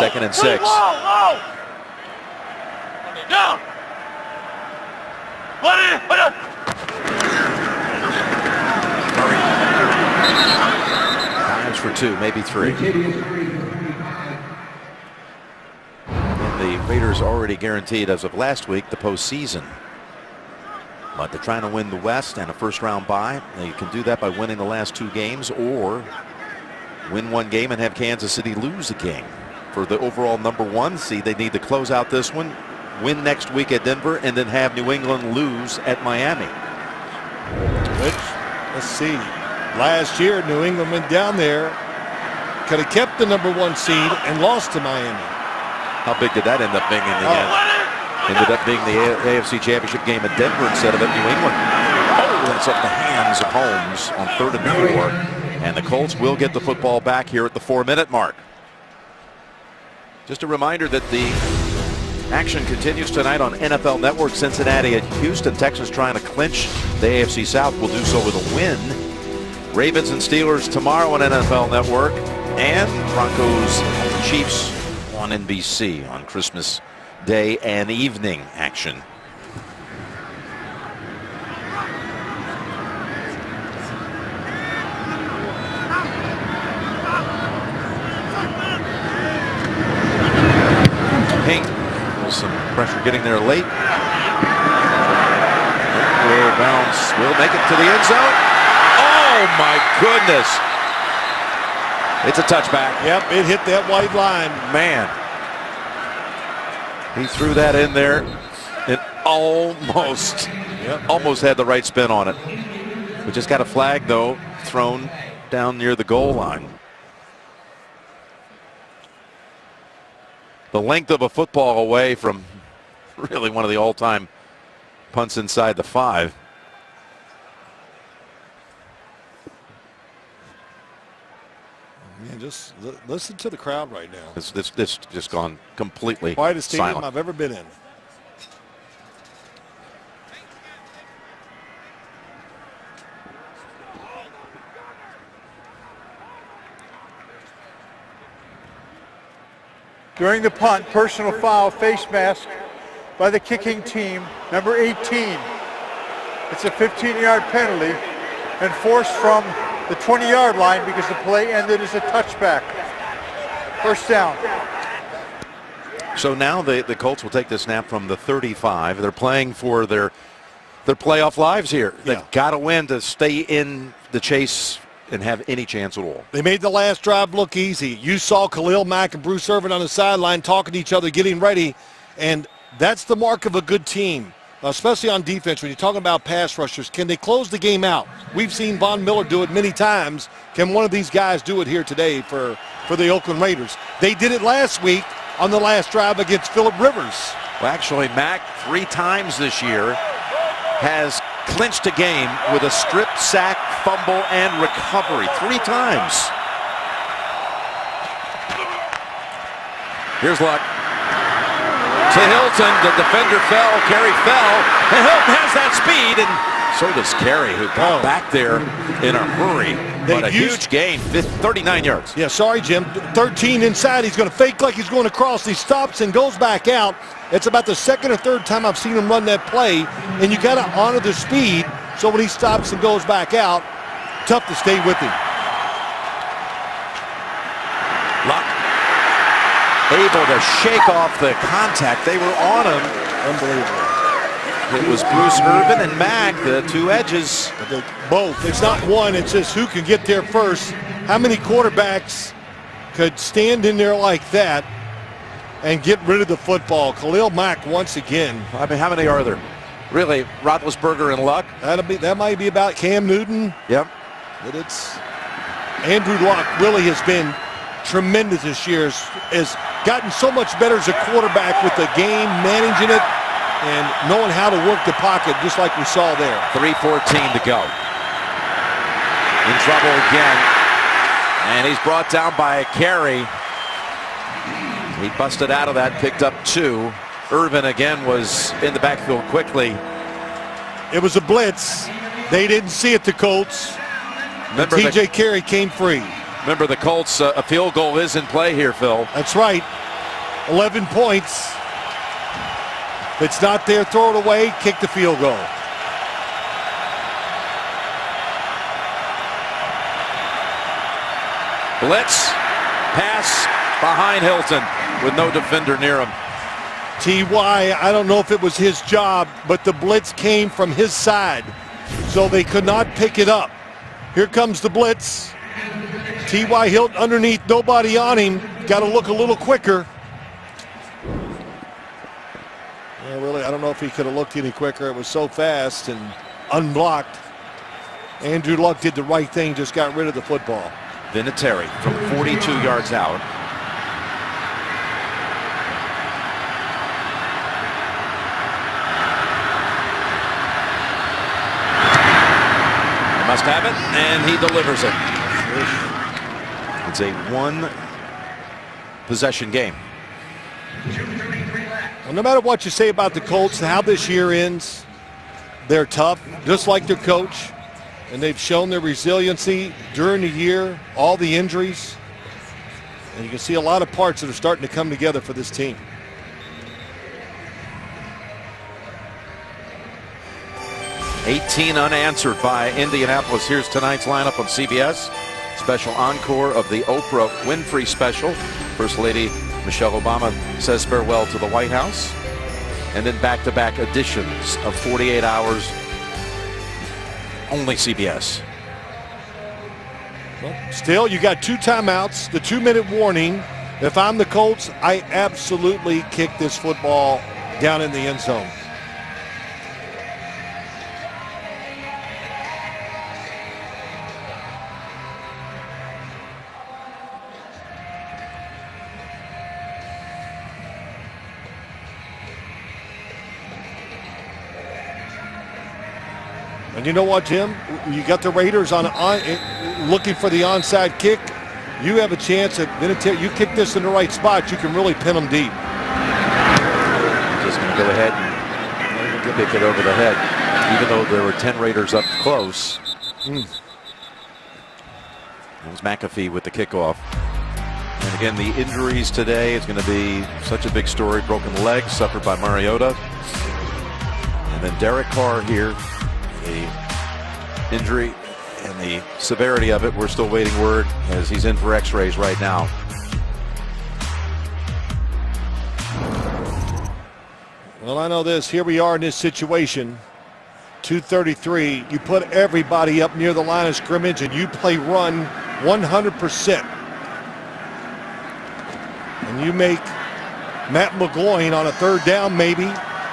Second and 6. Down. Times for 2, maybe 3. And the Raiders already guaranteed as of last week the postseason. But they're trying to win the West and a first-round bye. They can do that by winning the last 2 games or win 1 game and have Kansas City lose a game. For the overall number 1 seed, they need to close out this one, win next week at Denver, and then have New England lose at Miami. Which, let's see, last year New England went down there, could have kept the number 1 seed and lost to Miami. How big did that end up being in the end? Ended up being the AFC Championship game at Denver instead of at New England. Oh, that's up the hands of Holmes on 3rd and 4. And the Colts will get the football back here at the 4-minute mark. Just a reminder that the action continues tonight on NFL Network. Cincinnati at Houston. Texans trying to clinch the AFC South. Will do so with a win. Ravens and Steelers tomorrow on NFL Network. And Broncos Chiefs on NBC on Christmas Day and evening action. Pink. Some pressure getting there late. Will bounce. Will make it to the end zone. Oh my goodness. It's a touchback. Yep, it hit that white line. Man. He threw that in there. It almost had the right spin on it. We just got a flag though thrown down near the goal line. The length of a football away from really one of the all-time punts inside the 5. Man, just listen to the crowd right now. This just gone completely quietest stadium silent. I've ever been in. During the punt, personal foul, face mask by the kicking team, number 18. It's a 15-yard penalty enforced from the 20-yard line because the play ended as a touchback. First down. So now the Colts will take the snap from the 35. They're playing for their playoff lives here. They've got to win to stay in the chase and have any chance at all. They made the last drive look easy. You saw Khalil Mack and Bruce Irvin on the sideline talking to each other, getting ready, and that's the mark of a good team, especially on defense. When you're talking about pass rushers, can they close the game out? We've seen Von Miller do it many times. Can one of these guys do it here today for the Oakland Raiders? They did it last week on the last drive against Phillip Rivers. Well, actually, Mack 3 times this year has clinched a game with a strip, sack, fumble, and recovery. 3 times. Here's Luck. To Hilton. The defender fell. Carey fell. And Hilton has that speed. And so does Carey, who got back there in a hurry. But a huge gain. 39 yards. Yeah, sorry, Jim. 13 inside. He's going to fake like he's going across. He stops and goes back out. It's about the second or third time I've seen him run that play, and you got to honor the speed. So when he stops and goes back out, tough to stay with him. Luck able to shake off the contact. They were on him. Unbelievable. It was Bruce Irvin and Mack, the 2 edges. Both. It's not one. It's just who can get there first. How many quarterbacks could stand in there like that and get rid of the football? Khalil Mack once again. I mean, how many are there? Really, Roethlisberger and Luck? That might be about Cam Newton. Yep. But it's Andrew Luck really has been tremendous this year. Has gotten so much better as a quarterback with the game, managing it, and knowing how to work the pocket, just like we saw there. 3:14 to go. In trouble again. And he's brought down by Carey. He busted out of that, picked up 2. Irvin again was in the backfield quickly. It was a blitz. They didn't see it, the Colts. T.J. Carey came free. Remember, the Colts, a field goal is in play here, Phil. That's right. 11 points. If it's not there, throw it away, kick the field goal. Blitz, pass behind Hilton with no defender near him. T.Y., I don't know if it was his job, but the blitz came from his side, so they could not pick it up. Here comes the blitz. T.Y. Hilton underneath, nobody on him. Got to look a little quicker. Yeah, really, I don't know if he could have looked any quicker. It was so fast and unblocked. Andrew Luck did the right thing, just got rid of the football. Vinatieri from 42 yards out. Must have it, and he delivers it. It's a one possession game. Well, no matter what you say about the Colts, how this year ends, they're tough, just like their coach. And they've shown their resiliency during the year, all the injuries. And you can see a lot of parts that are starting to come together for this team. $18 unanswered by Indianapolis. Here's tonight's lineup on CBS. Special encore of the Oprah Winfrey special. First Lady Michelle Obama says farewell to the White House. And then back-to-back editions of 48 Hours. Only CBS. Well, still, you got 2 timeouts, the 2-minute warning. If I'm the Colts, I absolutely kick this football down in the end zone. And you know what, Jim? You got the Raiders on looking for the onside kick. You have a chance at you kick this in the right spot, you can really pin them deep. Just going to go ahead and kick it over the head, even though there were 10 Raiders up close. That was McAfee with the kickoff. And again, the injuries today is going to be such a big story. Broken leg suffered by Mariota. And then Derek Carr here. The injury and the severity of it, we're still waiting word as he's in for x-rays right now. Well, I know this. Here we are in this situation. 2:33. You put everybody up near the line of scrimmage and you play run 100%. And you make Matt McGloin on a 3rd down maybe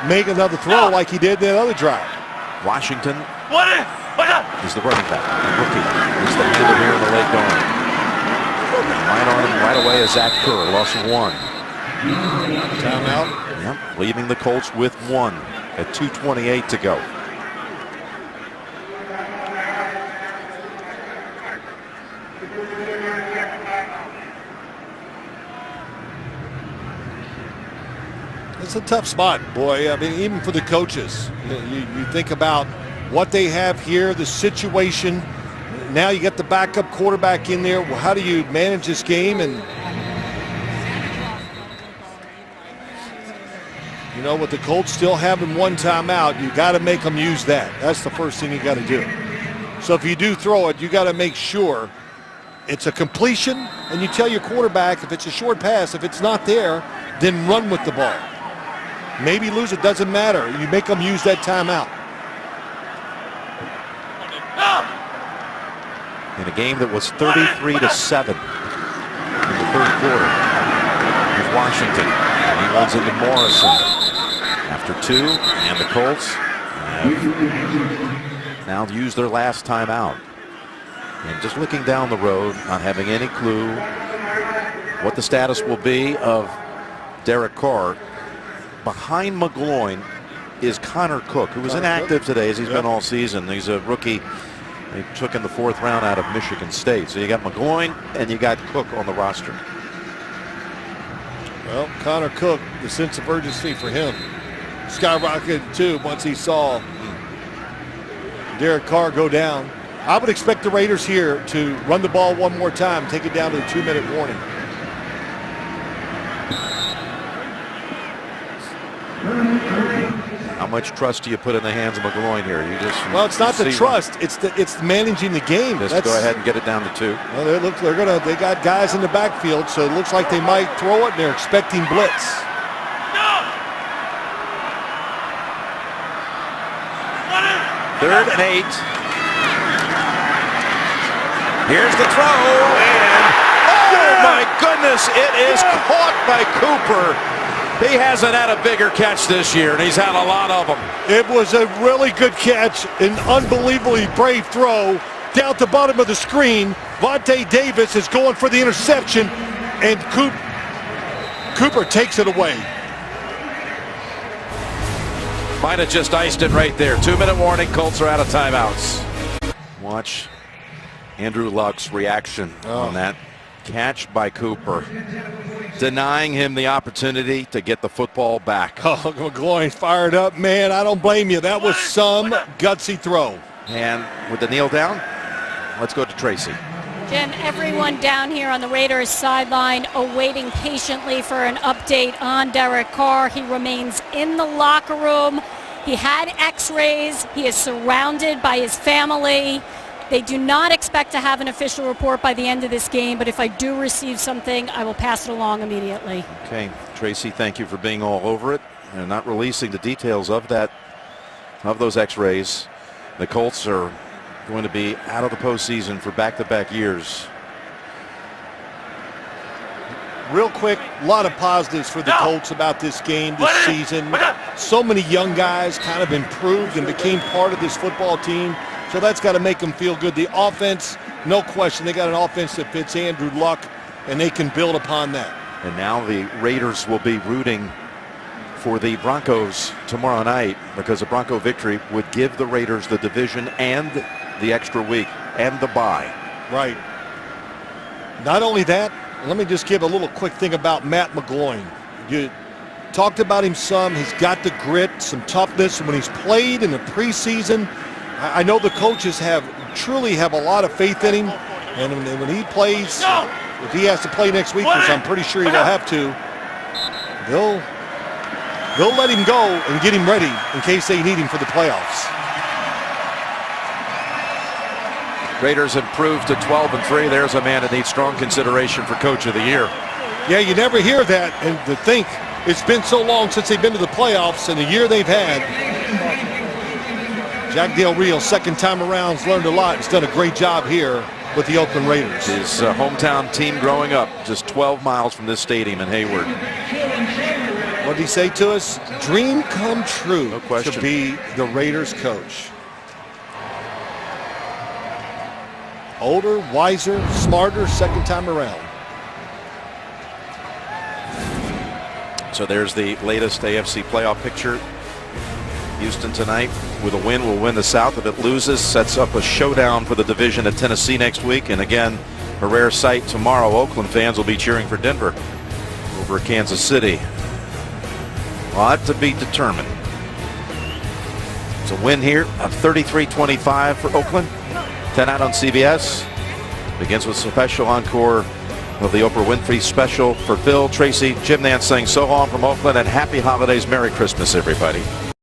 make another throw like he did that other drive. Washington is the running back. The rookie is the handler here in the late going. Right on him right away is Zach Kerr. Loss of 1. Timeout. Yep, leaving the Colts with 1 at 2:28 to go. It's a tough spot, boy. I mean, even for the coaches. You think about what they have here, the situation. Now you get the backup quarterback in there. Well, how do you manage this game? And you know, with the Colts still having 1 timeout, you got to make them use that. That's the first thing you got to do. So if you do throw it, you got to make sure it's a completion, and you tell your quarterback if it's a short pass, if it's not there, then run with the ball. Maybe lose it, doesn't matter. You make them use that timeout. In a game that was 33-7 in the 3rd quarter with Washington. And he runs into Morrison after 2, and the Colts have now used their last timeout. And just looking down the road, not having any clue what the status will be of Derek Carr. Behind McGloin is Connor Cook, who was inactive today as he's been all season. He's a rookie they took in the 4th round out of Michigan State. So you got McGloin and you got Cook on the roster. Well, Connor Cook, the sense of urgency for him skyrocketed too once he saw Derek Carr go down. I would expect the Raiders here to run the ball 1 more time, take it down to the 2-minute warning. How much trust do you put in the hands of McGloin here? You just well, it's not the trust; it's managing the game. Just go ahead and get it down to 2. Well, they got guys in the backfield, so it looks like they might throw it. And they're expecting blitz. Third and 8. Here's the throw, and oh my goodness, it is caught by Cooper. He hasn't had a bigger catch this year, and he's had a lot of them. It was a really good catch, an unbelievably brave throw down at the bottom of the screen. Vontae Davis is going for the interception, and Cooper takes it away. Might have just iced it right there. 2-minute warning. Colts are out of timeouts. Watch Andrew Luck's reaction on that catch by Cooper, denying him the opportunity to get the football back. Oh, McGloin fired up, man. I don't blame you. That was some gutsy throw. And with the kneel down, let's go to Tracy. Jim, everyone down here on the Raiders sideline awaiting patiently for an update on Derek Carr. He remains in the locker room. He had x-rays. He is surrounded by his family. They do not expect to have an official report by the end of this game, but if I do receive something, I will pass it along immediately. Okay, Tracy, thank you for being all over it and not releasing the details of those x-rays. The Colts are going to be out of the postseason for back-to-back years. Real quick, a lot of positives for the Colts about this game, this season. So many young guys kind of improved and became part of this football team. So that's got to make them feel good. The offense, no question, they got an offense that fits Andrew Luck, and they can build upon that. And now the Raiders will be rooting for the Broncos tomorrow night, because a Bronco victory would give the Raiders the division and the extra week and the bye. Right. Not only that, let me just give a little quick thing about Matt McGloin. You talked about him some. He's got the grit, some toughness. When he's played in the preseason, I know the coaches truly have a lot of faith in him. And when he plays, if he has to play next week, which I'm pretty sure he will have to, they'll let him go and get him ready in case they need him for the playoffs. Raiders improved to 12-3. There's a man that needs strong consideration for Coach of the Year. Yeah, you never hear that, and to think it's been so long since they've been to the playoffs, and the year they've had. Jack Del Rio, second time around, has learned a lot. He's done a great job here with the Oakland Raiders. His hometown team growing up, just 12 miles from this stadium in Hayward. What did he say to us? Dream come true, no question, to be the Raiders coach. Older, wiser, smarter, second time around. So there's the latest AFC playoff picture. Houston tonight with a win will win the South. If it loses, sets up a showdown for the division at Tennessee next week. And again, a rare sight tomorrow. Oakland fans will be cheering for Denver over at Kansas City. A lot to be determined. It's a win here of 33-25 for Oakland. 10 out on CBS. Begins with a special encore of the Oprah Winfrey special for Phil, Tracy, Jim Nance saying so long from Oakland, and happy holidays, Merry Christmas, everybody.